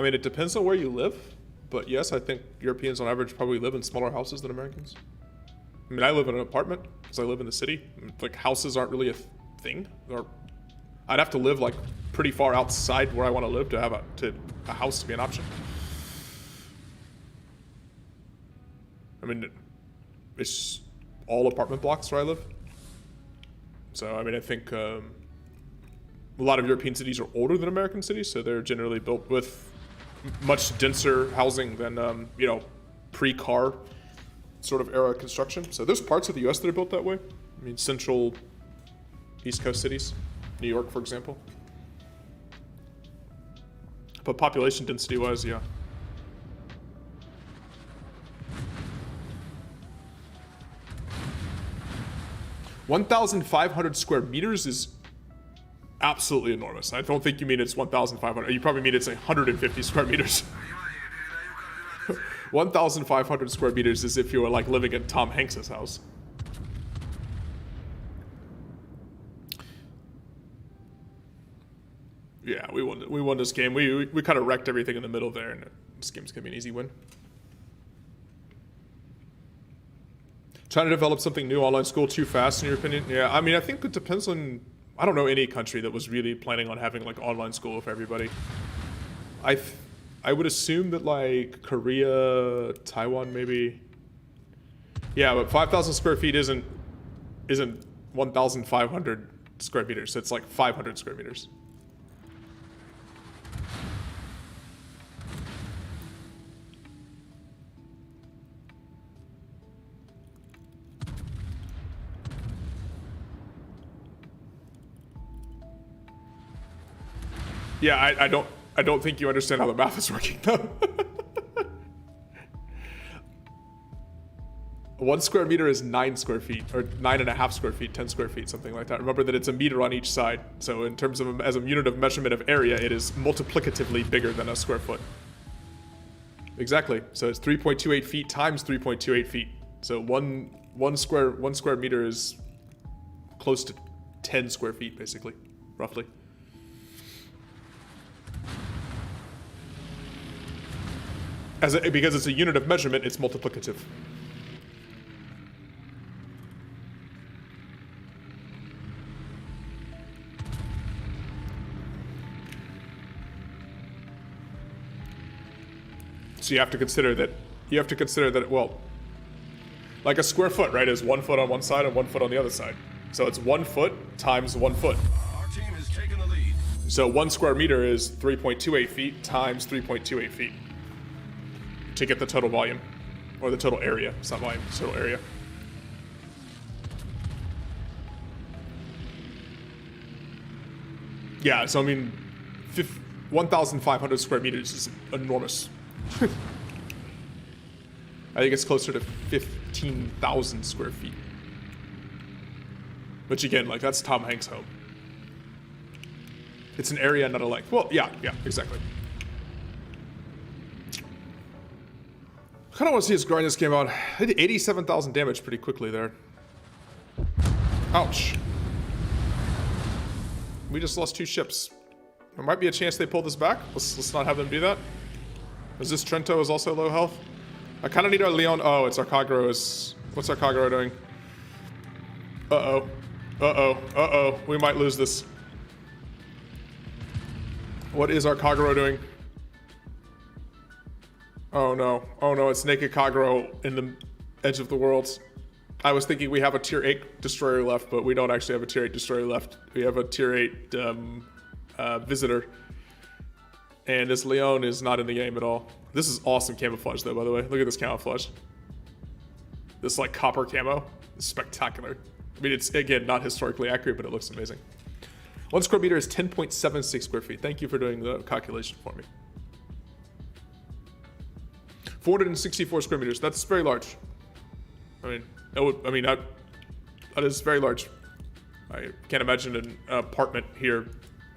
mean, it depends on where you live, but yes, I think Europeans on average probably live in smaller houses than Americans. I mean, I live in an apartment because I live in the city. Like, houses aren't really a thing. Or I'd have to live like pretty far outside where I want to live to have a house to be an option. I mean, it's all apartment blocks where I live. So, I mean, I think a lot of European cities are older than American cities, so they're generally built with much denser housing than, you know, pre-car sort of era construction. So there's parts of the US that are built that way. I mean, central East Coast cities, New York, for example. But population density wise, yeah. $1,500 square meters is absolutely enormous. I don't think you mean it's 1,500. You probably mean it's 150 square meters. 1,500 square meters is if you were like living in Tom Hanks's house. Yeah, we won this game. We kind of wrecked everything in the middle there, and this game's gonna be an easy win. Trying to develop something new, online school too fast in your opinion? Yeah, I mean, I think it depends on, I don't know any country that was really planning on having like online school for everybody. I would assume that like Korea, Taiwan maybe. Yeah, but 5,000 square feet isn't 1,500 square meters. It's like 500 square meters. Yeah, I don't think you understand how the math is working though. 1 square meter is 9 square feet, or 9.5 square feet, 10 square feet, something like that. Remember that it's a meter on each side. So in terms of as a unit of measurement of area, it is multiplicatively bigger than a square foot. Exactly. So it's 3.28 feet times 3.28 feet. So one square meter is close to 10 square feet, basically, roughly. Because it's a unit of measurement, it's multiplicative. So you have to consider that, well, like a square foot, right, is 1 foot on one side and 1 foot on the other side. So it's 1 foot times 1 foot.
Our team has taken the lead.
So 1 square meter is 3.28 feet times 3.28 feet to get the total volume, or the total area. It's not volume, it's total area. Yeah, so I mean, 1,500 square meters is enormous. I think it's closer to 15,000 square feet. Which again, like, that's Tom Hanks' home. It's an area, not a length. Well, yeah, exactly. I kind of want to see his grind this game out. I did 87,000 damage pretty quickly there. Ouch. We just lost 2 ships. There might be a chance they pull this back. Let's not have them do that. Is this Trento is also low health? I kind of need our Leon. Oh, it's our Kagero is... What's our Kagero doing? Uh-oh. Uh-oh. Uh-oh. We might lose this. What is our Kagero doing? Oh no. Oh no, it's naked Kagero in the edge of the world. I was thinking we have a tier 8 destroyer left, but we don't actually have a tier 8 destroyer left. We have a tier 8 visitor. And this Leon is not in the game at all. This is awesome camouflage though, by the way. Look at this camouflage. This like copper camo is spectacular. I mean, it's again not historically accurate, but it looks amazing. 1 square meter is 10.76 square feet. Thank you for doing the calculation for me. 464 square meters. That's very large. I mean, that is very large. I can't imagine an apartment here.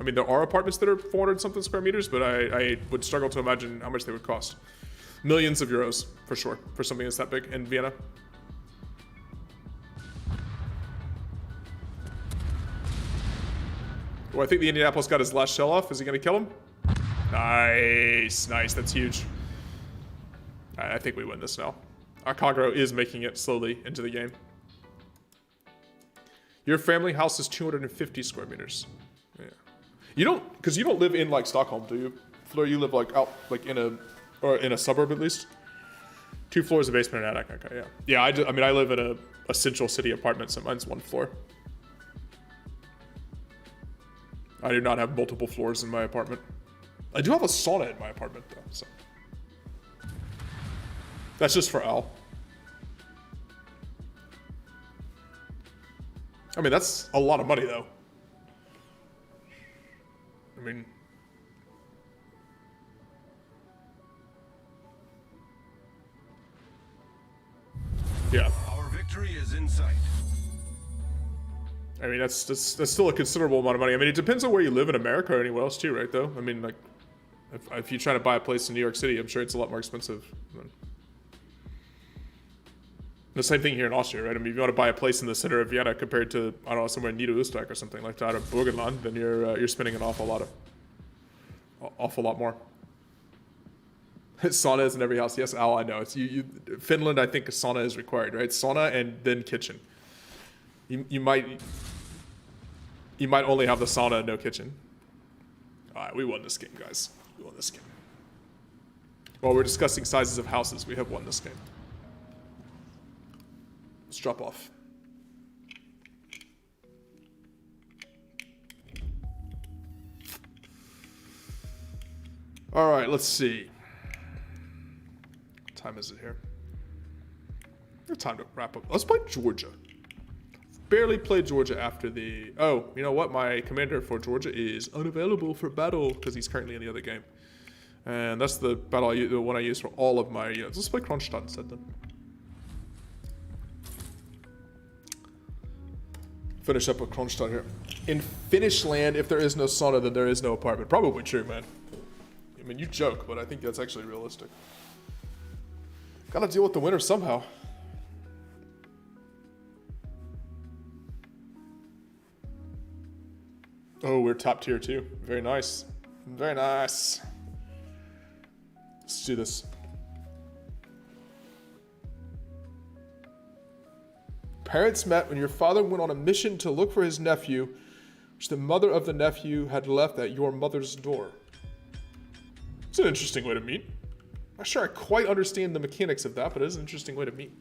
I mean, there are apartments that are 400 something square meters, but I would struggle to imagine how much they would cost. Millions of euros, for sure, for something that's that big in Vienna. Oh, I think the Indianapolis got his last shell off. Is he going to kill him? Nice, nice. That's huge. I think we win this now. Our Kagero is making it slowly into the game. Your family house is 250 square meters. Yeah. You don't, because you don't live in like Stockholm, do you? Fleur, you live like out, like in a suburb at least? 2 floors, a basement, and attic. Okay, yeah. Yeah, I mean, I live in a central city apartment, so mine's 1 floor. I do not have multiple floors in my apartment. I do have a sauna in my apartment though, so. That's just for Al. I mean, that's a lot of money though. I mean, yeah.
Our victory is in sight.
I mean, that's still a considerable amount of money. I mean, it depends on where you live in America or anywhere else too, right? Though, I mean, like, if you're trying to buy a place in New York City, I'm sure it's a lot more expensive. The same thing here in Austria, right? I mean, if you want to buy a place in the center of Vienna compared to, I don't know, somewhere in Niederösterreich or something like that, or Burgenland, then you're spending an awful lot more. Sauna is in every house. Yes, Al, I know. It's Finland, I think a sauna is required, right? Sauna and then kitchen. You might only have the sauna and no kitchen. All right, we won this game, guys. We won this game. While we're discussing sizes of houses, we have won this game. Let's drop off. All right, let's see. What time is it here? It's time to wrap up. Let's play Georgia. Barely played Georgia after the... Oh, you know what? My commander for Georgia is unavailable for battle because he's currently in the other game. And that's the battle the one I use for all of my units. Let's play Kronstadt instead then. Finish up with Kronstadt here. In Finnish land, if there is no sauna, then there is no apartment. Probably true, man. I mean, you joke, but I think that's actually realistic. Gotta deal with the winter somehow. Oh, we're top tier too. Very nice. Very nice. Let's do this. Parents met when your father went on a mission to look for his nephew, which the mother of the nephew had left at your mother's door. It's an interesting way to meet. I'm not sure I quite understand the mechanics of that, but it is an interesting way to meet.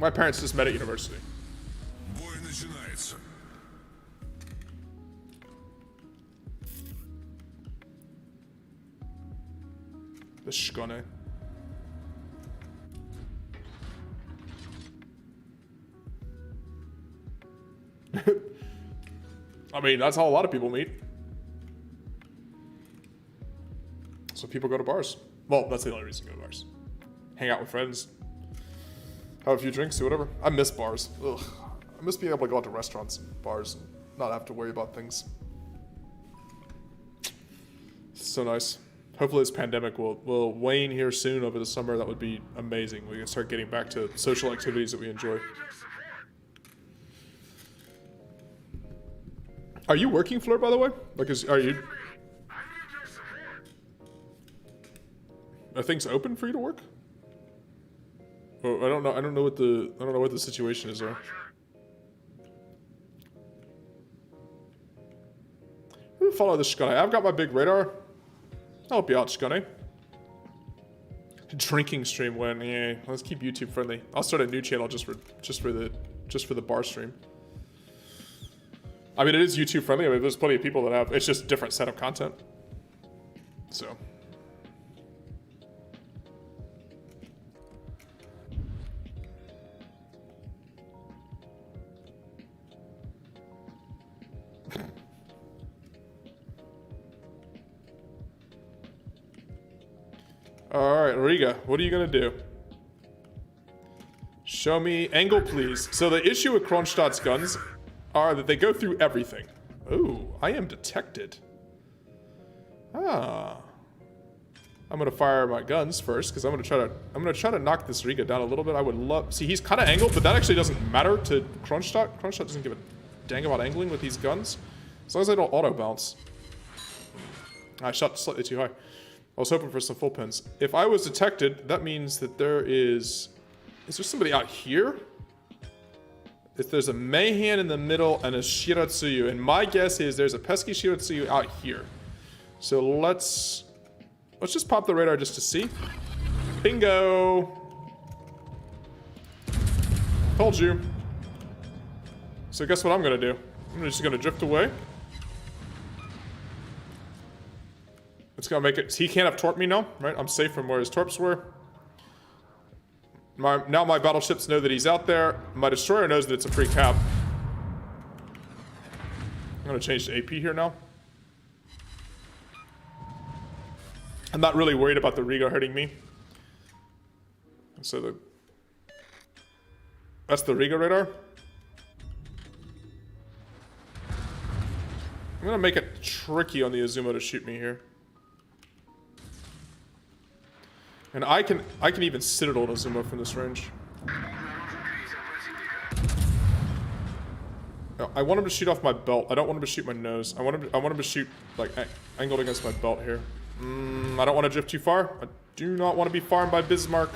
My parents just met at university.
Бой начинается.
The Shkone. I mean, that's how a lot of people meet. So people go to bars. Well, that's the only reason to go to bars. Hang out with friends. Have a few drinks, do whatever. I miss bars. Ugh. I miss being able to go out to restaurants and bars and not have to worry about things. So nice. Hopefully this pandemic will wane here soon over the summer. That would be amazing. We can start getting back to social activities that we enjoy. Are you working, Fleur, by the way? Like, are you... Are things open for you to work? Oh, I don't know. I don't know what the situation is there. Follow the Shkone. I've got my big radar. I'll help you out, Shkone. Drinking stream when yeah. Let's keep YouTube friendly. I'll start a new channel just for the bar stream. I mean, it is YouTube friendly. I mean, there's plenty of people that have. It's just a different set of content. So. Alright, Riga, what are you gonna do? Show me angle, please. So the issue with Kronstadt's guns are that they go through everything. Ooh, I am detected. Ah. I'm gonna fire my guns first, because I'm gonna try to knock this Riga down a little bit. I would love see he's kinda angled, but that actually doesn't matter to Kronstadt. Kronstadt doesn't give a dang about angling with these guns. As long as I don't auto bounce. I shot slightly too high. I was hoping for some full pins. If I was detected, that means that there is... Is there somebody out here? If there's a Mayhan in the middle and a Shiratsuyu, and my guess is there's a pesky Shiratsuyu out here. So let's just pop the radar just to see. Bingo! Told you. So guess what I'm gonna do? I'm just gonna drift away. It's gonna make it. He can't have torped me now, right? I'm safe from where his torps were. Now my battleships know that he's out there. My destroyer knows that it's a free cap. I'm gonna change to AP here now. I'm not really worried about the Riga hurting me. So that's the Riga radar. I'm gonna make it tricky on the Izumo to shoot me here. And I can even Citadel Izumo from this range. No, I want him to shoot off my belt. I don't want him to shoot my nose. I want him to shoot like angled against my belt here. I don't want to drift too far. I do not want to be farmed by Bismarck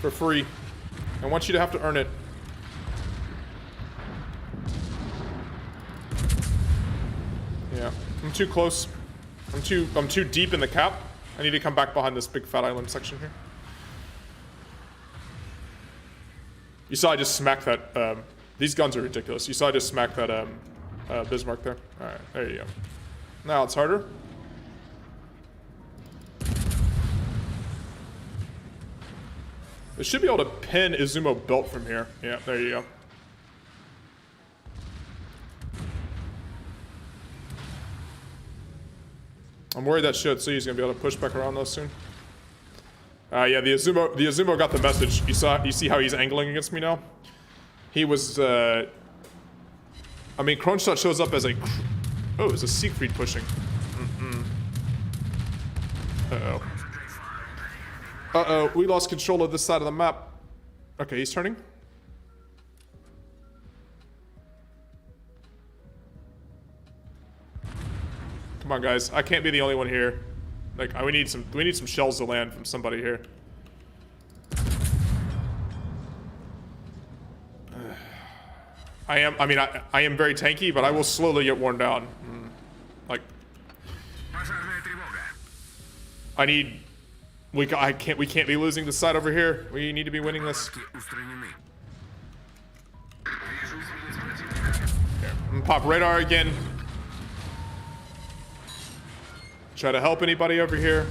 for free. I want you to have to earn it. Yeah, I'm too close. I'm too deep in the cap. I need to come back behind this big fat island section here. You saw I just smacked that. These guns are ridiculous. You saw I just smacked that Bismarck there. All right, there you go. Now it's harder. They should be able to pin Izumo belt from here. Yeah, there you go. I'm worried that Shiratsuyu gonna be able to push back around those soon. Yeah, the Izumo got the message. You see how he's angling against me now? He was, I mean, Kronstadt shows up as a, oh, it's a Siegfried pushing. Uh-oh. Uh-oh, we lost control of this side of the map. Okay, he's turning. Come on, guys. I can't be the only one here. Like, we need some shells to land from somebody here. I am very tanky, but I will slowly get worn down. Like, I need We can't be losing this side over here. We need to be winning this.
Устранены.
Pop radar again. Try to help anybody over here.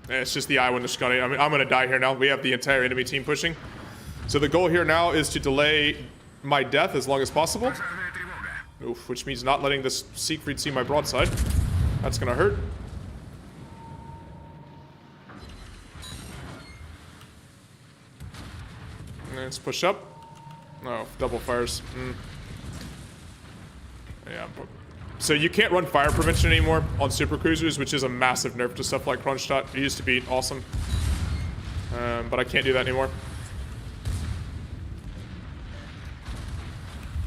It's just the eye when the Scotty. I mean, I'm gonna die here now. We have the entire enemy team pushing. So the goal here now is to delay my death as long as possible.
Пожарная тревога.
Oof, which means not letting this Siegfried see my broadside. That's gonna hurt. Let's push up. Oh, double fires. Yeah. So you can't run fire prevention anymore on super cruisers, which is a massive nerf to stuff like Kronstadt. It used to be awesome, but I can't do that anymore.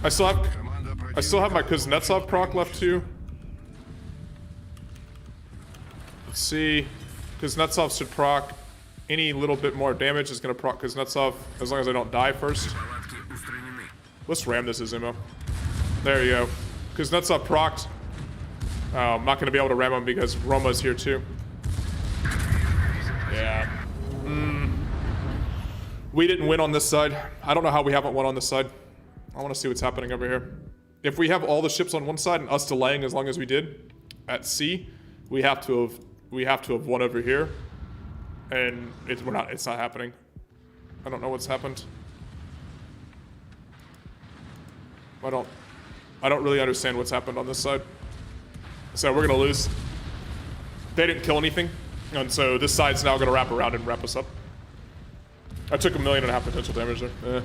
I still have my Kuznetsov proc left too. Let's see. Kuznetsov should proc. Any little bit more damage is going to proc Kuznetsov as long as I don't die first.
Палатки устранены.
Let's ram this Izimo. There you go. Kuznetsov procced. Oh, I'm not going to be able to ram him because Roma's here too. Yeah. We didn't win on this side. I don't know how we haven't won on this side. I want to see what's happening over here. If we have all the ships on one side and us delaying as long as we did at sea, we have to have won over here. And it's not happening. I don't know what's happened. I don't really understand what's happened on this side. So we're gonna lose. They didn't kill anything, and so this side's now gonna wrap around and wrap us up. I took 1.5 million potential damage there.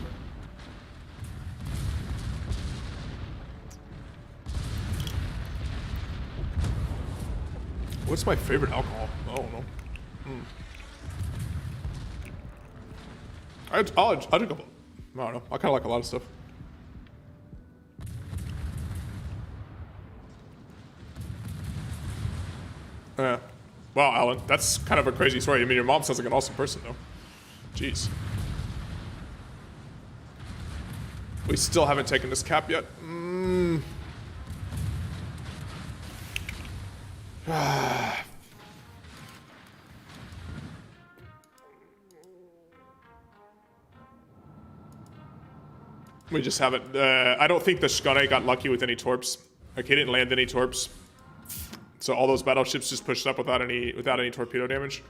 What's my favorite alcohol? I don't know. I drink I don't know. I kind of like a lot of stuff. Yeah. Wow, Alan, that's kind of a crazy story. I mean, your mom sounds like an awesome person, though. Jeez. We still haven't taken this cap yet. We just haven't. I don't think the Skane got lucky with any torps. Like, he didn't land any torps. So all those battleships just pushed up without any torpedo damage.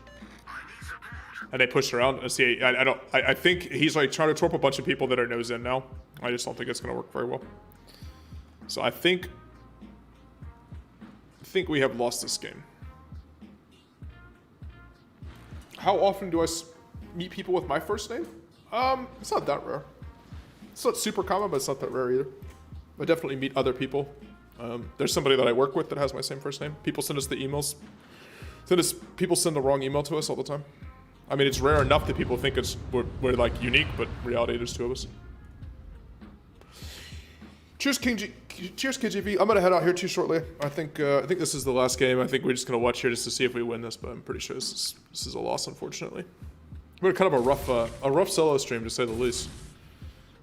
And they pushed around. See, I think he's like trying to torp a bunch of people that are nose in now. I just don't think it's gonna work very well. So I think we have lost this game. How often do I meet people with my first name? It's not that rare. It's not super common, but it's not that rare either. I definitely meet other people. There's somebody that I work with that has my same first name. People send us the emails. People send the wrong email to us all the time. I mean, it's rare enough that people think we're like unique, but in reality, there's two of us. Cheers, Cheers, KGV. I'm gonna head out here too shortly. I think this is the last game. I think we're just gonna watch here just to see if we win this, but I'm pretty sure this is a loss, unfortunately. We're kind of a rough solo stream to say the least.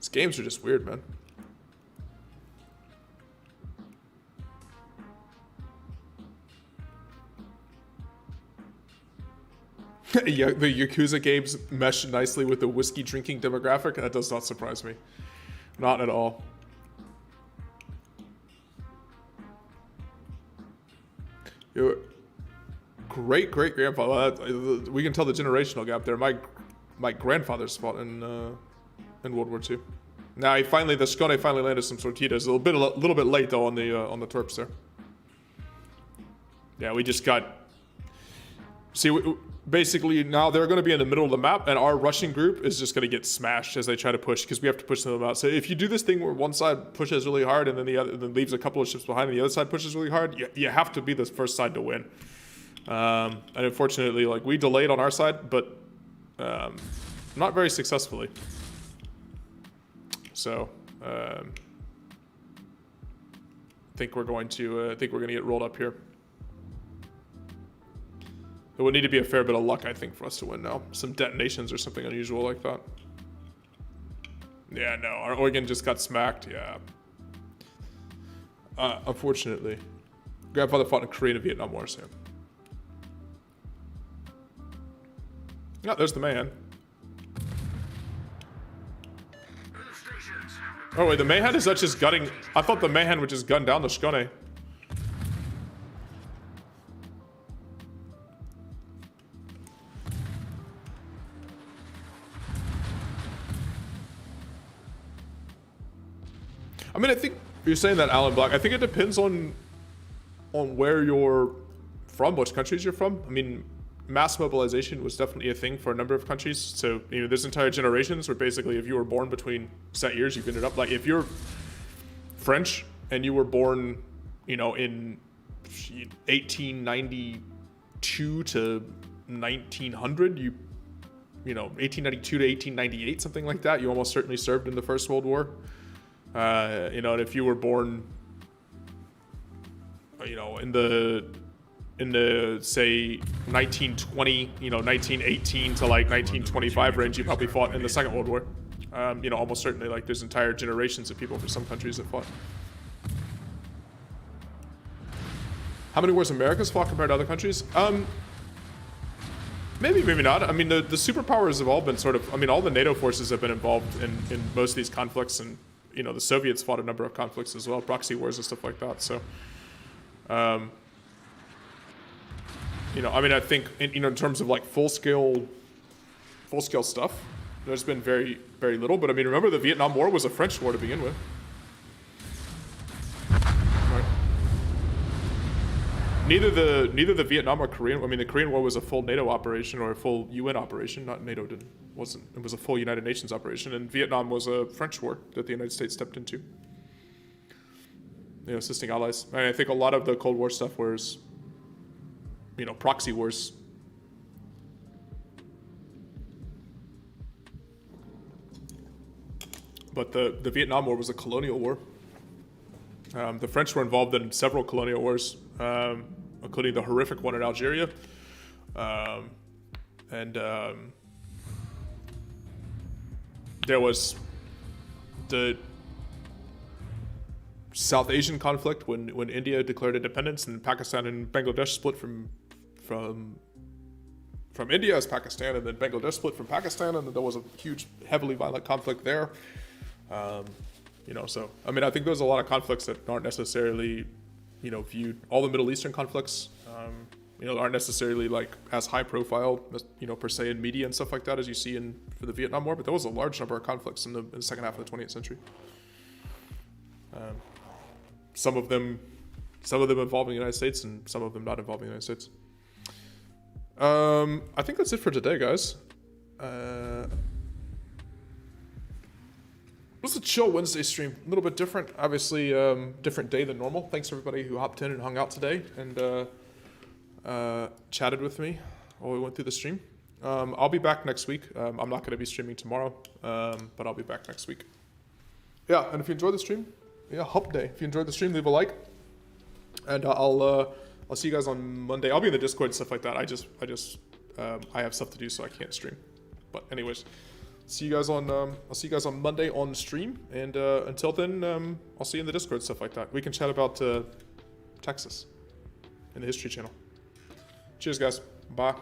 These games are just weird, man. Yeah, the Yakuza games mesh nicely with the whiskey drinking demographic. That does not surprise me. Not at all. Your great grandfather. We can tell the generational gap there. My grandfather's fought in World War II. Now the Skane finally landed some torpedoes. A little bit late though on the torps there. Yeah, we just got. See, basically now they're going to be in the middle of the map, and our Russian group is just going to get smashed as they try to push because we have to push them out. So if you do this thing where one side pushes really hard and then the other then leaves a couple of ships behind, and the other side pushes really hard, you have to be the first side to win. And unfortunately, like we delayed on our side, but not very successfully. So I think we're going to get rolled up here. It would need to be a fair bit of luck, I think, for us to win now. Some detonations or something unusual like that. Yeah, no, our organ just got smacked, yeah. Unfortunately. Grandfather fought in Korea and Vietnam Wars, yeah. Yeah, there's the Mayhem.
Stations.
Oh wait, the Mayhem is that just gutting? I thought the Mayhem would just gun down the Skone. I mean, I think you're saying that, Alan Black. I think it depends on where you're from, which countries you're from. I mean, mass mobilization was definitely a thing for a number of countries. So, you know, there's entire generations where basically if you were born between set years, you've ended up like if you're French and you were born, you know, in 1892 to 1900, you know, 1892 to 1898, something like that, you almost certainly served in the First World War. You know, and if you were born, you know, in the say 1920, you know, 1918 to like 1925 range, you probably fought in the Second World War. You know, almost certainly, like there's entire generations of people for some countries that fought. How many wars America's fought compared to other countries? Maybe, maybe not. I mean, the superpowers have all been sort of, I mean, all the NATO forces have been involved in most of these conflicts, and you know, the Soviets fought a number of conflicts as well, proxy wars and stuff like that. So, you know, I mean, I think you know, in terms of like full scale stuff, there's been very, very little. But I mean, remember the Vietnam War was a French war to begin with. Right. Neither the Vietnam or Korean. I mean, the Korean War was a full NATO operation or a full UN operation. Not NATO wasn't. It was a full United Nations operation, and Vietnam was a French war that the United States stepped into. You know, assisting allies. And I think a lot of the Cold War stuff was, you know, proxy wars. But the Vietnam War was a colonial war. The French were involved in several colonial wars, including the horrific one in Algeria. There was the South Asian conflict when India declared independence and Pakistan and Bangladesh split from India as Pakistan, and then Bangladesh split from Pakistan, and then there was a huge, heavily violent conflict there. You know, so I mean, I think there's a lot of conflicts that aren't necessarily, you know, viewed. All the Middle Eastern conflicts, you know, aren't necessarily like as high profile, you know, per se in media and stuff like that as you see for the Vietnam War. But there was a large number of conflicts in the second half of the 20th century. Some of them involving the United States, and some of them not involving the United States. I think that's it for today, guys. It was a chill Wednesday stream, a little bit different, obviously, different day than normal. Thanks everybody who hopped in and hung out today and chatted with me while we went through the stream. I'll be back next week. I'm not going to be streaming tomorrow, but I'll be back next week. Yeah, and if you enjoyed the stream, yeah, hump day. If you enjoyed the stream, leave a like, and I'll see you guys on Monday. I'll be in the Discord and stuff like that. I have stuff to do, so I can't stream. But anyways, see you guys on I'll see you guys on Monday on stream, and until then, I'll see you in the Discord, stuff like that. We can chat about Texas in the History Channel. Cheers, guys. Bye.